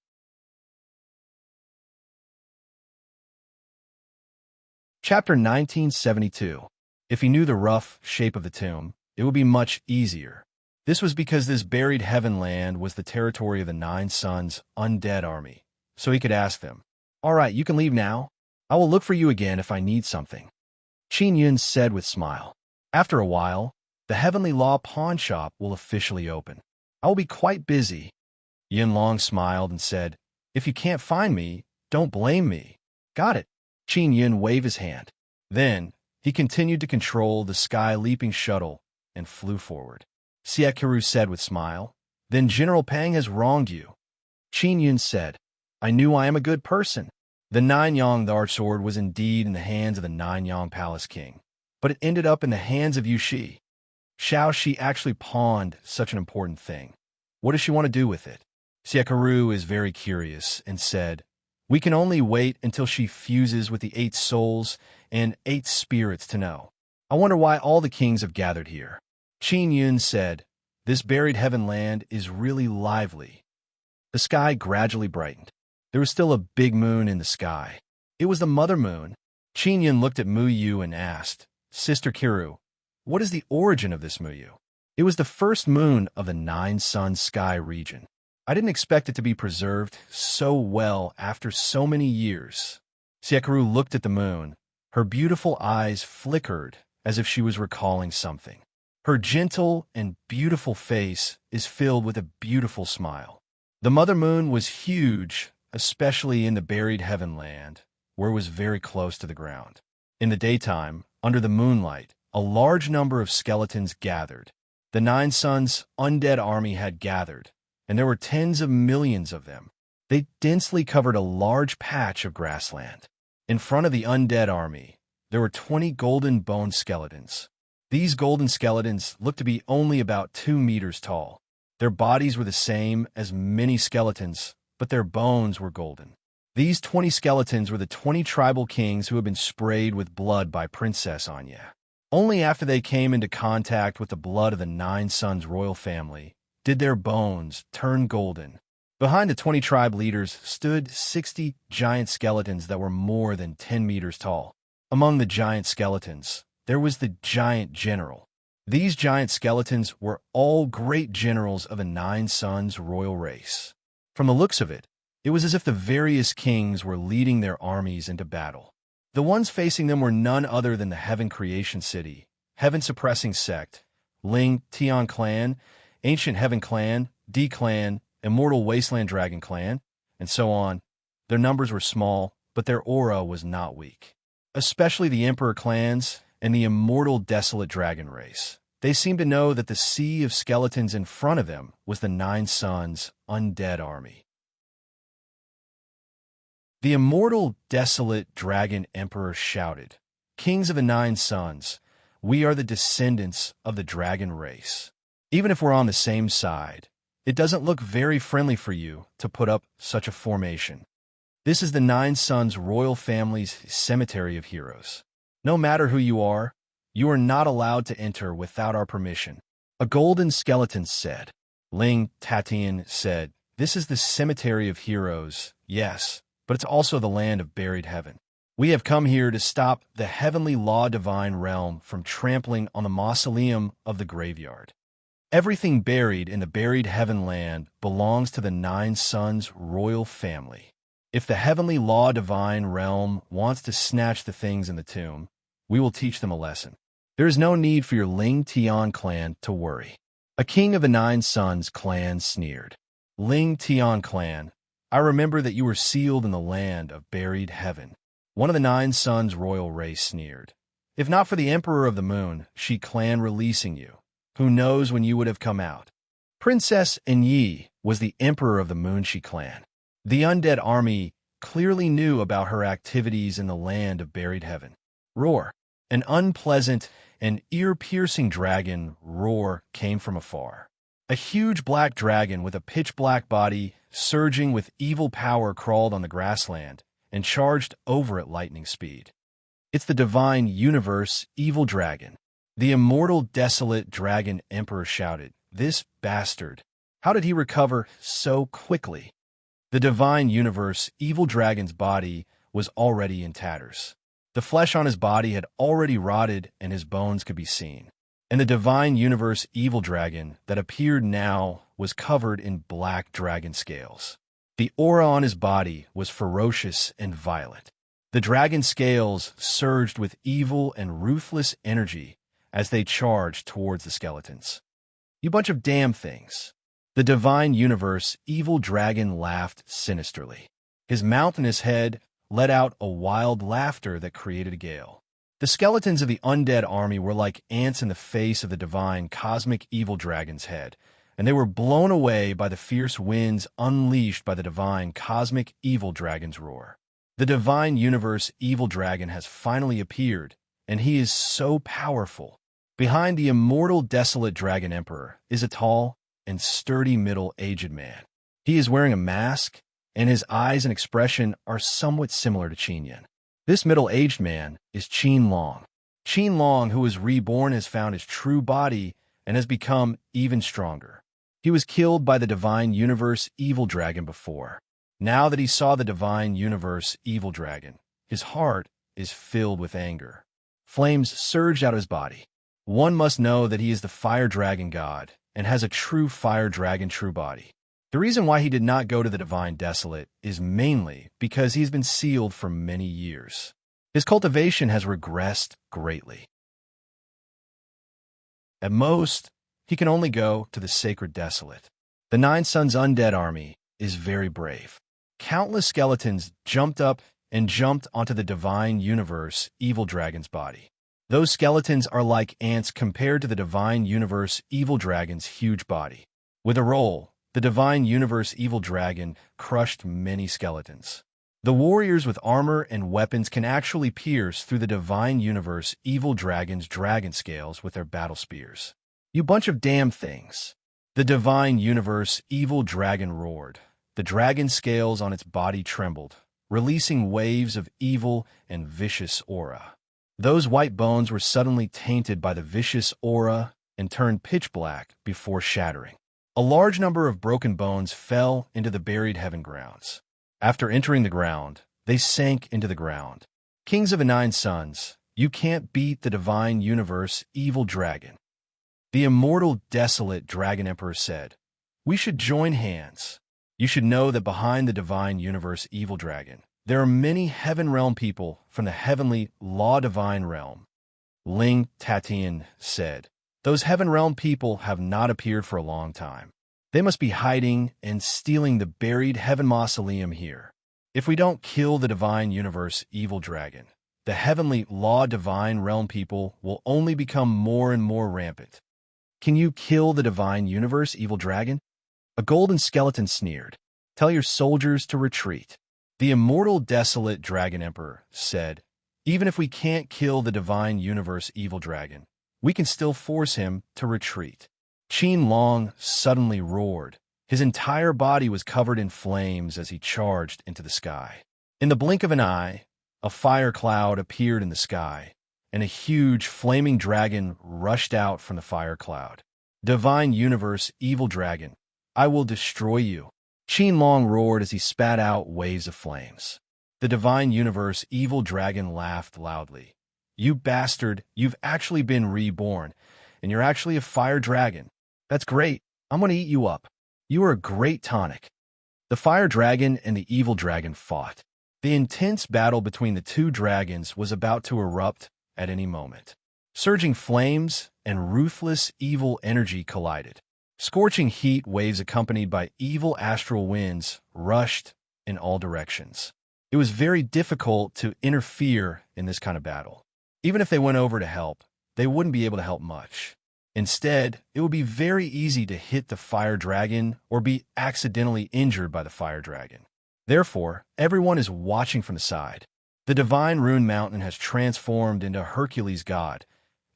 [SPEAKER 1] Chapter 1972. If he knew the rough shape of the tomb, it would be much easier. This was because this buried heaven land was the territory of the Nine Suns' undead army, so he could ask them, All right, you can leave now. I will look for you again if I need something. Qin Yun said with smile. After a while, the Heavenly Law pawn shop will officially open. I will be quite busy. Yin Long smiled and said, If you can't find me, don't blame me. Got it. Qin Yun waved his hand. Then, he continued to control the sky-leaping shuttle and flew forward. Siekaru said with smile, Then General Peng has wronged you. Qin Yun said, I knew I am a good person. The 9-yang the archsword was indeed in the hands of the 9-yang palace king, but it ended up in the hands of Yu Shi. Shao Shi actually pawned such an important thing. What does she want to do with it? Siekaru is very curious and said, We can only wait until she fuses with the 8 souls and 8 spirits to know. I wonder why all the kings have gathered here. Qin Yun said, This buried heaven land is really lively. The sky gradually brightened. There was still a big moon in the sky. It was the mother moon. Qin Yun looked at Mu Yu and asked, Sister Kiru, what is the origin of this Mu Yu? It was the first moon of the 9 Sun sky region. I didn't expect it to be preserved so well after so many years. Siekaru looked at the moon. Her beautiful eyes flickered as if she was recalling something. Her gentle and beautiful face is filled with a beautiful smile. The mother moon was huge, especially in the buried heaven land, where it was very close to the ground. In the daytime, under the moonlight, a large number of skeletons gathered. The 9 Suns' undead army had gathered, and there were tens of millions of them. They densely covered a large patch of grassland. In front of the undead army, there were 20 golden bone skeletons. These golden skeletons looked to be only about 2 meters tall. Their bodies were the same as many skeletons, but their bones were golden. These 20 skeletons were the 20 tribal kings who had been sprayed with blood by Princess Anya. Only after they came into contact with the blood of the 9 Suns royal family did their bones turn golden. Behind the 20 tribe leaders stood 60 giant skeletons that were more than 10 meters tall. Among the giant skeletons, there was the giant general. These giant skeletons were all great generals of the 9 Suns royal race. From the looks of it, it was as if the various kings were leading their armies into battle. The ones facing them were none other than the Heaven Creation City, Heaven Suppressing Sect, Ling Tian Clan, Ancient Heaven Clan, D Clan, Immortal Wasteland Dragon Clan, and so on. Their numbers were small, but their aura was not weak. Especially the Emperor clans and the Immortal Desolate Dragon race. They seemed to know that the sea of skeletons in front of them was the 9 Suns' undead army. The Immortal Desolate Dragon Emperor shouted, Kings of the 9 Suns, we are the descendants of the dragon race. Even if we're on the same side, it doesn't look very friendly for you to put up such a formation. This is the 9 Suns royal family's cemetery of heroes. No matter who you are not allowed to enter without our permission. A golden skeleton said. Ling Tatian said, This is the cemetery of heroes, yes, but it's also the land of buried heaven. We have come here to stop the heavenly law divine realm from trampling on the mausoleum of the graveyard. Everything buried in the buried heaven land belongs to the 9 Suns royal family. If the heavenly law divine realm wants to snatch the things in the tomb, we will teach them a lesson. There is no need for your Ling Tian clan to worry. A king of the 9 Suns clan sneered. Ling Tian clan, I remember that you were sealed in the land of buried heaven. One of the 9 Suns royal race sneered. If not for the Emperor of the Moon, Shi clan releasing you, who knows when you would have come out. Princess Enyi was the emperor of the Moonshi clan. The undead army clearly knew about her activities in the land of buried heaven. Roar. An unpleasant and ear-piercing dragon roar came from afar. A huge black dragon with a pitch-black body, surging with evil power, crawled on the grassland and charged over at lightning speed. It's the divine universe evil dragon. The immortal desolate dragon emperor shouted, "This bastard! How did he recover so quickly?" The divine universe evil dragon's body was already in tatters. The flesh on his body had already rotted and his bones could be seen. And the divine universe evil dragon that appeared now was covered in black dragon scales. The aura on his body was ferocious and violent. The dragon scales surged with evil and ruthless energy as they charged towards the skeletons. "You bunch of damn things." The divine universe evil dragon laughed sinisterly. His mountainous head let out a wild laughter that created a gale. The skeletons of the undead army were like ants in the face of the divine cosmic evil dragon's head, and they were blown away by the fierce winds unleashed by the divine cosmic evil dragon's roar. The divine universe evil dragon has finally appeared, and he is so powerful. Behind the immortal desolate dragon emperor is a tall and sturdy middle-aged man. He is wearing a mask, and his eyes and expression are somewhat similar to Qin Yin. This middle-aged man is Qin Long. Qin Long, who was reborn, has found his true body and has become even stronger. He was killed by the divine universe evil dragon before. Now that he saw the divine universe evil dragon, his heart is filled with anger. Flames surged out of his body. One must know that he is the fire dragon god and has a true fire dragon true body. The reason why he did not go to the divine desolate is mainly because he's been sealed for many years. His cultivation has regressed greatly. At most, he can only go to the sacred desolate. The Nine Suns undead army is very brave. Countless skeletons jumped up and jumped onto the divine universe evil dragon's body. Those skeletons are like ants compared to the divine universe evil dragon's huge body. With a roll, the divine universe evil dragon crushed many skeletons. The warriors with armor and weapons can actually pierce through the divine universe evil dragon's dragon scales with their battle spears. "You bunch of damn things." The divine universe evil dragon roared. The dragon scales on its body trembled, releasing waves of evil and vicious aura. Those white bones were suddenly tainted by the vicious aura and turned pitch black before shattering. A large number of broken bones fell into the buried heaven grounds. After entering the ground, they sank into the ground. "Kings of the Nine Suns, you can't beat the divine universe evil dragon." The immortal desolate dragon emperor said, "We should join hands. You should know that behind the divine universe evil dragon, there are many heaven realm people from the heavenly law divine realm." Ling Tatian said, "Those heaven realm people have not appeared for a long time. They must be hiding and stealing the buried heaven mausoleum here. If we don't kill the divine universe evil dragon, the heavenly law divine realm people will only become more and more rampant." "Can you kill the divine universe evil dragon?" A golden skeleton sneered. "Tell your soldiers to retreat." The immortal desolate dragon emperor said, "Even if we can't kill the divine universe evil dragon, we can still force him to retreat." Qin Long suddenly roared. His entire body was covered in flames as he charged into the sky. In the blink of an eye, a fire cloud appeared in the sky, and a huge flaming dragon rushed out from the fire cloud. "Divine universe evil dragon, I will destroy you." Qin Long roared as he spat out waves of flames. The divine universe evil dragon laughed loudly. "You bastard, you've actually been reborn, and you're actually a fire dragon. That's great. I'm going to eat you up. You are a great tonic." The fire dragon and the evil dragon fought. The intense battle between the two dragons was about to erupt at any moment. Surging flames and ruthless evil energy collided. Scorching heat waves accompanied by evil astral winds rushed in all directions. It was very difficult to interfere in this kind of battle. Even if they went over to help, they wouldn't be able to help much. Instead, it would be very easy to hit the fire dragon or be accidentally injured by the fire dragon. Therefore, everyone is watching from the side. The divine rune mountain has transformed into Hercules' god.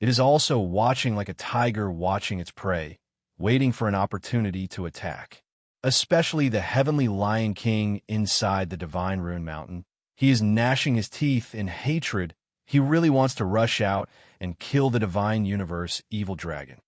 [SPEAKER 1] It is also watching like a tiger watching its prey, waiting for an opportunity to attack. Especially the heavenly lion king inside the divine rune mountain. He is gnashing his teeth in hatred. He really wants to rush out and kill the divine universe evil dragon.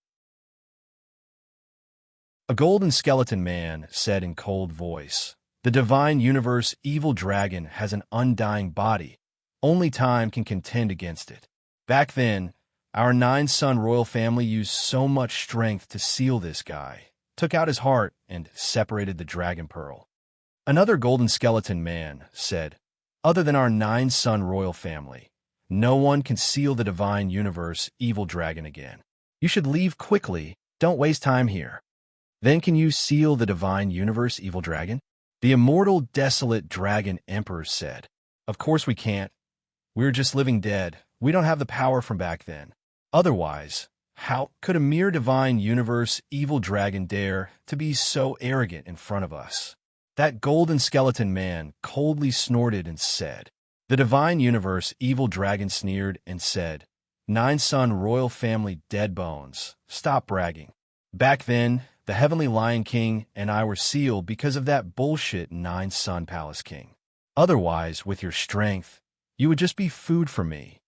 [SPEAKER 1] A golden skeleton man said in cold voice, "The divine universe evil dragon has an undying body. Only time can contend against it. Back then, our 9-son royal family used so much strength to seal this guy, took out his heart, and separated the dragon pearl." Another golden skeleton man said, "Other than our 9-son royal family, no one can seal the divine universe evil dragon again. You should leave quickly. Don't waste time here." "Then can you seal the divine universe evil dragon?" The immortal desolate dragon emperor said. "Of course we can't. We're just living dead. We don't have the power from back then. Otherwise, how could a mere divine universe evil dragon dare to be so arrogant in front of us?" That golden skeleton man coldly snorted and said. The divine universe evil dragon sneered and said, 9-son royal family dead bones, stop bragging. Back then, the heavenly lion king and I were sealed because of that bullshit 9-son palace king. Otherwise, with your strength, you would just be food for me.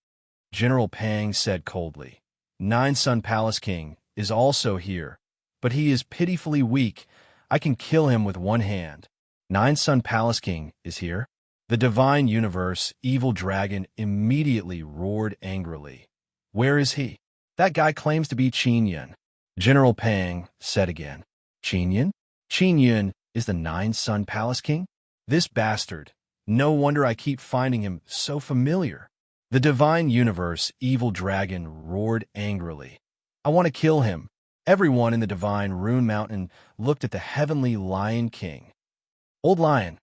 [SPEAKER 1] General Pang said coldly. 9-son palace king is also here, but he is pitifully weak. I can kill him with one hand. 9-son palace king is here? The divine universe evil dragon immediately roared angrily. Where is he? That guy claims to be Qin Yun. General Pang said again. Qin Yun? Qin Yun is the 9-son palace king? This bastard. No wonder I keep finding him so familiar. The divine universe evil dragon roared angrily. I want to kill him. Everyone in the divine rune mountain looked at the heavenly lion king. Old lion,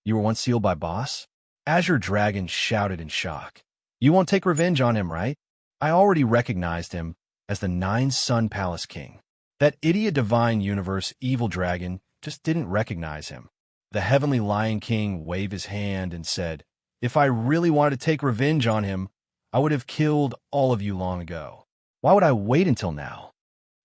[SPEAKER 1] you were once sealed by boss? Azure Dragon shouted in shock. You won't take revenge on him, right? I already recognized him as the 9-son palace king. That idiot divine universe evil dragon just didn't recognize him. The heavenly lion king waved his hand and said, if I really wanted to take revenge on him, I would have killed all of you long ago. Why would I wait until now?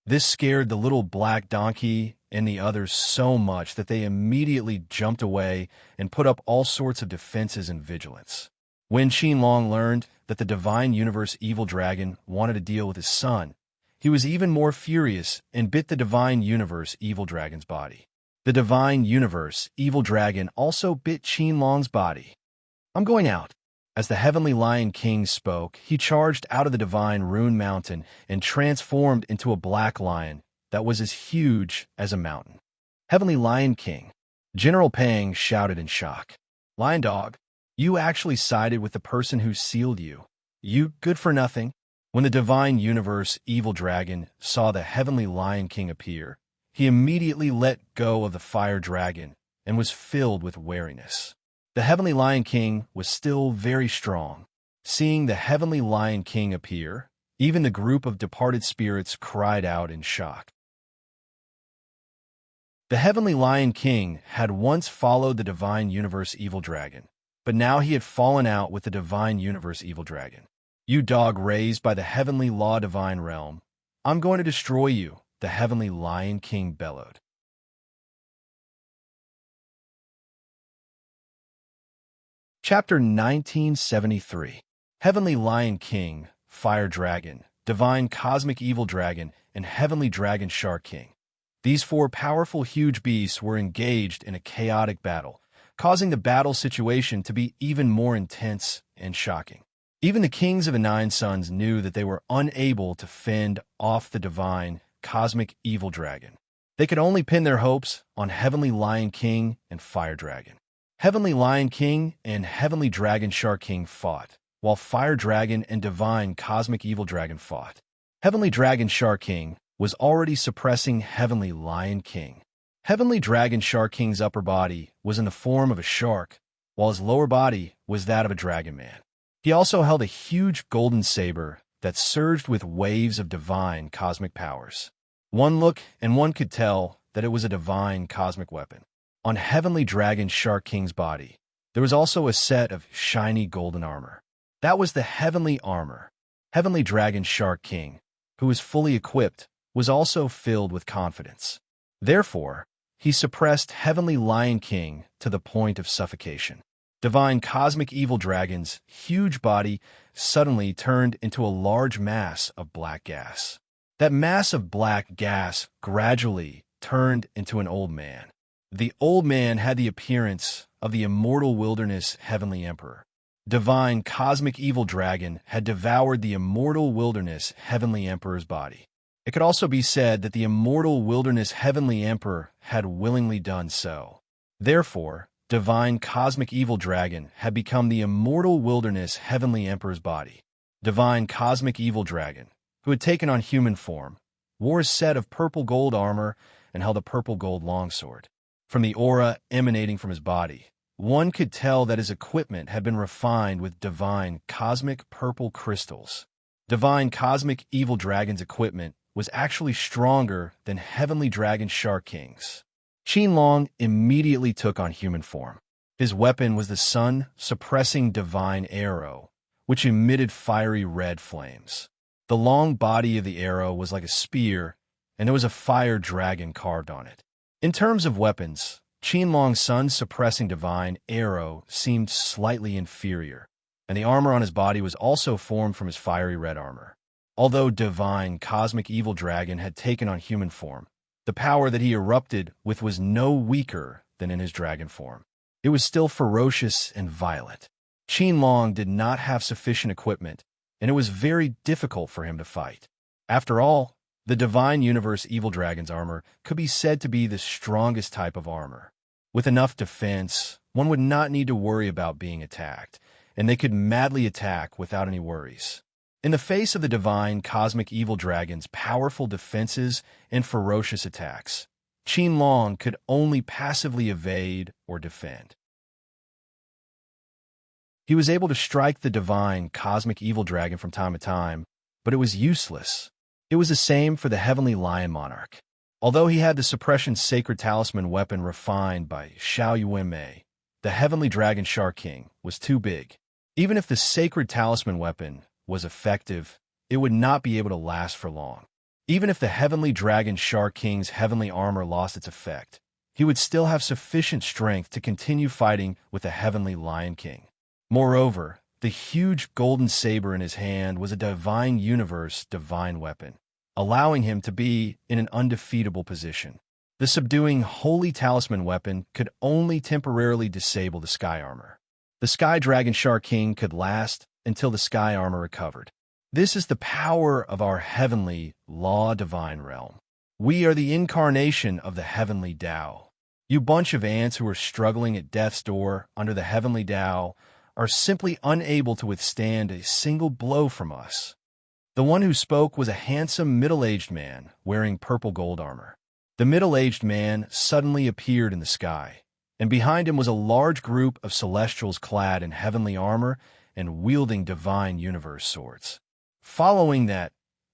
[SPEAKER 1] This scared the little black donkey and the others so much that they immediately jumped away and put up all sorts of defenses and vigilance. When Qinlong learned that the divine universe evil dragon wanted to deal with his son, he was even more furious and bit the divine universe evil dragon's body. The divine universe evil dragon also bit Qinlong's body. I'm going out. As the heavenly lion king spoke, he charged out of the divine rune mountain and transformed into a black lion that was as huge as a mountain. Heavenly Lion King. General Pang shouted in shock. Lion Dog, you actually sided with the person who sealed you. You good for nothing. When the divine universe evil dragon saw the heavenly Lion King appear, he immediately let go of the fire dragon and was filled with wariness. The heavenly Lion King was still very strong. Seeing the heavenly Lion King appear, even the group of departed spirits cried out in shock. The heavenly Lion King had once followed the divine universe evil dragon, but now he had fallen out with the divine universe evil dragon. You dog raised by the heavenly law divine realm, I'm going to destroy you, the heavenly Lion King bellowed. Chapter 1973. Heavenly Lion King, Fire Dragon, Divine Cosmic Evil Dragon, and Heavenly Dragon Shark King. These four powerful huge beasts were engaged in a chaotic battle, causing the battle situation to be even more intense and shocking. Even the kings of the 9 sons knew that they were unable to fend off the divine, cosmic evil dragon. They could only pin their hopes on Heavenly Lion King and Fire Dragon. Heavenly Lion King and Heavenly Dragon Shark King fought, while Fire Dragon and Divine Cosmic Evil Dragon fought. Heavenly Dragon Shark King was already suppressing Heavenly Lion King. Heavenly Dragon Shark King's upper body was in the form of a shark, while his lower body was that of a dragon man. He also held a huge golden saber that surged with waves of divine cosmic powers. One look, and one could tell that it was a divine cosmic weapon. On Heavenly Dragon Shark King's body, there was also a set of shiny golden armor. That was the heavenly armor. Heavenly Dragon Shark King, who was fully equipped, was also filled with confidence. Therefore, he suppressed Heavenly Lion King to the point of suffocation. Divine Cosmic Evil Dragon's huge body suddenly turned into a large mass of black gas. That mass of black gas gradually turned into an old man. The old man had the appearance of the immortal wilderness Heavenly Emperor. Divine Cosmic Evil Dragon had devoured the immortal wilderness Heavenly Emperor's body. It could also be said that the immortal wilderness Heavenly Emperor had willingly done so. Therefore, Divine Cosmic Evil Dragon had become the immortal wilderness Heavenly Emperor's body. Divine Cosmic Evil Dragon, who had taken on human form, wore a set of purple gold armor and held a purple gold longsword. From the aura emanating from his body, one could tell that his equipment had been refined with divine cosmic purple crystals. Divine Cosmic Evil Dragon's equipment was actually stronger than Heavenly Dragon Shark King's. Qinlong immediately took on human form. His weapon was the sun-suppressing divine arrow, which emitted fiery red flames. The long body of the arrow was like a spear, and there was a fire dragon carved on it. In terms of weapons, Qinlong's sun-suppressing divine arrow seemed slightly inferior, and the armor on his body was also formed from his fiery red armor. Although Divine Cosmic Evil Dragon had taken on human form, the power that he erupted with was no weaker than in his dragon form. It was still ferocious and violent. Qinlong did not have sufficient equipment, and it was very difficult for him to fight. After all, the Divine Universe Evil Dragon's armor could be said to be the strongest type of armor. With enough defense, one would not need to worry about being attacked, and they could madly attack without any worries. In the face of the Divine Cosmic Evil Dragon's powerful defenses and ferocious attacks, Qinlong could only passively evade or defend. He was able to strike the Divine Cosmic Evil Dragon from time to time, but it was useless. It was the same for the Heavenly Lion Monarch. Although he had the Suppression Sacred Talisman weapon refined by Xiao Yuanmei, the Heavenly Dragon Shark King was too big. Even if the Sacred Talisman weapon was effective, it would not be able to last for long. Even if the Heavenly Dragon Shark King's heavenly armor lost its effect, he would still have sufficient strength to continue fighting with the Heavenly Lion King. Moreover, the huge golden saber in his hand was a Divine Universe divine weapon, allowing him to be in an undefeatable position. The subduing Holy Talisman weapon could only temporarily disable the Sky Armor. The Sky Dragon Shark King could last until the Sky Armor recovered. This is the power of our heavenly law divine realm. We are the incarnation of the heavenly Tao. You bunch of ants who are struggling at death's door under the heavenly Tao are simply unable to withstand a single blow from us. The one who spoke was a handsome middle-aged man wearing purple gold armor. The middle-aged man suddenly appeared in the sky, and behind him was a large group of celestials clad in heavenly armor and wielding divine universe swords. Following that,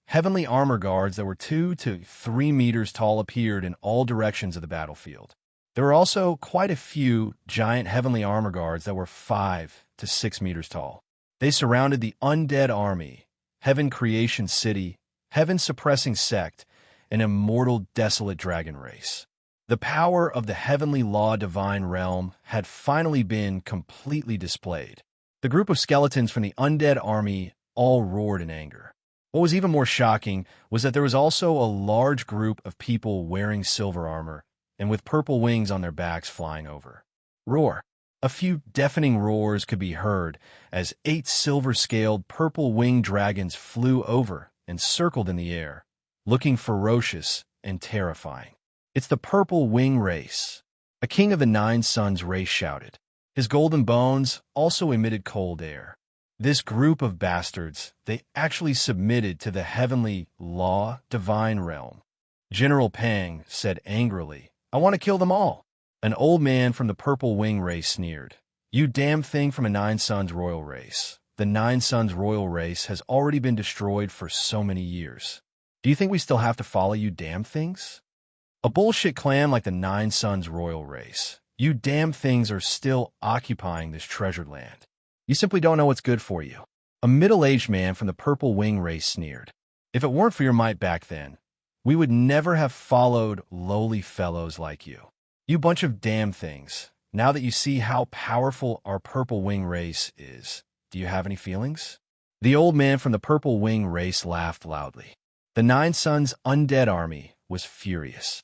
[SPEAKER 1] heavenly armor guards that were 2 to 3 meters tall appeared in all directions of the battlefield. There were also quite a few giant heavenly armor guards that were 5 to 6 meters tall. They surrounded the undead army, Heaven Creation City, Heaven Suppressing Sect, and immortal desolate dragon race. The power of the heavenly law divine realm had finally been completely displayed. The group of skeletons from the undead army all roared in anger. What was even more shocking was that there was also a large group of people wearing silver armor and with purple wings on their backs flying over. Roar! A few deafening roars could be heard as 8 silver-scaled purple-winged dragons flew over and circled in the air, looking ferocious and terrifying. It's the purple wing race. A king of the 9 suns race shouted. His golden bones also emitted cold air. This group of bastards, they actually submitted to the heavenly law divine realm. General Pang said angrily, "I want to kill them all." An old man from the purple wing race sneered. "You damn thing from a 9 suns royal race. the Nine Suns royal race has already been destroyed for so many years. Do you think we still have to follow you damn things? A bullshit clan like the Nine Suns royal race. You damn things are still occupying this treasured land. You simply don't know what's good for you. A middle-aged man from the purple wing race sneered. If it weren't for your might back then, we would never have followed lowly fellows like you. You bunch of damn things. Now that you see how powerful our purple wing race is, do you have any feelings? The old man from the purple wing race laughed loudly. The Nine Suns' undead army was furious.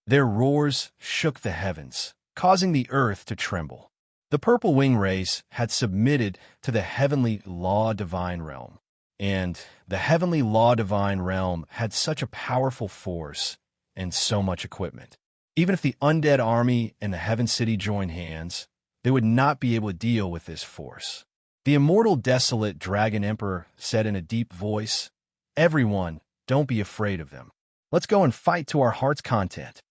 [SPEAKER 1] Their roars shook the heavens, causing the earth to tremble. The purple wing race had submitted to the heavenly law divine realm, and the heavenly law divine realm had such a powerful force and so much equipment. Even if the undead army and the heaven city joined hands, they would not be able to deal with this force. The immortal desolate dragon emperor said in a deep voice, "Everyone, don't be afraid of them. Let's go and fight to our heart's content."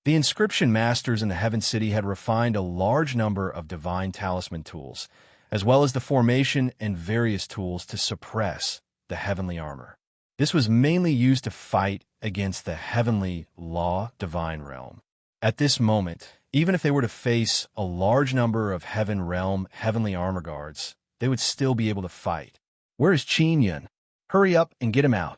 [SPEAKER 1] The inscription masters in the heaven city had refined a large number of divine talisman tools, as well as the formation and various tools to suppress the heavenly armor. This was mainly used to fight against the heavenly law divine realm. At this moment, even if they were to face a large number of heaven realm heavenly armor guards, they would still be able to fight. Where is Qin Yun? Hurry up and get him out.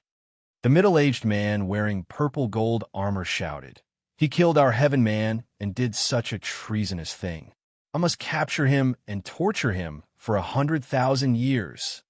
[SPEAKER 1] The middle-aged man wearing purple gold armor shouted. He killed our heaven man and did such a treasonous thing. I must capture him and torture him for 100,000 years.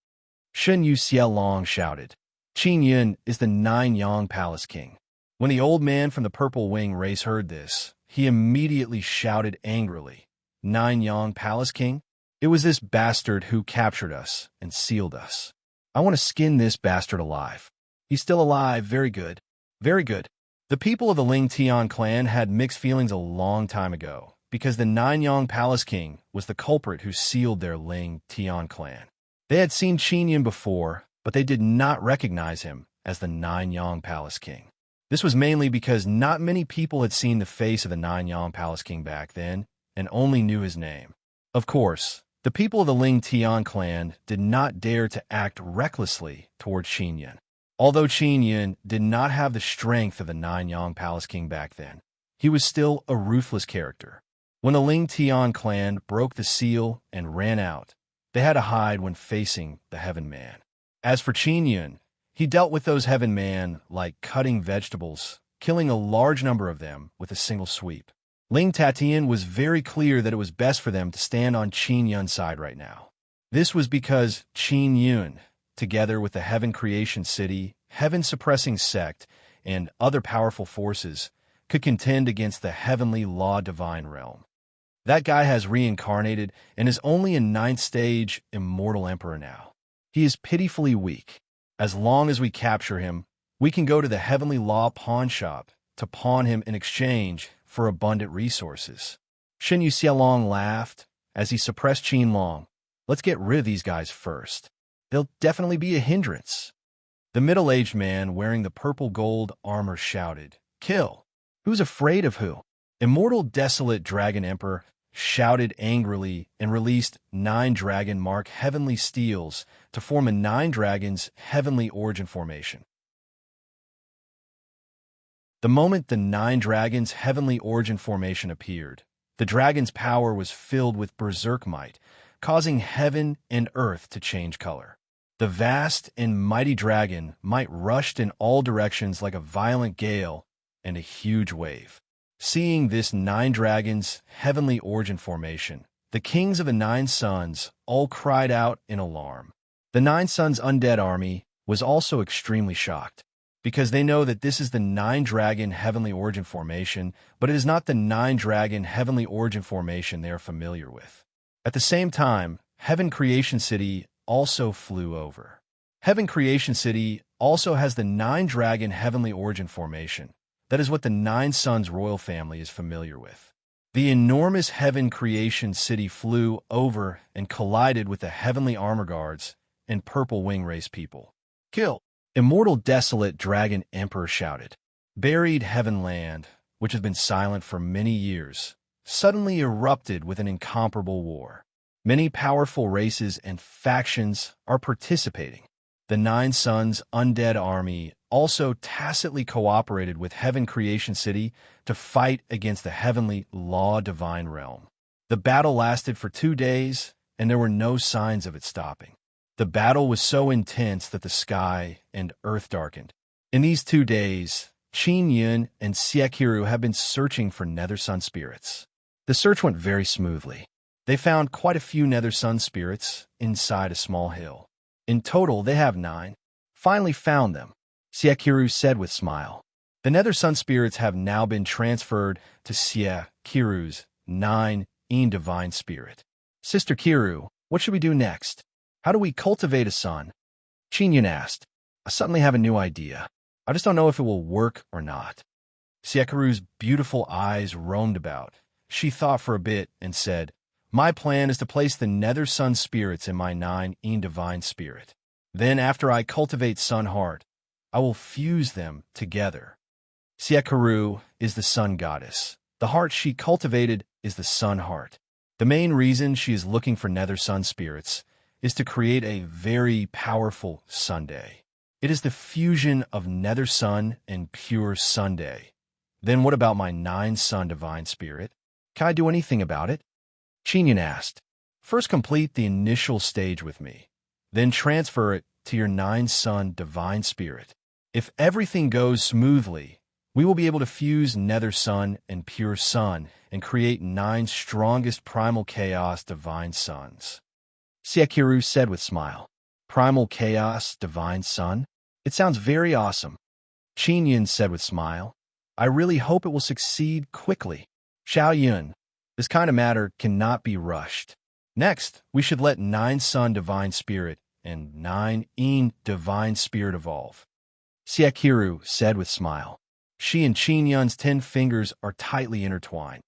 [SPEAKER 1] Shen Yu Xiaolong shouted. Qin Yun is the Nine-Yang Palace King. When the old man from the purple wing race heard this, he immediately shouted angrily, Nine-Yang Palace King? It was this bastard who captured us and sealed us. I want to skin this bastard alive. He's still alive. Very good. Very good. The people of the Ling Tian clan had mixed feelings a long time ago, because the Nine-Yang Palace King was the culprit who sealed their Ling Tian clan. They had seen Qin Yun before, but they did not recognize him as the Nine-Yang Palace King. This was mainly because not many people had seen the face of the Nine-Yang Palace King back then, and only knew his name. Of course, the people of the Ling Tian clan did not dare to act recklessly toward Qin Yun. Although Qin Yun did not have the strength of the Nine-Yang Palace King back then, he was still a ruthless character. When the Ling Tian clan broke the seal and ran out, they had to hide when facing the Heaven Man. As for Qin Yun, he dealt with those Heaven Man like cutting vegetables, killing a large number of them with a single sweep. Ling Tatian was very clear that it was best for them to stand on Qin Yun's side right now. This was because Qin Yun, together with the Heaven Creation City, Heaven Suppressing Sect, and other powerful forces, could contend against the heavenly law divine realm. That guy has reincarnated and is only a 9th stage immortal emperor now. He is pitifully weak. As long as we capture him, we can go to the heavenly law pawn shop to pawn him in exchange for abundant resources. Shen Yu Xiaolong laughed as he suppressed Qin Long. Let's get rid of these guys first. They'll definitely be a hindrance. The middle-aged man wearing the purple gold armor shouted, Kill! Who's afraid of who? Immortal Desolate Dragon Emperor shouted angrily and released 9 dragon mark heavenly steels to form a 9 dragons heavenly origin formation. The moment the 9 dragons heavenly origin formation appeared, the dragon's power was filled with berserk might, causing heaven and earth to change color. The vast and mighty dragon might rushed in all directions like a violent gale and a huge wave. Seeing this 9 dragons heavenly origin formation, the kings of the 9 suns all cried out in alarm. The 9 suns undead army was also extremely shocked, because they know that this is the 9 dragon heavenly origin formation, but it is not the 9 dragon heavenly origin formation they are familiar with. At the same time, Heaven Creation City also flew over. Heaven Creation City also has the 9 dragon heavenly origin formation. That is what the 9 Suns royal family is familiar with. The enormous Heaven Creation City flew over and collided with the heavenly armor guards and purple wing race people. Kill! Immortal Desolate Dragon Emperor shouted. Buried Heaven Land, which has been silent for many years, suddenly erupted with an incomparable war. Many powerful races and factions are participating. The Nine Suns Undead Army also tacitly cooperated with Heaven Creation City to fight against the heavenly Law Divine Realm. The battle lasted for 2 days, and there were no signs of it stopping. The battle was so intense that the sky and earth darkened. In these 2 days, Qin Yun and Siekiru have been searching for Nether Sun spirits. The search went very smoothly. They found quite a few Nether Sun spirits inside a small hill. In total, they have 9. Finally found them, Siekiru said with smile. The Nether Sun spirits have now been transferred to Siekiru's 9 divine spirit. Sister Kiru, what should we do next? How do we cultivate a sun? Qin Yun asked. I suddenly have a new idea. I just don't know if it will work or not. Siekiru's beautiful eyes roamed about. She thought for a bit and said, My plan is to place the Nether Sun spirits in my 9 divine spirit. Then after I cultivate Sun Heart, I will fuse them together. Siekiru is the sun goddess. The heart she cultivated is the sun heart. The main reason she is looking for Nether Sun spirits is to create a very powerful Sunday. It is the fusion of Nether Sun and pure Sunday. Then what about my 9 Sun divine spirit? Can I do anything about it? Qin Yun asked. First complete the initial stage with me. Then transfer it to your 9 Sun divine spirit. If everything goes smoothly, we will be able to fuse Nether Sun and pure Sun and create 9 strongest primal chaos divine suns. Siekiru said with smile. Primal chaos divine sun? It sounds very awesome. Qin Yun said with smile. I really hope it will succeed quickly. Xiao Yun, this kind of matter cannot be rushed. Next, we should let 9 Sun divine spirit and 9 divine spirit evolve. Siekiru said with smile. She and Qin Yun's 10 fingers are tightly intertwined.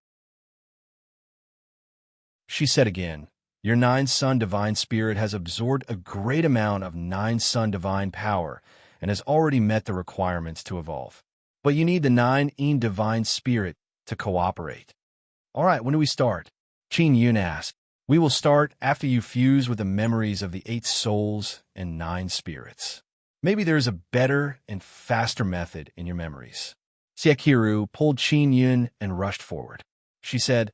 [SPEAKER 1] She said again, Your 9 Sun divine spirit has absorbed a great amount of 9 Sun divine power and has already met the requirements to evolve. But you need the 9 divine spirit to cooperate. All right, when do we start? Qin Yun asked. We will start after you fuse with the memories of the 8 souls and 9 spirits. Maybe there is a better and faster method in your memories. Siekiru pulled Qin Yun and rushed forward. She said,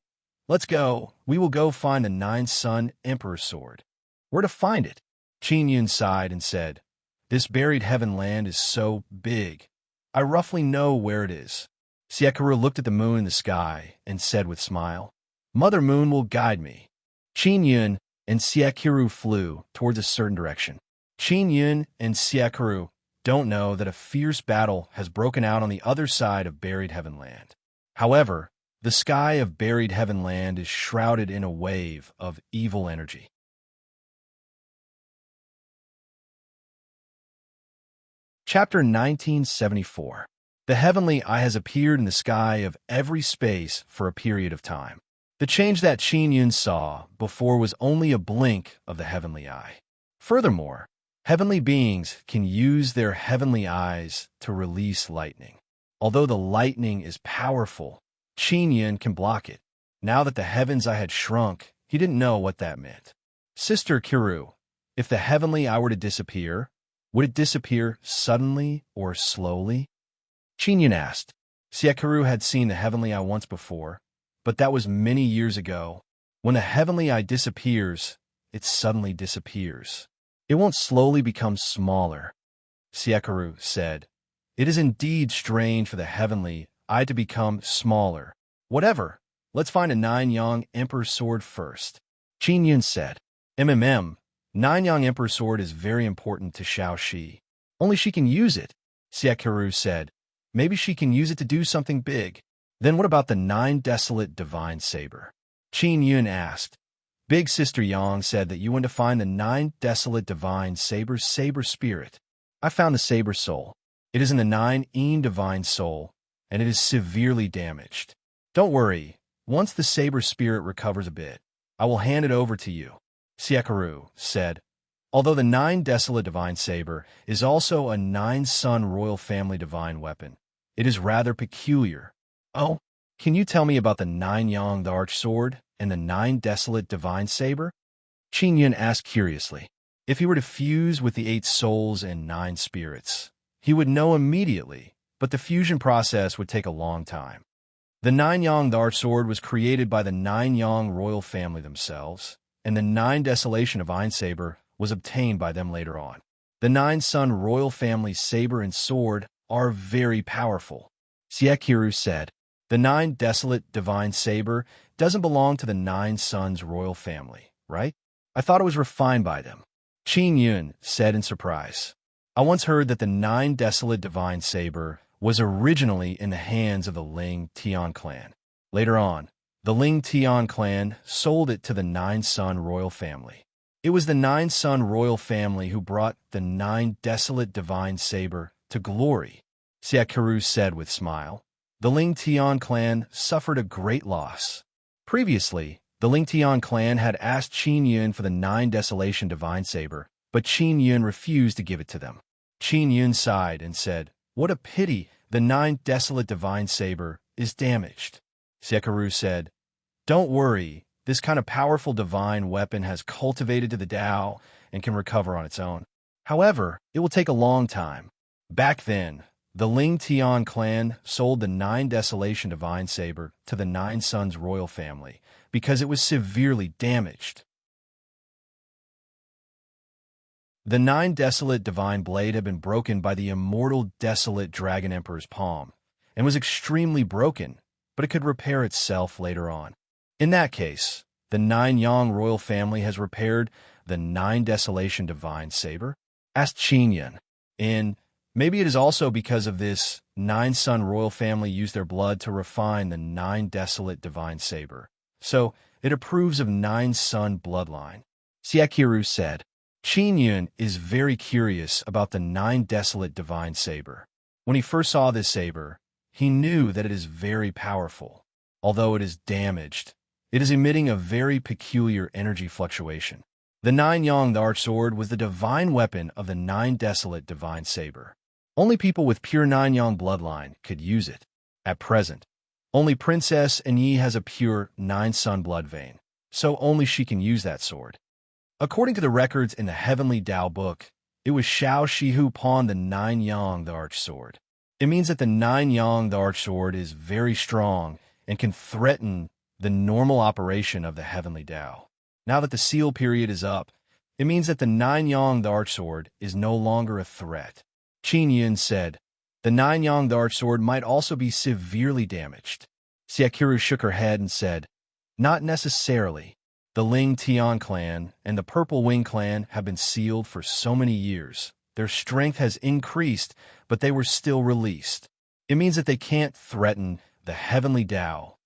[SPEAKER 1] Let's go. We will go find the 9 Sun Emperor's sword. Where to find it? Qin Yun sighed and said, This buried heaven land is so big. I roughly know where it is. Siekiru looked at the moon in the sky and said with smile, Mother Moon will guide me. Qin Yun and Siekiru flew towards a certain direction. Qin Yun and Siekiru don't know that a fierce battle has broken out on the other side of buried heaven land. However, the sky of buried heaven land is shrouded in a wave of evil energy. Chapter 1974. The heavenly eye has appeared in the sky of every space for a period of time. The change that Qin Yun saw before was only a blink of the heavenly eye. Furthermore, heavenly beings can use their heavenly eyes to release lightning. Although the lightning is powerful, Qin Yun can block it. Now that the heaven's eye had shrunk, he didn't know what that meant. Sister Kiru, if the heavenly eye were to disappear, would it disappear suddenly or slowly? Qin Yun asked. Siekiru had seen the heavenly eye once before, but that was many years ago. When the heavenly eye disappears, it suddenly disappears. It won't slowly become smaller. Siekiru said, It is indeed strange for the heavenly eye to become smaller. Whatever, let's find a 9-yang Emperor sword first. Qin Yun said, 9-yang Emperor sword is very important to Xiao Shi. Only she can use it. Siekiru said, Maybe she can use it to do something big. Then what about the 9 desolate divine saber? Qin Yun asked. Big Sister Yang said that you went to find the 9 desolate divine saber's saber spirit. I found the saber soul. It is in the 9 divine soul, and it is severely damaged. Don't worry. Once the saber spirit recovers a bit, I will hand it over to you. Siekiru said. Although the 9 desolate divine saber is also a 9 Sun royal family divine weapon, it is rather peculiar. Oh, can you tell me about the 9-yang the arch sword and the 9 desolate divine saber? Qin Yun asked curiously. If he were to fuse with the 8 souls and 9 spirits, he would know immediately, but the fusion process would take a long time. The 9 Yang the Archsword was created by the 9 Yang royal family themselves, and the 9 Desolation Divine Saber was obtained by them later on. The 9 Sun royal family's saber and sword are very powerful. Siekiru said, the 9 Desolate Divine Saber doesn't belong to the 9 Suns royal family, right? I thought it was refined by them. Qin Yun said in surprise. I once heard that the 9 Desolate Divine Saber was originally in the hands of the Ling Tian clan. Later on, the Ling Tian clan sold it to the 9 Sun royal family. It was the 9 Sun royal family who brought the 9 Desolate Divine Saber to glory, Siekiru said with smile. The Ling Tian clan suffered a great loss. Previously, the Ling Tian clan had asked Qin Yun for the 9 Desolation Divine Saber, but Qin Yun refused to give it to them. Qin Yun sighed and said, what a pity the 9 Desolate Divine Saber is damaged. Siekiru said, don't worry, this kind of powerful divine weapon has cultivated to the Tao and can recover on its own. However, it will take a long time. Back then, the Ling Tian clan sold the 9 Desolation Divine Saber to the 9 Suns royal family because it was severely damaged. The 9 Desolate Divine Blade had been broken by the immortal Desolate Dragon Emperor's palm, and was extremely broken, but it could repair itself later on. In that case, the 9 Yang royal family has repaired the 9 Desolation Divine Saber? Asked Qin Yun. And maybe it is also because of this 9 Sun royal family used their blood to refine the 9 Desolate Divine Saber. So, it approves of 9 Sun bloodline. Siekiru said, Qin Yun is very curious about the 9 Desolate Divine Saber. When he first saw this saber, he knew that it is very powerful. Although it is damaged, it is emitting a very peculiar energy fluctuation. The 9 Yang the Archsword was the divine weapon of the 9 Desolate Divine Saber. Only people with pure 9 Yang bloodline could use it. At present, only Princess Yi has a pure 9 Sun blood vein, so only she can use that sword. According to the records in the Heavenly Tao book, it was Xiao Shi who pawned the 9 Yang the Archsword. It means that the 9 Yang the Archsword is very strong and can threaten the normal operation of the Heavenly Tao. Now that the seal period is up, it means that the 9 Yang the Archsword is no longer a threat. Qin Yun said, the 9 Yang the Archsword might also be severely damaged. Siekiru shook her head and said, not necessarily. The Ling Tian clan and the Purple Wing clan have been sealed for so many years. Their strength has increased, but they were still released. It means that they can't threaten the Heavenly Tao.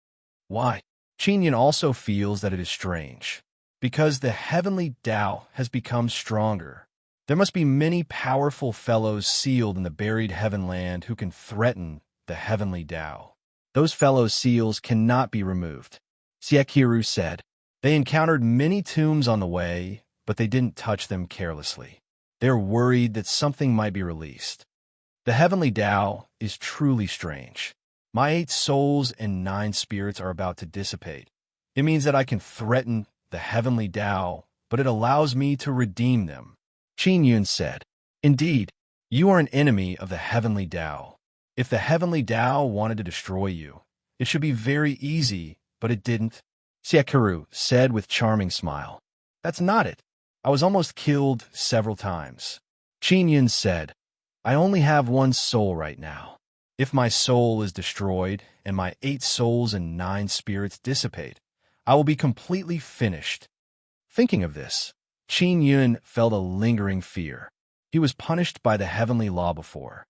[SPEAKER 1] Why? Qin Yun also feels that it is strange. Because the Heavenly Tao has become stronger. There must be many powerful fellows sealed in the buried Heavenland who can threaten the Heavenly Tao. Those fellows' seals cannot be removed. Siekiru said, they encountered many tombs on the way, but they didn't touch them carelessly. They're worried that something might be released. The Heavenly Tao is truly strange. My 8 souls and 9 spirits are about to dissipate. It means that I can threaten the Heavenly Tao, but it allows me to redeem them. Qin Yun said, indeed, you are an enemy of the Heavenly Tao. If the Heavenly Tao wanted to destroy you, it should be very easy, but it didn't. Siekiru said with charming smile. That's not it. I was almost killed several times. Qin Yun said, I only have 1 soul right now. If my soul is destroyed and my 8 souls and 9 spirits dissipate, I will be completely finished. Thinking of this, Qin Yun felt a lingering fear. He was punished by the heavenly law before.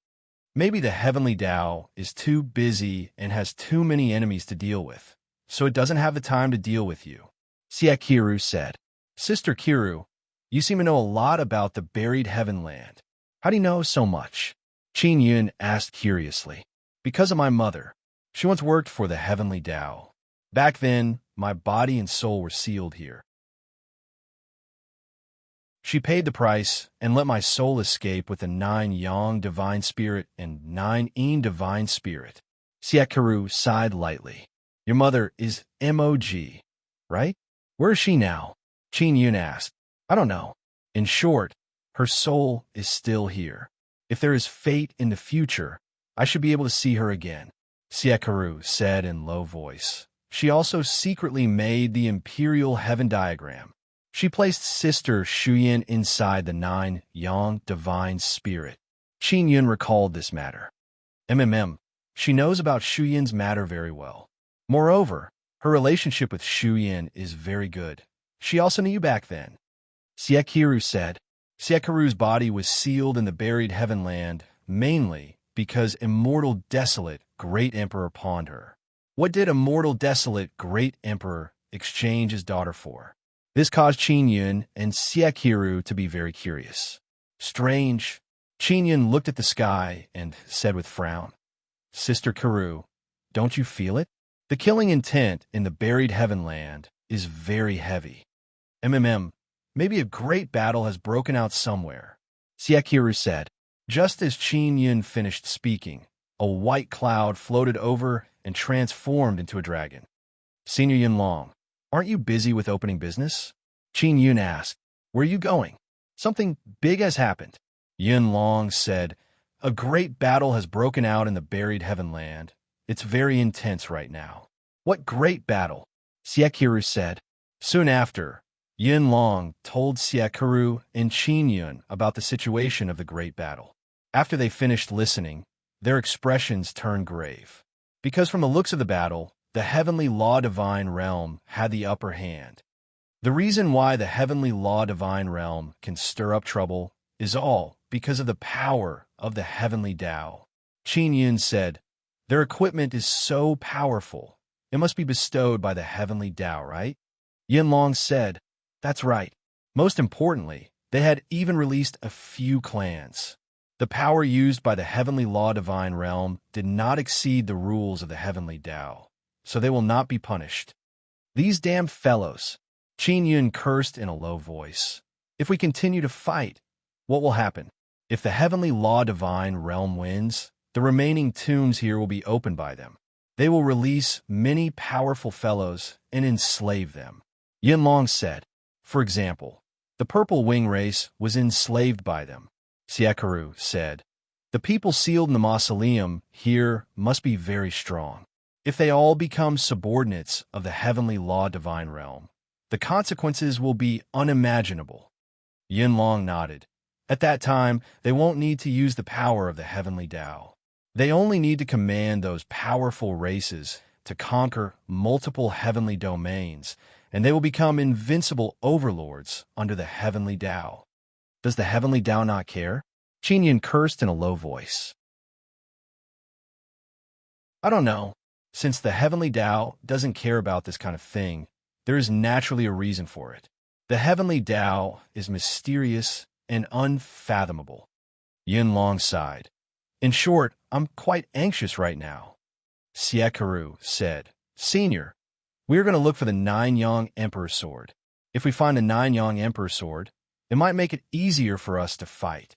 [SPEAKER 1] Maybe the Heavenly Tao is too busy and has too many enemies to deal with, so it doesn't have the time to deal with you. Siekiru said, Sister Kiru, you seem to know a lot about the buried Heavenland. How do you know so much? Qin Yun asked curiously. Because of my mother. She once worked for the Heavenly Tao. Back then, my body and soul were sealed here. She paid the price and let my soul escape with the 9 Yang Divine Spirit and 9 Yin Divine Spirit. Siekiru sighed lightly. Your mother is MOG, right? Where is she now? Qin Yun asked. I don't know. In short, her soul is still here. If there is fate in the future, I should be able to see her again, Siekaru said in low voice. She also secretly made the imperial heaven diagram. She placed Sister Shuyin inside the 9 Yang divine spirit. Qin Yun recalled this matter. She knows about Shuyin's matter very well. Moreover, her relationship with Shuyin is very good. She also knew you back then, Siekaru said. Siekaru's body was sealed in the buried heavenland, mainly because immortal desolate great emperor pawned her. What did immortal desolate great emperor exchange his daughter for? This caused Qin Yun and Siekaru to be very curious. Strange. Qin Yun looked at the sky and said with frown, Sister Karu, don't you feel it? The killing intent in the buried heavenland is very heavy. Maybe a great battle has broken out somewhere, Siekaru said. Just as Qin Yun finished speaking, a white cloud floated over and transformed into a dragon. Senior Yunlong, aren't you busy with opening business? Qin Yun asked. Where are you going? Something big has happened. Yunlong said, a great battle has broken out in the buried heavenland. It's very intense right now. What great battle? Siekaru said. Soon after, Yunlong told Siekaru and Qin Yun about the situation of the great battle. After they finished listening, their expressions turned grave. Because from the looks of the battle, the heavenly law divine realm had the upper hand. The reason why the heavenly law divine realm can stir up trouble is all because of the power of the heavenly Tao. Qin Yun said, their equipment is so powerful, it must be bestowed by the heavenly Tao, right? Yunlong said, that's right. Most importantly, they had even released a few clans. The power used by the heavenly law divine realm did not exceed the rules of the heavenly Tao, so they will not be punished. These damn fellows, Qin Yun cursed in a low voice. If we continue to fight, what will happen? If the heavenly law divine realm wins, the remaining tombs here will be opened by them. They will release many powerful fellows and enslave them. Yunlong said, for example, the purple wing race was enslaved by them. Siekaru said, the people sealed in the mausoleum here must be very strong. If they all become subordinates of the heavenly law divine realm, the consequences will be unimaginable. Yunlong nodded. At that time, they won't need to use the power of the heavenly Tao. They only need to command those powerful races to conquer multiple heavenly domains, and they will become invincible overlords under the heavenly Tao. Does the heavenly Tao not care? Qin Yun cursed in a low voice. I don't know. Since the heavenly Tao doesn't care about this kind of thing, there is naturally a reason for it. The heavenly Tao is mysterious and unfathomable. Yunlong sighed. In short, I'm quite anxious right now. Siekaru said, Senior, we are going to look for the 9 Yang Emperor Sword. If we find the 9 Yang Emperor Sword, it might make it easier for us to fight.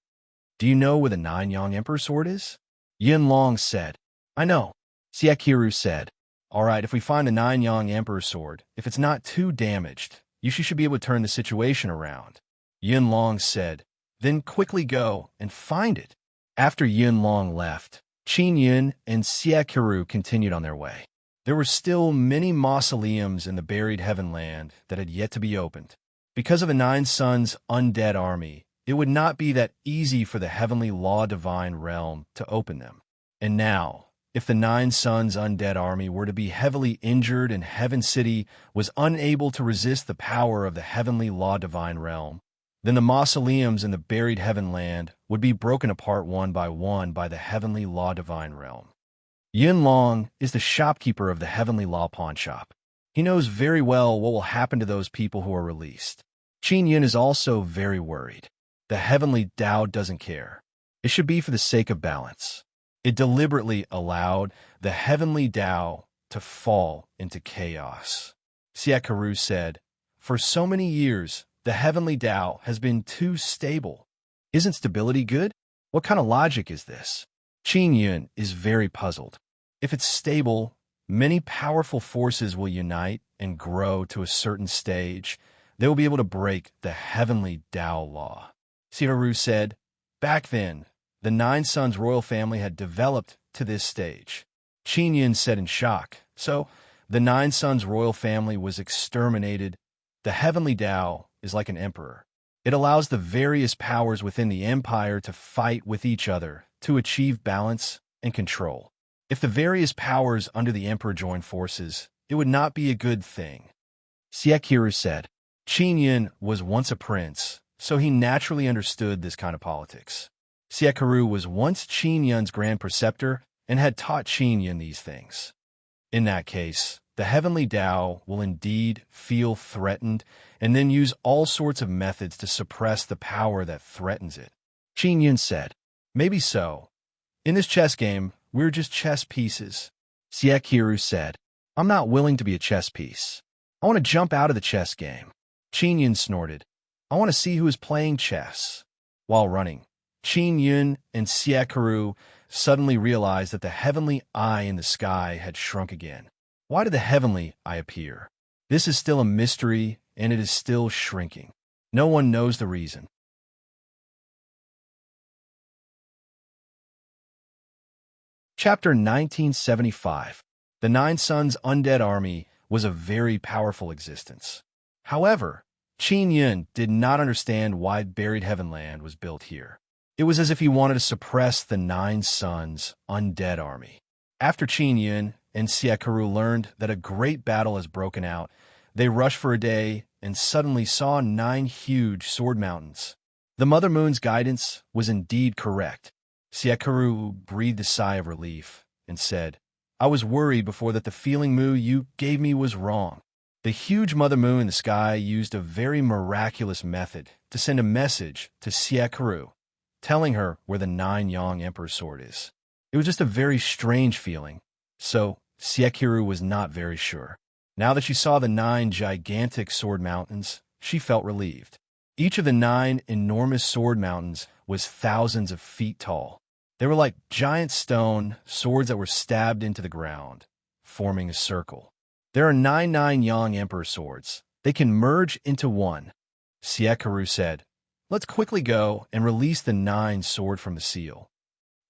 [SPEAKER 1] Do you know where the 9 Yang Emperor Sword is? Yunlong said, I know. Siekaru said, all right, if we find the 9 Yang Emperor Sword, if it's not too damaged, you should be able to turn the situation around. Yunlong said, then quickly go and find it. After Yunlong left, Qin Yun and Siekaru continued on their way. There were still many mausoleums in the buried heavenland that had yet to be opened. Because of the 9 Suns' undead army, it would not be that easy for the heavenly law divine realm to open them. And now, if the 9 Suns' undead army were to be heavily injured and Heaven City was unable to resist the power of the heavenly law divine realm, then the mausoleums in the buried heavenland would be broken apart one by the heavenly law divine realm. Yunlong is the shopkeeper of the heavenly law pawn shop. He knows very well what will happen to those people who are released. Qin Yun is also very worried. The heavenly Tao doesn't care. It should be for the sake of balance. It deliberately allowed the heavenly Tao to fall into chaos. Siekaru said, for so many years, the heavenly Tao has been too stable. Isn't stability good? What kind of logic is this? Qin Yun is very puzzled. If it's stable, many powerful forces will unite and grow to a certain stage, they will be able to break the heavenly Tao law. Siharu said, back then, the Nine Sons royal family had developed to this stage. Qin Yin said in shock, so the Nine Sons royal family was exterminated. The heavenly Tao is like an emperor. It allows the various powers within the empire to fight with each other to achieve balance and control. If the various powers under the emperor join forces, it would not be a good thing. Siekiru said, Qin Yin was once a prince, so he naturally understood this kind of politics. Siekiru was once Qin Yin's grand preceptor and had taught Qin Yin these things. In that case, the heavenly Tao will indeed feel threatened and then use all sorts of methods to suppress the power that threatens it. Qin Yin said, maybe so. In this chess game, we're just chess pieces. Siekiru said, I'm not willing to be a chess piece. I want to jump out of the chess game. Qin Yin snorted, I want to see who is playing chess. While running, Qin Yin and Siekiru suddenly realized that the heavenly eye in the sky had shrunk again. Why did the heavenly eye appear? This is still a mystery, and it is still shrinking. No one knows the reason. Chapter 1975. The Nine Sons' undead army was a very powerful existence. However, Qin Yin did not understand why Buried Heavenland was built here. It was as if he wanted to suppress the Nine Sons' undead army. After Qin Yin and Siekiru learned that a great battle has broken out, they rushed for a day and suddenly saw 9 huge sword mountains. The Mother Moon's guidance was indeed correct. Siekiru breathed a sigh of relief and said, I was worried before that the feeling Mu you gave me was wrong. The huge Mother Moon in the sky used a very miraculous method to send a message to Siekiru, telling her where the 9-Yang Emperor's sword is. It was just a very strange feeling, so Siekiru was not very sure. Now that she saw the 9 gigantic sword mountains, she felt relieved. Each of the 9 enormous sword mountains was thousands of feet tall. They were like giant stone swords that were stabbed into the ground, forming a circle. There are 9 Yang Emperor swords. They can merge into one. Siekiru said, let's quickly go and release the 9 sword from the seal.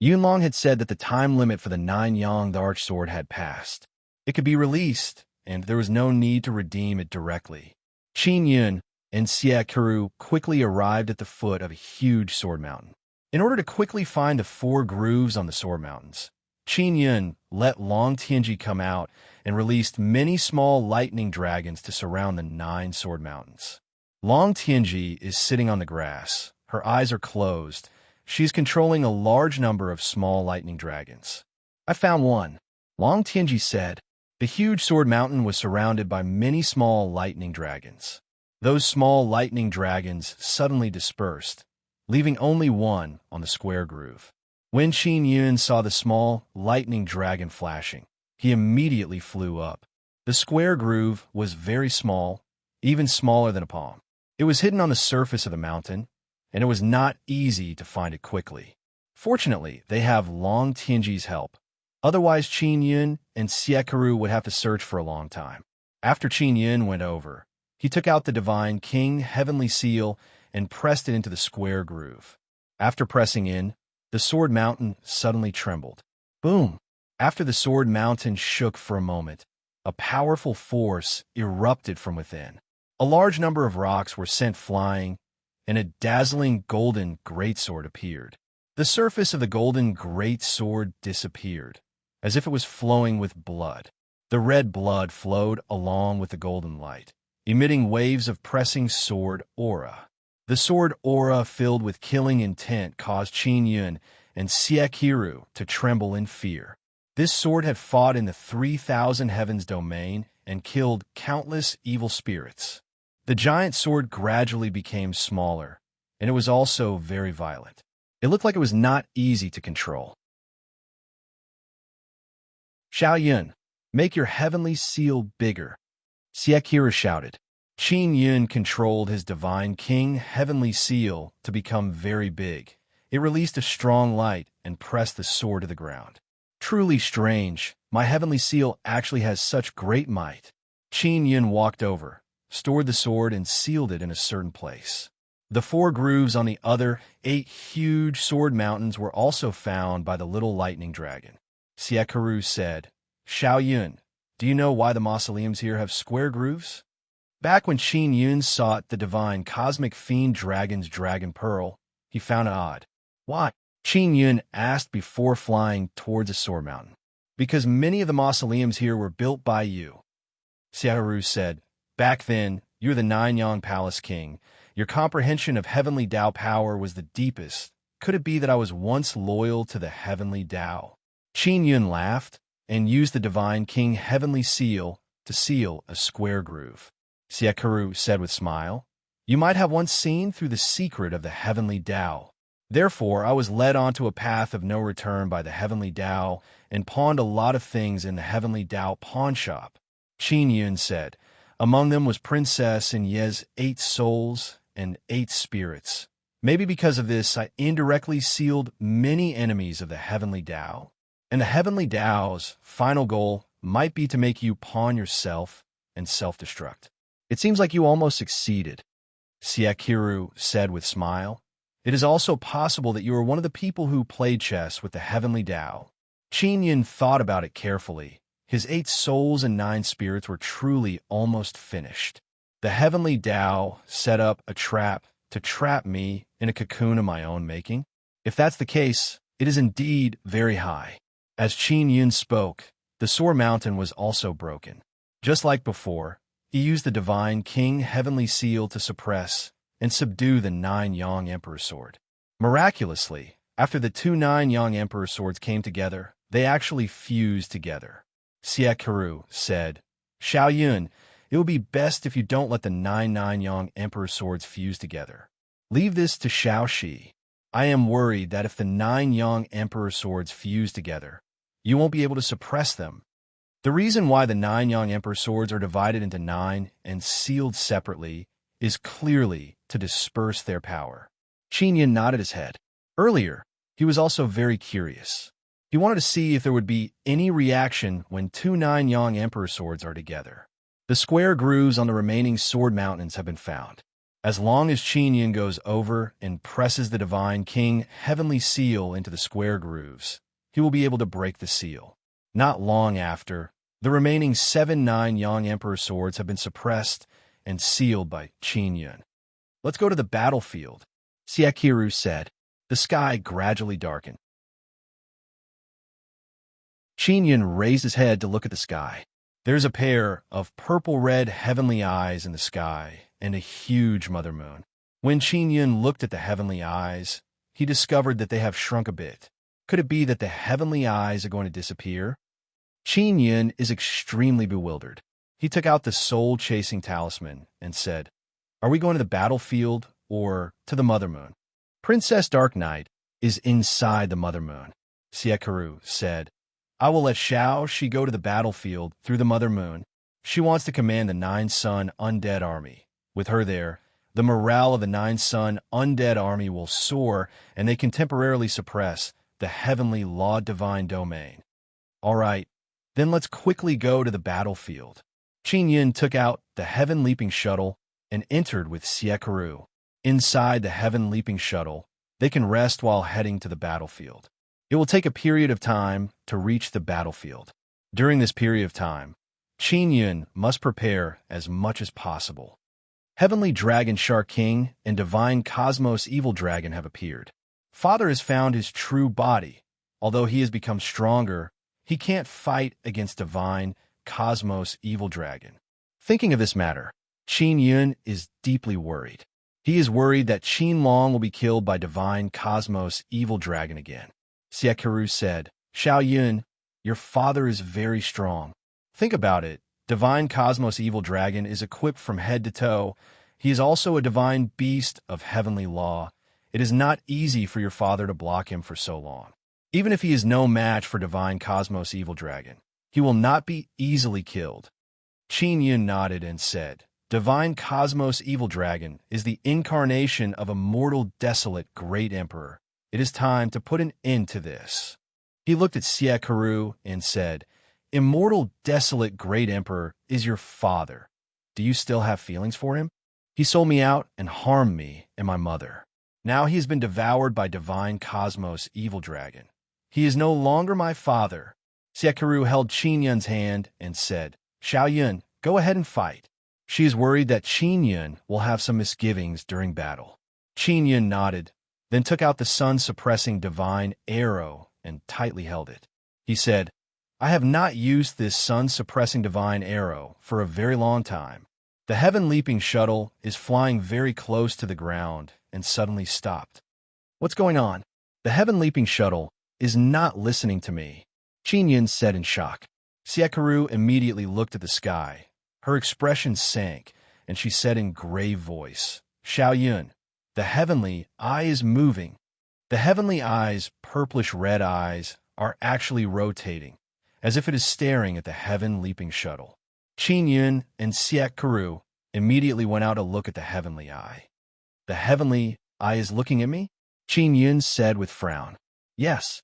[SPEAKER 1] Yunlong had said that the time limit for the 9 Yang the Arch Sword had passed. It could be released, and there was no need to redeem it directly. Qin Yin and Siekiru quickly arrived at the foot of a huge sword mountain. In order to quickly find the 4 grooves on the sword mountains, Qin Yin let Long Tianji come out and released many small lightning dragons to surround the 9 sword mountains. Long Tianji is sitting on the grass. Her eyes are closed. She is controlling a large number of small lightning dragons. I found one, Long Tianji said. The huge sword mountain was surrounded by many small lightning dragons. Those small lightning dragons suddenly dispersed, leaving only one on the square groove. When Qin Yin saw the small lightning dragon flashing, he immediately flew up. The square groove was very small, even smaller than a palm. It was hidden on the surface of the mountain, and it was not easy to find it quickly. Fortunately, they have Long Tianji's help. Otherwise, Qin Yin and Siekiru would have to search for a long time. After Qin Yin went over, he took out the Divine King Heavenly Seal and pressed it into the square groove. After pressing in, the sword mountain suddenly trembled. Boom! After the sword mountain shook for a moment, a powerful force erupted from within. A large number of rocks were sent flying, and a dazzling golden greatsword appeared. The surface of the golden greatsword disappeared, as if it was flowing with blood. The red blood flowed along with the golden light, emitting waves of pressing sword aura. The sword aura filled with killing intent caused Qin Yin and Siekiru to tremble in fear. This sword had fought in the 3,000 Heavens domain and killed countless evil spirits. The giant sword gradually became smaller, and it was also very violent. It looked like it was not easy to control. Xiao Yun, make your heavenly seal bigger, Siekiru shouted. Qin Yin controlled his Divine King Heavenly Seal to become very big. It released a strong light and pressed the sword to the ground. Truly strange, my Heavenly Seal actually has such great might. Qin Yin walked over, stored the sword, and sealed it in a certain place. The 4 grooves on the other 8 huge sword mountains were also found by the little lightning dragon. Siakaru said, "Xiao Yun, do you know why the mausoleums here have square grooves?" Back when Qin Yun sought the divine cosmic fiend dragon's dragon pearl, he found it odd. "Why?" Qin Yun asked before flying towards a sword mountain. "Because many of the mausoleums here were built by you." Siakaru said, "Back then, you were the 9-Yang Palace King. Your comprehension of heavenly Tao power was the deepest. Could it be that I was once loyal to the heavenly Tao?" Qin Yun laughed and used the divine king heavenly seal to seal a square groove. Siakaru said with smile, "You might have once seen through the secret of the heavenly Tao. Therefore, I was led onto a path of no return by the heavenly Tao and pawned a lot of things in the heavenly Tao pawn shop." Qin Yun said, "Among them was Princess and Ye's 8 souls and 8 spirits. Maybe because of this, I indirectly sealed many enemies of the heavenly Tao. And the heavenly Tao's final goal might be to make you pawn yourself and self-destruct. It seems like you almost succeeded," Siakaru said with smile. "It is also possible that you are one of the people who played chess with the heavenly Tao." Qin Yun thought about it carefully. His 8 souls and 9 spirits were truly almost finished. The heavenly Tao set up a trap to trap me in a cocoon of my own making. If that's the case, it is indeed very high. As Qin Yun spoke, the Sword Mountain was also broken. Just like before, he used the divine king heavenly seal to suppress and subdue the 9-Yang Emperor sword. Miraculously, after the 2 9-Yang Emperor swords came together, they actually fused together. Siakaru said, "Xiao Yun, it would be best if you don't let the 9 9-Yang Emperor swords fuse together. Leave this to Xiao Shi. I am worried that if the 9-Yang Emperor swords fuse together, you won't be able to suppress them. The reason why the 9-Yang Emperor swords are divided into 9 and sealed separately is clearly to disperse their power." Qin Yun nodded his head. Earlier, he was also very curious. He wanted to see if there would be any reaction when 2 9-Yang Emperor swords are together. The square grooves on the remaining sword mountains have been found. As long as Qin Yun goes over and presses the divine king heavenly seal into the square grooves, he will be able to break the seal. Not long after, the remaining 7 9-Yang Emperor swords have been suppressed and sealed by Qin Yun. "Let's go to the battlefield," Siakaru said. The sky gradually darkened. Qin Yun raised his head to look at the sky. There's a pair of purple-red heavenly eyes in the sky and a huge mother moon. When Qin Yun looked at the heavenly eyes, he discovered that they have shrunk a bit. Could it be that the heavenly eyes are going to disappear? Qin Yun is extremely bewildered. He took out the soul-chasing talisman and said, "Are we going to the battlefield or to the Mother Moon?" "Princess Dark Night is inside the Mother Moon," Siakaru said. "I will let Xiao Shi go to the battlefield through the Mother Moon. She wants to command the 9-Sun Undead Army. With her there, the morale of the 9-Sun Undead Army will soar, and they can temporarily suppress the heavenly Law Divine Domain." "All right, then let's quickly go to the battlefield." Qin Yun took out the Heaven Leaping Shuttle and entered with Siakaru. Inside the Heaven Leaping Shuttle, they can rest while heading to the battlefield. It will take a period of time to reach the battlefield. During this period of time, Qin Yun must prepare as much as possible. Heavenly Dragon Shark King and Divine Cosmos Evil Dragon have appeared. Father has found his true body. Although he has become stronger, he can't fight against Divine Cosmos Evil Dragon. Thinking of this matter, Qin Yun is deeply worried. He is worried that Qin Long will be killed by Divine Cosmos Evil Dragon again. Siakaru said, "Xiao Yun, your father is very strong. Think about it. Divine Cosmos Evil Dragon is equipped from head to toe. He is also a divine beast of heavenly law. It is not easy for your father to block him for so long. Even if he is no match for Divine Cosmos Evil Dragon, he will not be easily killed." Qin Yun nodded and said, "Divine Cosmos Evil Dragon is the incarnation of a mortal desolate great emperor. It is time to put an end to this." He looked at Siakaru and said, "Immortal desolate great emperor is your father. do you still have feelings for him? He sold me out and harmed me and my mother. Now he has been devoured by divine cosmos evil dragon. He is no longer my father. Siekaru held Qin Yun's hand and said, Xiao Yun, go ahead and fight. She is worried that Qin Yun will have some misgivings during battle. Qin Yun nodded, then took out the sun-suppressing divine arrow and tightly held it. He said, I have not used this sun-suppressing divine arrow for a very long time. The heaven-leaping shuttle is flying very close to the ground and suddenly stopped. What's going on? The heaven-leaping shuttle is not listening to me, Qin Yun said in shock. Siekaru immediately looked at the sky. Her expression sank, and she said in grave voice, Xiao Yun, the heavenly eye is moving. The heavenly eye's purplish-red eyes are actually rotating, as if it is staring at the heaven-leaping shuttle. Qin Yun and Siekaru immediately went out to look at the heavenly eye. The heavenly eye is looking at me? Qin Yun said with frown. Yes.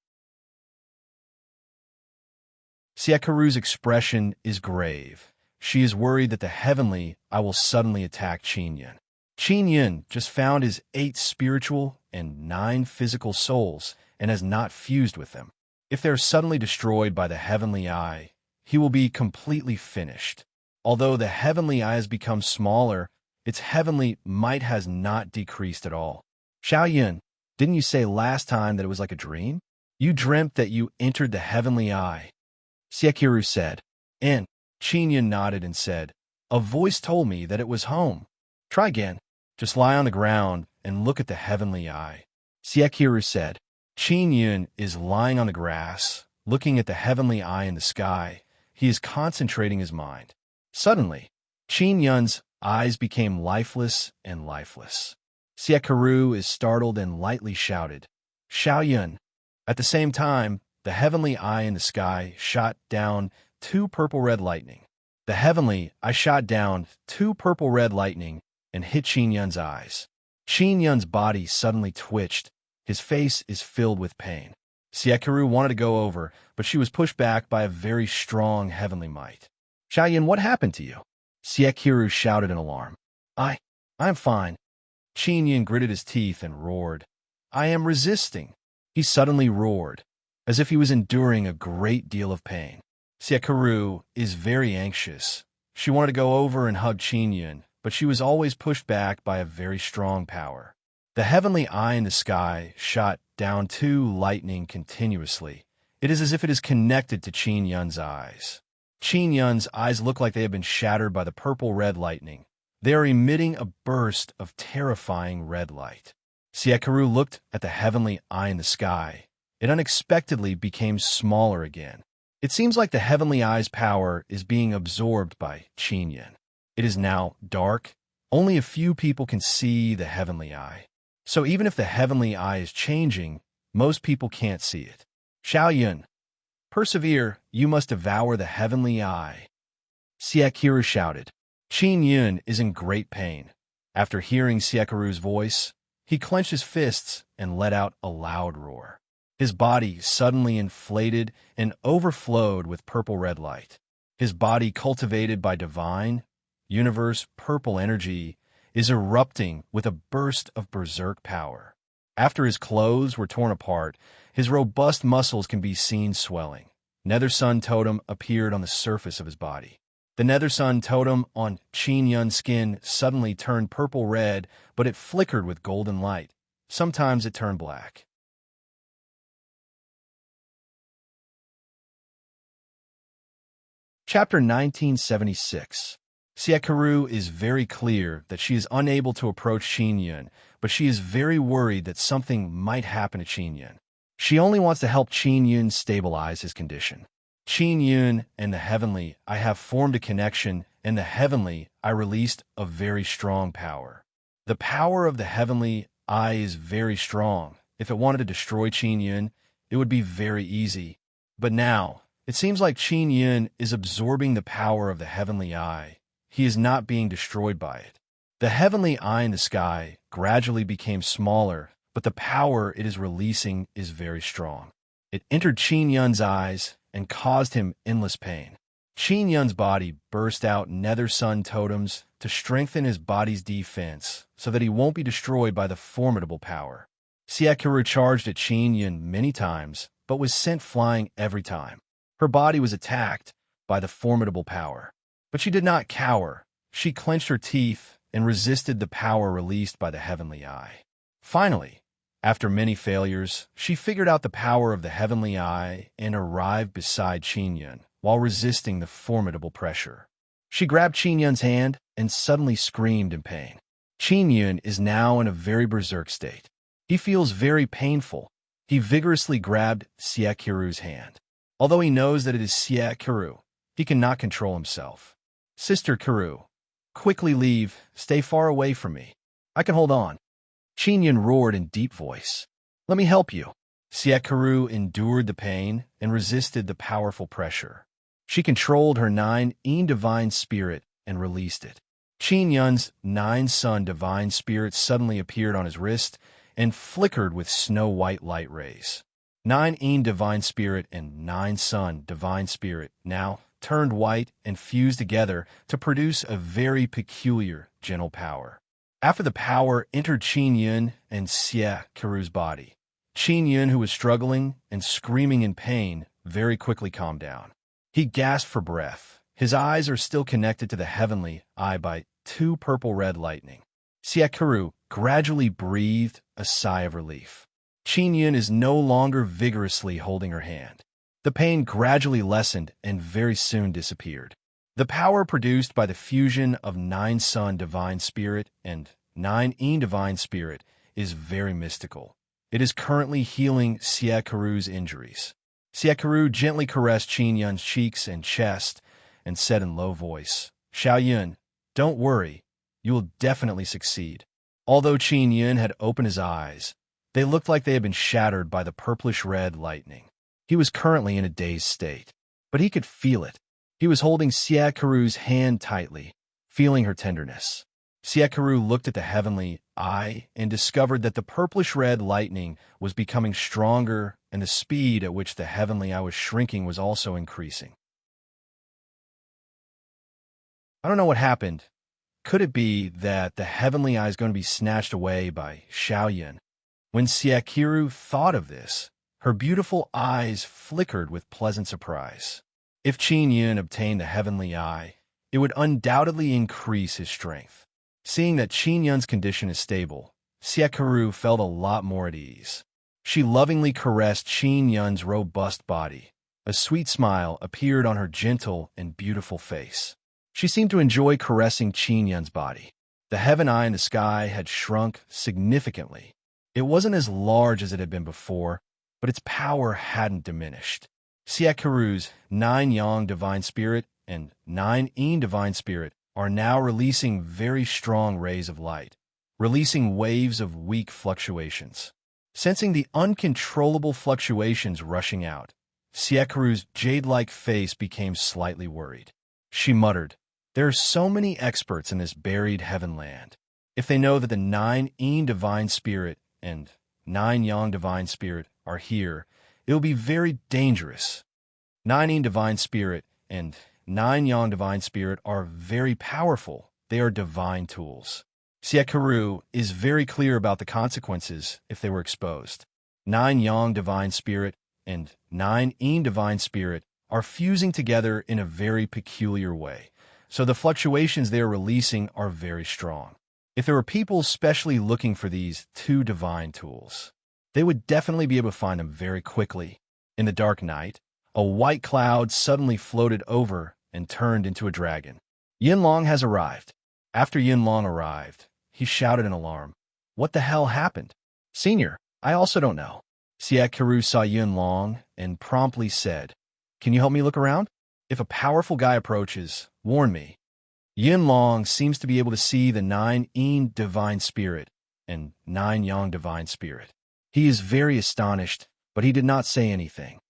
[SPEAKER 1] Siekaru's expression is grave. She is worried that the heavenly eye will suddenly attack Qin Yun. Qin Yun just found his 8 spiritual and 9 physical souls and has not fused with them. If they are suddenly destroyed by the heavenly eye, he will be completely finished. Although the heavenly eye has become smaller, its heavenly might has not decreased at all. Xiao Yun, didn't you say last time that it was like a dream? You dreamt that you entered the heavenly eye. Siekaru said. And Qin Yun nodded and said, a voice told me that it was home. Try again. Just lie on the ground and look at the heavenly eye. Siekaru said. Qin Yun is lying on the grass, looking at the heavenly eye in the sky. He is concentrating his mind. Suddenly, Qin Yun's eyes became lifeless and lifeless. Siekaru is startled and lightly shouted, Xiao Yun. At the same time, the heavenly eye in the sky shot down 2 purple-red lightning. The heavenly eye shot down 2 purple-red lightning and hit Qin Yun's eyes. Qin Yun's body suddenly twitched. His face is filled with pain. Siekaru wanted to go over, but she was pushed back by a very strong heavenly might. Xiao Yun, what happened to you? Siekaru shouted in alarm. I'm fine. Qin Yun gritted his teeth and roared. I am resisting. He suddenly roared, as if he was enduring a great deal of pain. Siekaru is very anxious. She wanted to go over and hug Qin Yun, but she was always pushed back by a very strong power. The heavenly eye in the sky shot down 2 lightning continuously. It is as if it is connected to Qin Yun's eyes. Qin Yun's eyes look like they have been shattered by the purple-red lightning. They are emitting a burst of terrifying red light. Siekaru looked at the heavenly eye in the sky. It unexpectedly became smaller again. It seems like the heavenly eye's power is being absorbed by Qin Yun. It is now dark. Only a few people can see the heavenly eye. So even if the heavenly eye is changing, most people can't see it. Xiao Yun, persevere, you must devour the heavenly eye. Siekaru shouted. Qin Yun is in great pain. After hearing Siekaru's voice, he clenched his fists and let out a loud roar. His body suddenly inflated and overflowed with purple-red light. His body, cultivated by divine, universe purple energy, is erupting with a burst of berserk power. After his clothes were torn apart, his robust muscles can be seen swelling. Nether Sun Totem appeared on the surface of his body. The Nether Sun Totem on Qin Yun's skin suddenly turned purple-red, but it flickered with golden light. Sometimes it turned black. Chapter 1976. Siekaru is very clear that she is unable to approach Qin Yun, but she is very worried that something might happen to Qin Yun. She only wants to help Qin Yun stabilize his condition. Qin Yun and the Heavenly I have formed a connection, and the Heavenly I released a very strong power. The power of the Heavenly I is very strong. If it wanted to destroy Qin Yun, it would be very easy. But now, it seems like Qin Yun is absorbing the power of the Heavenly Eye. He is not being destroyed by it. The Heavenly Eye in the sky gradually became smaller, but the power it is releasing is very strong. It entered Qin Yun's eyes and caused him endless pain. Qin Yun's body burst out nether sun totems to strengthen his body's defense so that he won't be destroyed by the formidable power. Siakaru charged at Qin Yun many times, but was sent flying every time. Her body was attacked by the formidable power. But she did not cower. She clenched her teeth and resisted the power released by the heavenly eye. Finally, after many failures, she figured out the power of the heavenly eye and arrived beside Qin Yun while resisting the formidable pressure. She grabbed Qin Yun's hand and suddenly screamed in pain. Qin Yun is now in a very berserk state. He feels very painful. He vigorously grabbed Siakaru's hand. Although he knows that it is Siakaru, he cannot control himself. Sister Karu, quickly leave. Stay far away from me. I can hold on. Qin Yun roared in deep voice. Let me help you. Siakaru endured the pain and resisted the powerful pressure. She controlled her 9 divine spirit and released it. Qin Yun's 9-sun divine spirit suddenly appeared on his wrist and flickered with snow-white light rays. 9 divine spirit and 9-sun divine spirit now turned white and fused together to produce a very peculiar gentle power. After the power entered Qin Yun and Siakaru's body, Qin Yun, who was struggling and screaming in pain, very quickly calmed down. He gasped for breath. His eyes are still connected to the heavenly eye by 2 purple-red lightning. Siakaru gradually breathed a sigh of relief. Qin Yun is no longer vigorously holding her hand. The pain gradually lessened and very soon disappeared. The power produced by the fusion of 9-sun divine spirit and 9 divine spirit is very mystical. It is currently healing Siakaru's injuries. Siakaru gently caressed Qin Yun's cheeks and chest and said in low voice, Xiao Yun, don't worry, you will definitely succeed. Although Qin Yun had opened his eyes, they looked like they had been shattered by the purplish-red lightning. He was currently in a dazed state, but he could feel it. He was holding Siakaru's hand tightly, feeling her tenderness. Siakaru looked at the heavenly eye and discovered that the purplish-red lightning was becoming stronger and the speed at which the heavenly eye was shrinking was also increasing. I don't know what happened. Could it be that the heavenly eye is going to be snatched away by Xiao Yun? When Siakaru thought of this, her beautiful eyes flickered with pleasant surprise. If Qin Yun obtained the heavenly eye, it would undoubtedly increase his strength. Seeing that Qin Yun's condition is stable, Siakaru felt a lot more at ease. She lovingly caressed Qin Yun's robust body. A sweet smile appeared on her gentle and beautiful face. She seemed to enjoy caressing Qin Yun's body. The heaven eye in the sky had shrunk significantly. It wasn't as large as it had been before, but its power hadn't diminished. Siakaru's 9 yang divine spirit and 9 yin divine spirit are now releasing very strong rays of light, releasing waves of weak fluctuations. Sensing the uncontrollable fluctuations rushing out, Siakaru's jade-like face became slightly worried. She muttered, There are so many experts in this buried heaven land. If they know that the 9 yin divine spirit and 9 yang divine spirit are here, it will be very dangerous. 9 yin divine spirit and 9 yang divine spirit are very powerful. They are divine tools. Siakaru is very clear about the consequences if they were exposed. 9 yang divine spirit and 9 yin divine spirit are fusing together in a very peculiar way, so the fluctuations they are releasing are very strong. If there were people specially looking for these 2 divine tools, they would definitely be able to find them very quickly. In the dark night, a white cloud suddenly floated over and turned into a dragon. Yinlong has arrived. After Yinlong arrived, he shouted in alarm, What the hell happened? Senior, I also don't know. Siakaru saw Yinlong and promptly said, Can you help me look around? If a powerful guy approaches, warn me. Yinlong seems to be able to see the 9 yin divine spirit and 9 yang divine spirit. He is very astonished, but he did not say anything.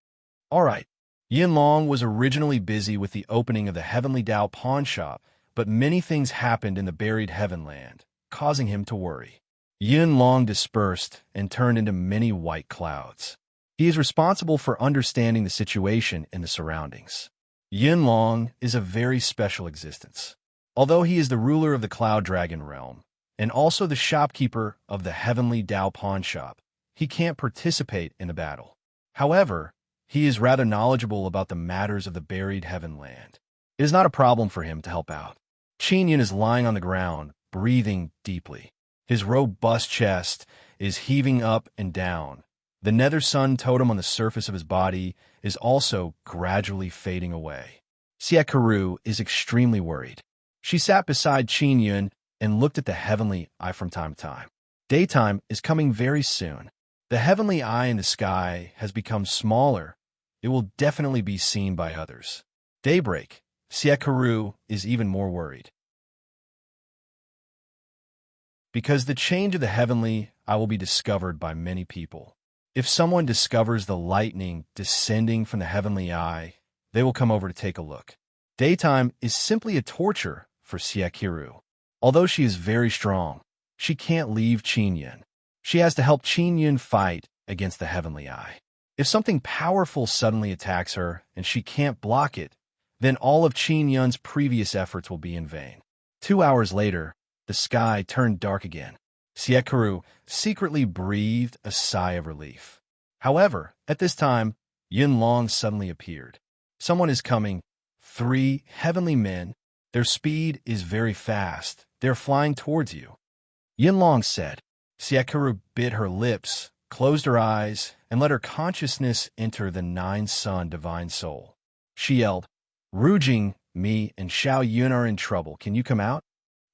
[SPEAKER 1] All right. Yinlong was originally busy with the opening of the Heavenly Tao pawn shop, but many things happened in the buried Heavenland, causing him to worry. Yinlong dispersed and turned into many white clouds. He is responsible for understanding the situation in the surroundings. Yinlong is a very special existence. Although he is the ruler of the Cloud Dragon realm, and also the shopkeeper of the Heavenly Dao pawn shop, he can't participate in the battle. However, he is rather knowledgeable about the matters of the buried heaven land. It is not a problem for him to help out. Qin Yun is lying on the ground, breathing deeply. His robust chest is heaving up and down. The nether sun totem on the surface of his body is also gradually fading away. Xia Karu is extremely worried. She sat beside Qin Yun and looked at the heavenly eye from time to time. Daytime is coming very soon. The heavenly eye in the sky has become smaller. It will definitely be seen by others. Daybreak. Xia Karu is even more worried. Because the change of the heavenly eye will be discovered by many people. If someone discovers the lightning descending from the heavenly eye, they will come over to take a look. Daytime is simply a torture for Xia Karu. Although she is very strong, she can't leave Qin Yun. She has to help Qin Yun fight against the heavenly eye. If something powerful suddenly attacks her and she can't block it, then all of Qin Yun's previous efforts will be in vain. 2 hours later, the sky turned dark again. Xia Karu secretly breathed a sigh of relief. However, at this time, Yinlong suddenly appeared. Someone is coming. 3 heavenly men. Their speed is very fast. They're flying towards you. Yinlong said. Xia Karu bit her lips, closed her eyes, and let her consciousness enter the 9-sun divine soul. She yelled, Rujing, me and Xiao Yun are in trouble. Can you come out?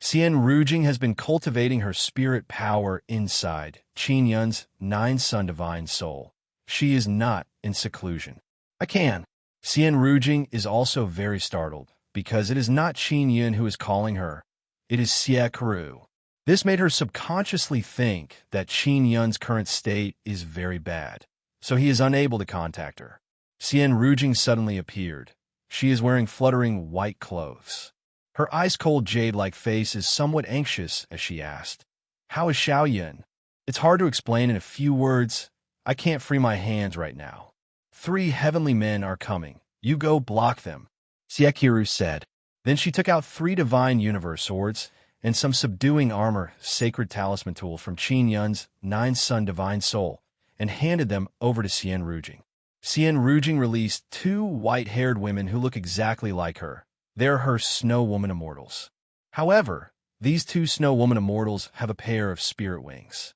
[SPEAKER 1] Xian Rujing has been cultivating her spirit power inside Qin Yun's 9-sun divine soul. She is not in seclusion. I can. Xian Rujing is also very startled, because it is not Qin Yun who is calling her. It is Xia Karu. This made her subconsciously think that Qin Yun's current state is very bad, so he is unable to contact her. Xian Rujing suddenly appeared. She is wearing fluttering white clothes. Her ice-cold jade-like face is somewhat anxious as she asked, How is Xiao Yun? It's hard to explain in a few words. I can't free my hands right now. 3 heavenly men are coming. You go block them, Xia Karu said. Then she took out 3 divine universe swords and some subduing armor sacred talisman tools from Qin Yun's 9-sun divine soul and handed them over to Xian Rujing. Xian Rujing released 2 white-haired women who look exactly like her. They're her Snow Woman Immortals. However, these 2 Snow Woman Immortals have a pair of spirit wings.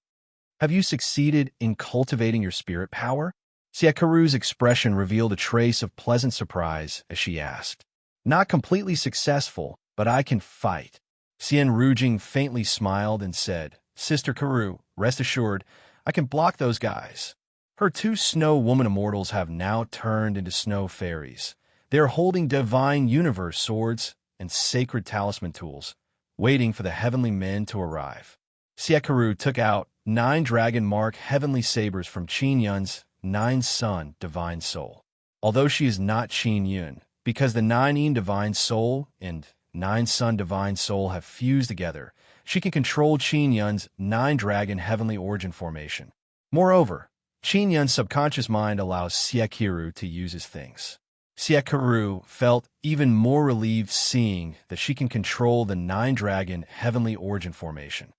[SPEAKER 1] Have you succeeded in cultivating your spirit power? Xia Karu's expression revealed a trace of pleasant surprise as she asked. Not completely successful, but I can fight. Xian Rujing faintly smiled and said, Sister Karu, rest assured, I can block those guys. Her 2 Snow Woman Immortals have now turned into snow fairies. They are holding divine universe swords and sacred talisman tools, waiting for the heavenly men to arrive. Xia Karu took out 9 dragon mark heavenly sabers from Qin Yun's 9-sun divine soul. Although she is not Qin Yun, because the 9-yin divine soul and 9-sun divine soul have fused together, she can control Qin Yun's 9-dragon heavenly origin formation. Moreover, Qin Yun's subconscious mind allows Xia Karu to use his things. Xia Karu felt even more relieved seeing that she can control the 9-dragon heavenly origin formation.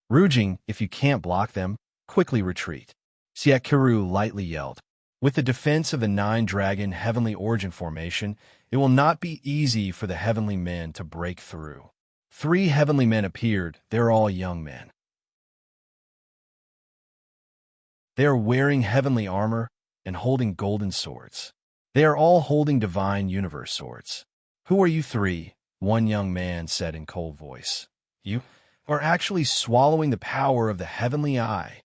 [SPEAKER 1] Rujing, if you can't block them, quickly retreat. Xia Karu lightly yelled. With the defense of the 9-dragon heavenly origin formation, it will not be easy for the heavenly men to break through. 3 heavenly men appeared. They're all young men. They are wearing heavenly armor and holding golden swords. They are all holding divine universe swords. Who are you 3? One young man said in cold voice. You are actually swallowing the power of the heavenly eye.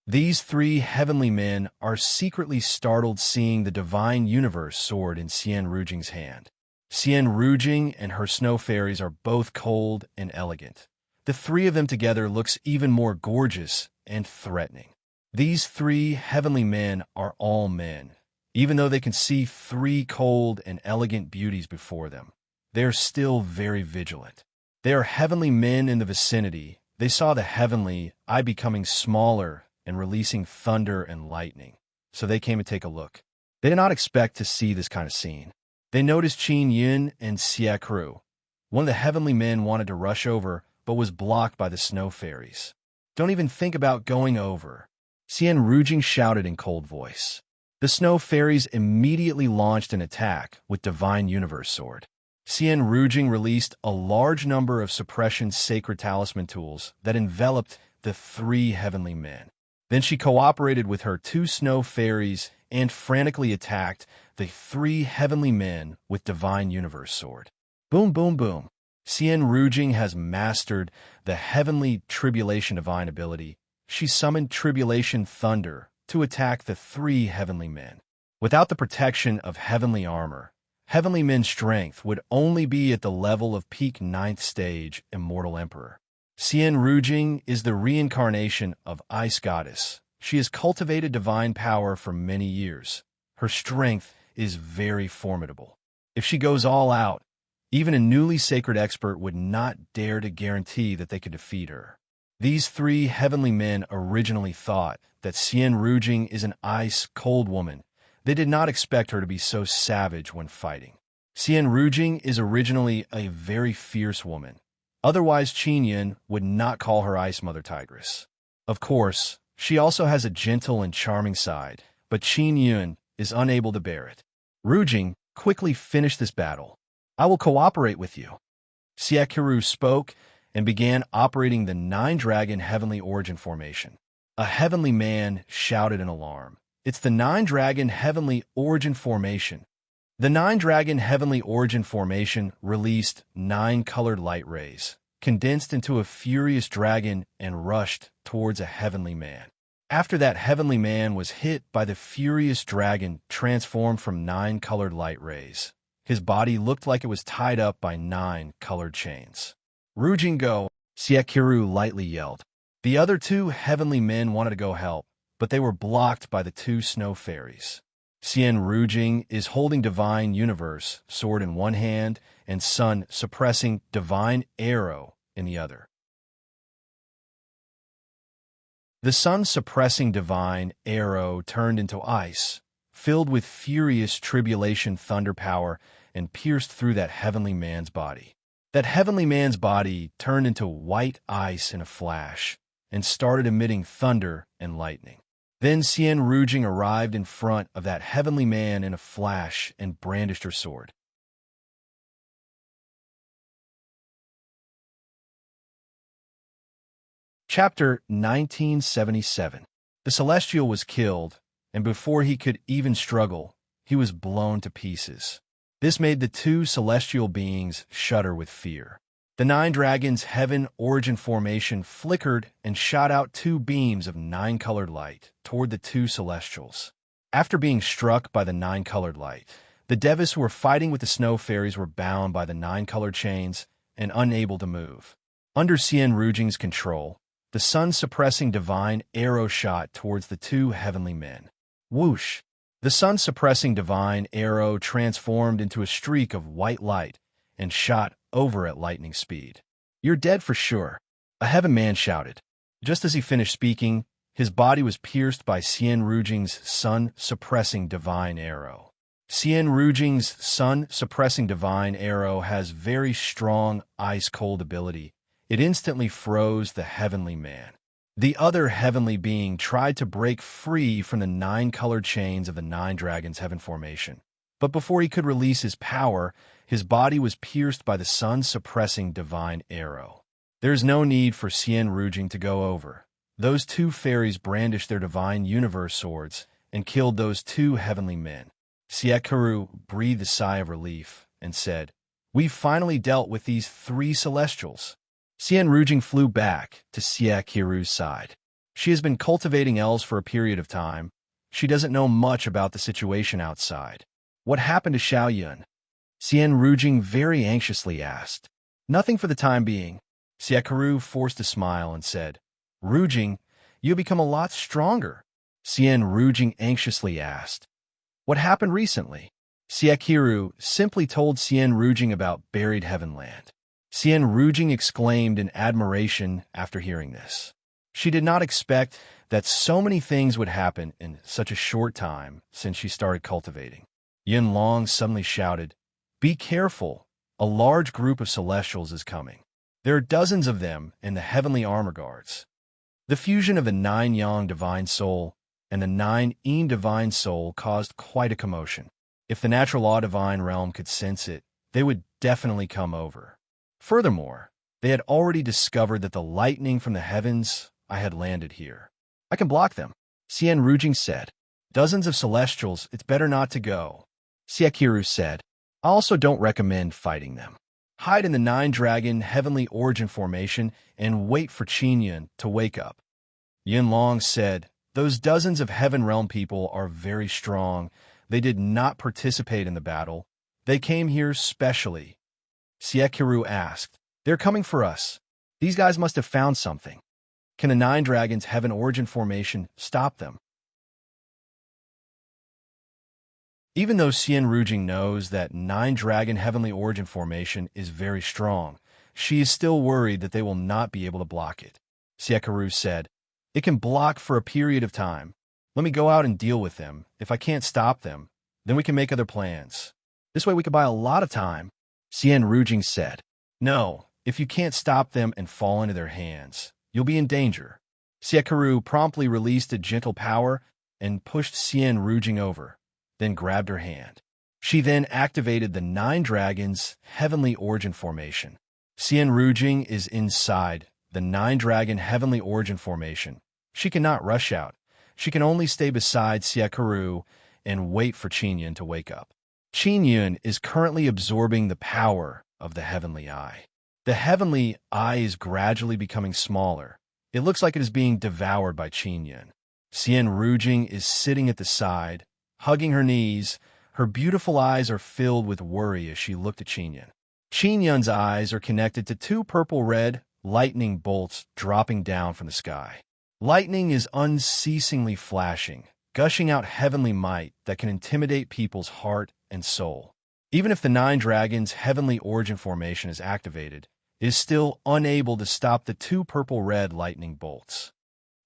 [SPEAKER 1] These 3 heavenly men are secretly startled seeing the divine universe sword in Xian Rujing's hand. Xian Rujing and her snow fairies are both cold and elegant. The 3 of them together looks even more gorgeous and threatening. These 3 heavenly men are all men. Even though they can see 3 cold and elegant beauties before them, they are still very vigilant. They are heavenly men in the vicinity. They saw the heavenly eye becoming smaller and releasing thunder and lightning, so they came to take a look. They did not expect to see this kind of scene. They noticed Qin Yun and Xia Kru. One of the heavenly men wanted to rush over, but was blocked by the snow fairies. "Don't even think about going over," Xian Rujing shouted in cold voice. The snow fairies immediately launched an attack with Divine Universe Sword. Xian Rujing released a large number of suppression sacred talisman tools that enveloped the three heavenly men. Then she cooperated with her two snow fairies and frantically attacked the three heavenly men with Divine Universe Sword. Boom, boom, boom. Xian Rujing has mastered the heavenly tribulation divine ability. She summoned Tribulation Thunder to attack the three heavenly men. Without the protection of heavenly armor, heavenly men's strength would only be at the level of peak 9th stage Immortal Emperor. Xian Rujing is the reincarnation of Ice Goddess. She has cultivated divine power for many years. Her strength is very formidable. If she goes all out, even a newly sacred expert would not dare to guarantee that they could defeat her. These three heavenly men originally thought that Xian Rujing is an ice-cold woman. They did not expect her to be so savage when fighting. Xian Rujing is originally a very fierce woman. Otherwise, Qin Yun would not call her Ice Mother Tigress. Of course, she also has a gentle and charming side, but Qin Yun is unable to bear it. Rujing, quickly finish this battle. I will cooperate with you. Xia Qiru spoke and began operating the Nine-Dragon Heavenly Origin Formation. A heavenly man shouted in alarm. It's the Nine-Dragon Heavenly Origin Formation. The Nine-Dragon Heavenly Origin Formation released 9 colored light rays, condensed into a furious dragon, and rushed towards a heavenly man. After that heavenly man was hit by the furious dragon transformed from 9 colored light rays, his body looked like it was tied up by 9 colored chains. "Rujing, go!" Xia Qiru lightly yelled. The other two heavenly men wanted to go help, but they were blocked by the two snow fairies. Xian Rujing is holding Divine Universe Sword in one hand and sun-suppressing Divine Arrow in the other. The sun-suppressing Divine Arrow turned into ice, filled with furious tribulation thunder power, and pierced through that heavenly man's body. That heavenly man's body turned into white ice in a flash and started emitting thunder and lightning. Then Xian Rujing arrived in front of that heavenly man in a flash and brandished her sword. Chapter 1977. The Celestial was killed, and before he could even struggle, he was blown to pieces. This made the two celestial beings shudder with fear. The Nine Dragons' Heaven Origin Formation flickered and shot out 2 beams of 9-colored light toward the two celestials. After being struck by the 9-colored light, the Devas who were fighting with the snow fairies were bound by the 9-colored chains and unable to move. Under Xian Rujing's control, the sun-suppressing Divine Arrow shot towards the two heavenly men. Whoosh! The sun-suppressing Divine Arrow transformed into a streak of white light and shot over at lightning speed. "You're dead for sure," a heaven man shouted. Just as he finished speaking, his body was pierced by Xian Rujing's sun-suppressing Divine Arrow. Xian Rujing's sun-suppressing Divine Arrow has very strong ice-cold ability. It instantly froze the heavenly man. The other heavenly being tried to break free from the 9-colored chains of the Nine Dragons' Heaven Formation. But before he could release his power, his body was pierced by the sun-suppressing Divine Arrow. There is no need for Xian Rujing to go over. Those two fairies brandished their Divine Universe Swords and killed those two heavenly men. Xia Qiru breathed a sigh of relief and said, "We've finally dealt with these 3 celestials." Xian Rujing flew back to Xia Qiru's side. She has been cultivating elves for a period of time. She doesn't know much about the situation outside. "What happened to Xiao Yun?" Xian Rujing very anxiously asked. "Nothing for the time being." Xia Qiru forced a smile and said, "Rujing, you have become a lot stronger." Xian Rujing anxiously asked, "What happened recently?" Xia Qiru simply told Xian Rujing about buried Heavenland. Xian Rujing exclaimed in admiration after hearing this. She did not expect that so many things would happen in such a short time since she started cultivating. Yin Long suddenly shouted, Be careful, a large group of celestials is coming. There are dozens of them in the heavenly armor guards. The fusion of the 9 Yang divine soul and the 9 Yin divine soul caused quite a commotion. If the natural law divine realm could sense it, they would definitely come over. Furthermore, they had already discovered that the lightning from the heavens I had landed here. I can block them, Xian Rujing said. Dozens of celestials, it's better not to go. Xie said, I also don't recommend fighting them. Hide in the 9-dragon heavenly origin formation and wait for Qin Yun to wake up. Yin Long said, those dozens of heaven realm people are very strong. They did not participate in the battle. They came here specially. Xie asked, they're coming for us. These guys must have found something. Can the 9 dragons heaven origin formation stop them? Even though Xian Rujing knows that 9-dragon heavenly origin formation is very strong, she is still worried that they will not be able to block it. Xie said, it can block for a period of time. Let me go out and deal with them. If I can't stop them, then we can make other plans. This way we could buy a lot of time. Xian Rujing said, no, if you can't stop them and fall into their hands, you'll be in danger. Xie promptly released a gentle power and pushed Xian Rujing over, then grabbed her hand. She then activated the 9 dragons' heavenly origin formation. Xian Rujing is inside the 9-dragon heavenly origin formation. She cannot rush out. She can only stay beside Xie and wait for Qin Yun to wake up. Qin Yun is currently absorbing the power of the heavenly eye. The heavenly eye is gradually becoming smaller. It looks like it is being devoured by Qin Yun. Xian Rujing is sitting at the side, hugging her knees. Her beautiful eyes are filled with worry as she looked at Qin Yun. Qin Yun's eyes are connected to 2 purple-red lightning bolts dropping down from the sky. Lightning is unceasingly flashing, gushing out heavenly might that can intimidate people's heart and soul. Even if the 9 dragons' heavenly origin formation is activated, it is still unable to stop the 2 purple-red lightning bolts.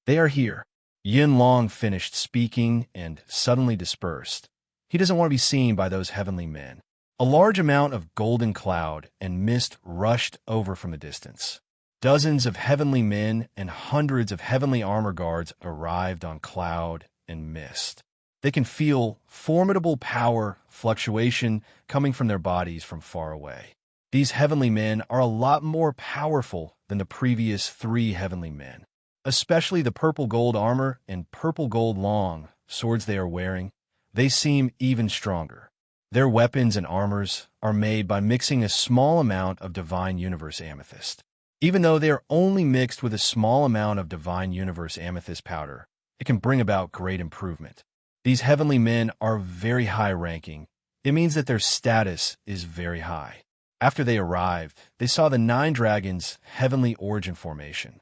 [SPEAKER 1] They are here. Yin Long finished speaking and suddenly dispersed. He doesn't want to be seen by those heavenly men. A large amount of golden cloud and mist rushed over from the distance. Dozens of heavenly men and hundreds of heavenly armor guards arrived on cloud and mist. They can feel formidable power fluctuation coming from their bodies from far away. These heavenly men are a lot more powerful than the previous 3 heavenly men, especially the purple gold armor and purple gold long swords they are wearing. They seem even stronger. Their weapons and armors are made by mixing a small amount of Divine Universe Amethyst. Even though they are only mixed with a small amount of Divine Universe Amethyst powder, it can bring about great improvement. These heavenly men are very high-ranking. It means that their status is very high. After they arrived, they saw the 9 dragons' heavenly origin formation.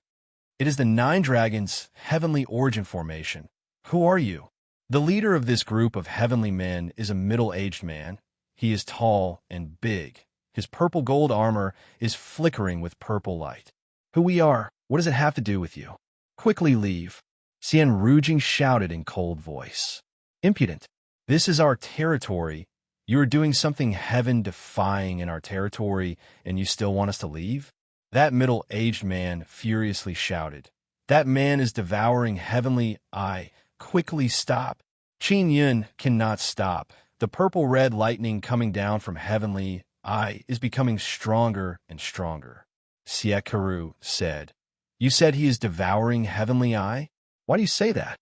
[SPEAKER 1] It is the 9 dragons' heavenly origin formation. Who are you? The leader of this group of heavenly men is a middle-aged man. He is tall and big. His purple gold armor is flickering with purple light. Who we are? What does it have to do with you? Quickly leave. Xian Rujing shouted in cold voice. Impudent. This is our territory. You are doing something heaven-defying in our territory, and you still want us to leave? That middle-aged man furiously shouted. That man is devouring heavenly eye. Quickly stop. Qin Yun cannot stop. The purple-red lightning coming down from heavenly eye is becoming stronger and stronger. Xie said, You said he is devouring heavenly eye? Why do you say that?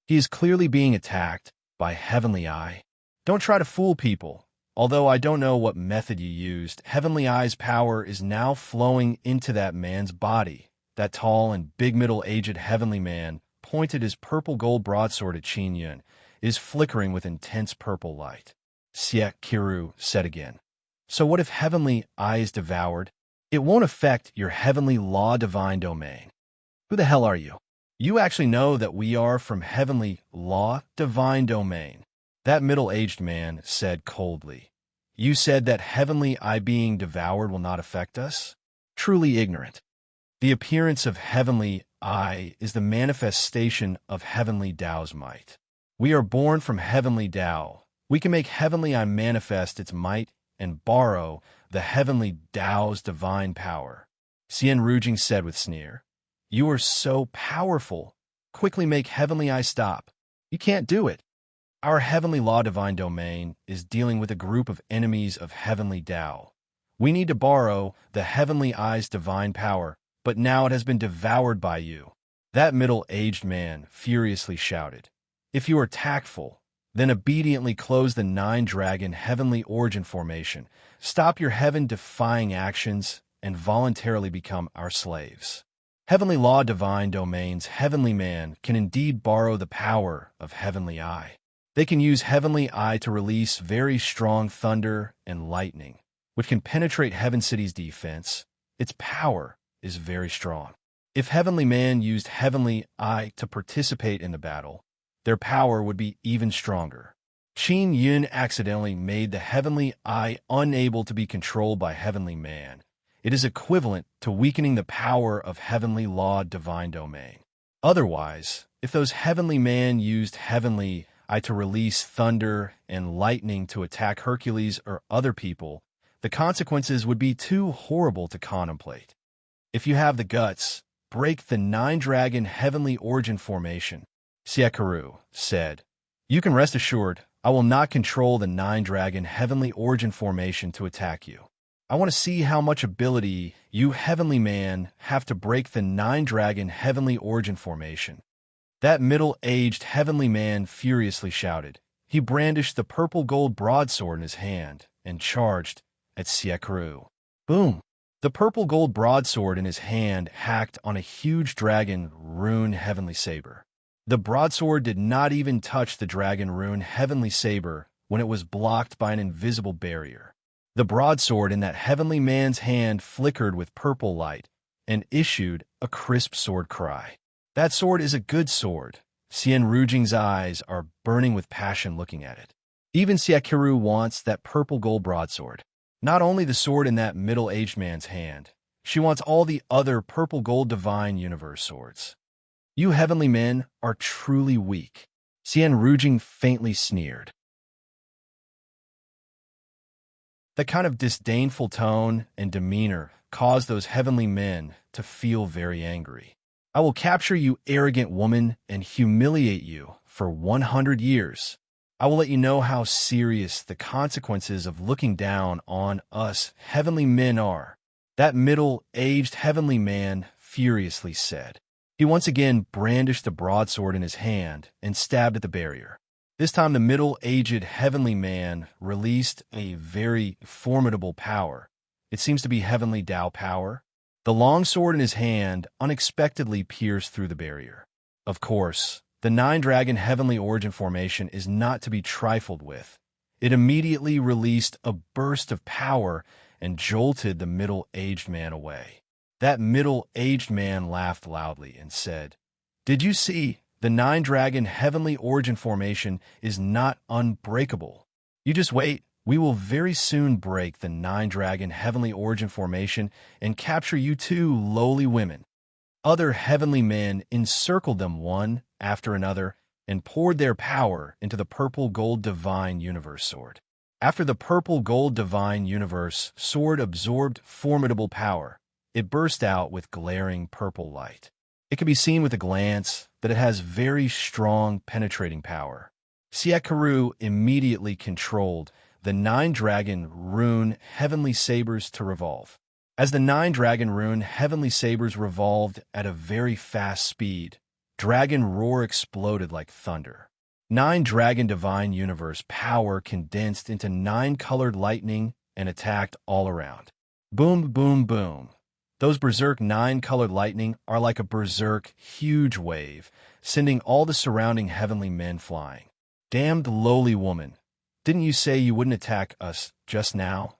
[SPEAKER 1] He is clearly being attacked by heavenly eye. Don't try to fool people. Although I don't know what method you used, heavenly eye's power is now flowing into that man's body. That tall and big middle-aged heavenly man pointed his purple gold broadsword at Qin Yun, is flickering with intense purple light. Xie said again. So what if heavenly eye is devoured? It won't affect your heavenly law divine domain. Who the hell are you? You actually know that we are from heavenly law divine domain. That middle-aged man said coldly. You said that heavenly eye being devoured will not affect us? Truly ignorant. The appearance of heavenly eye is the manifestation of heavenly Tao's might. We are born from heavenly Tao. We can make Heavenly Eye manifest its might and borrow the Heavenly Tao's divine power. Xian Rujing said with sneer. You are so powerful. Quickly make Heavenly Eye stop. You can't do it. Our Heavenly Law Divine Domain is dealing with a group of enemies of Heavenly Tao. We need to borrow the Heavenly Eye's divine power, but now it has been devoured by you. That middle-aged man furiously shouted. If you are tactful, then obediently close the nine-dragon Heavenly Origin formation, stop your heaven-defying actions, and voluntarily become our slaves. Heavenly Law Divine Domain's Heavenly Man can indeed borrow the power of Heavenly Eye. They can use Heavenly Eye to release very strong thunder and lightning, which can penetrate Heaven City's defense. Its power is very strong. If Heavenly Man used Heavenly Eye to participate in the battle, their power would be even stronger. Qin Yun accidentally made the Heavenly Eye unable to be controlled by Heavenly Man. It is equivalent to weakening the power of Heavenly Law Divine Domain. Otherwise, if those Heavenly Man used Heavenly Eye to release thunder and lightning to attack Hercules or other people, the consequences would be too horrible to contemplate. If you have the guts, break the nine-dragon Heavenly Origin formation, Siekaru said. You can rest assured, I will not control the nine-dragon Heavenly Origin formation to attack you. I want to see how much ability you Heavenly Man have to break the nine-dragon Heavenly Origin formation. That middle-aged Heavenly Man furiously shouted. He brandished the purple-gold broadsword in his hand and charged at Siekaru. Boom! The purple-gold broadsword in his hand hacked on a huge dragon rune Heavenly Saber. The broadsword did not even touch the dragon rune Heavenly Saber when it was blocked by an invisible barrier. The broadsword in that Heavenly Man's hand flickered with purple light and issued a crisp sword cry. That sword is a good sword. Xian Rujing's eyes are burning with passion looking at it. Even Siekaru wants that purple gold broadsword. Not only the sword in that middle-aged man's hand, she wants all the other purple gold divine universe swords. You Heavenly Men are truly weak. Xian Rujing faintly sneered. That kind of disdainful tone and demeanor caused those Heavenly Men to feel very angry. I will capture you, arrogant woman, and humiliate you for 100 years. I will let you know how serious the consequences of looking down on us Heavenly Men are. That middle-aged Heavenly Man furiously said. He once again brandished the broadsword in his hand and stabbed at the barrier. This time the middle-aged Heavenly Man released a very formidable power. It seems to be Heavenly Tao power. The long sword in his hand unexpectedly pierced through the barrier. Of course, the nine-dragon Heavenly Origin formation is not to be trifled with. It immediately released a burst of power and jolted the middle-aged man away. That middle-aged man laughed loudly and said, Did you see? The nine-dragon Heavenly Origin formation is not unbreakable. You just wait. We will very soon break the nine-dragon Heavenly Origin formation and capture you two lowly women. Other Heavenly Men encircled them one after another and poured their power into the purple gold divine universe sword. After the purple gold divine universe sword absorbed formidable power, it burst out with glaring purple light. It can be seen with a glance that it has very strong penetrating power. Siekaru immediately controlled the nine-dragon rune Heavenly Sabers to revolve. As the nine-dragon rune Heavenly Sabers revolved at a very fast speed, dragon roar exploded like thunder. Nine-dragon divine universe power condensed into nine-colored lightning and attacked all around. Boom, boom, boom. Those berserk nine-colored lightning are like a berserk huge wave, sending all the surrounding Heavenly Men flying. Damned lowly woman, didn't you say you wouldn't attack us just now?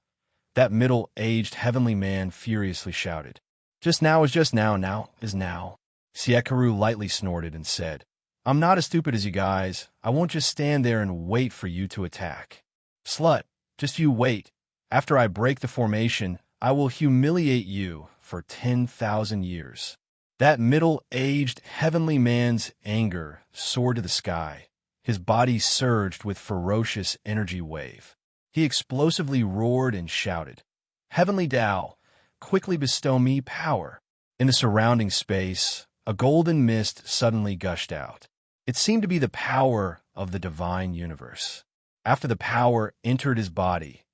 [SPEAKER 1] That middle-aged Heavenly Man furiously shouted. Just now is just now, now is now. Siekaru lightly snorted and said, I'm not as stupid as you guys. I won't just stand there and wait for you to attack. Slut, just you wait. After I break the formation, I will humiliate you for 10,000 years. That middle-aged Heavenly Man's anger soared to the sky. His body surged with ferocious energy wave. He explosively roared and shouted, "Heavenly Tao, quickly bestow me power." In the surrounding space, a golden mist suddenly gushed out. It seemed to be the power of the divine universe. After the power entered his body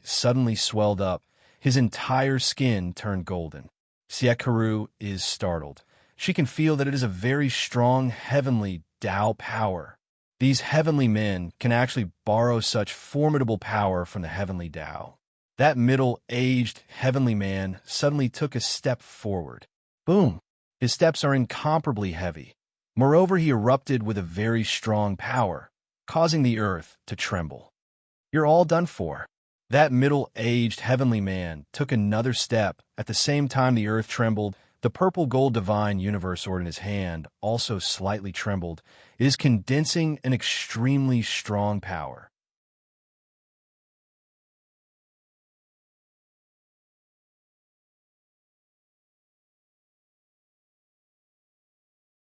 [SPEAKER 1] suddenly swelled up. His entire skin turned golden. Siekaru is startled. She can feel that it is a very strong heavenly Tao power. These heavenly men can actually borrow such formidable power from the heavenly Tao. That middle-aged heavenly man suddenly took a step forward. Boom! His steps are incomparably heavy. Moreover, he erupted with a very strong power, causing the earth to tremble. "You're all done for." That middle-aged heavenly man took another step. At the same time the earth trembled, the purple gold divine universe sword in his hand also slightly trembled. It is condensing an extremely strong power.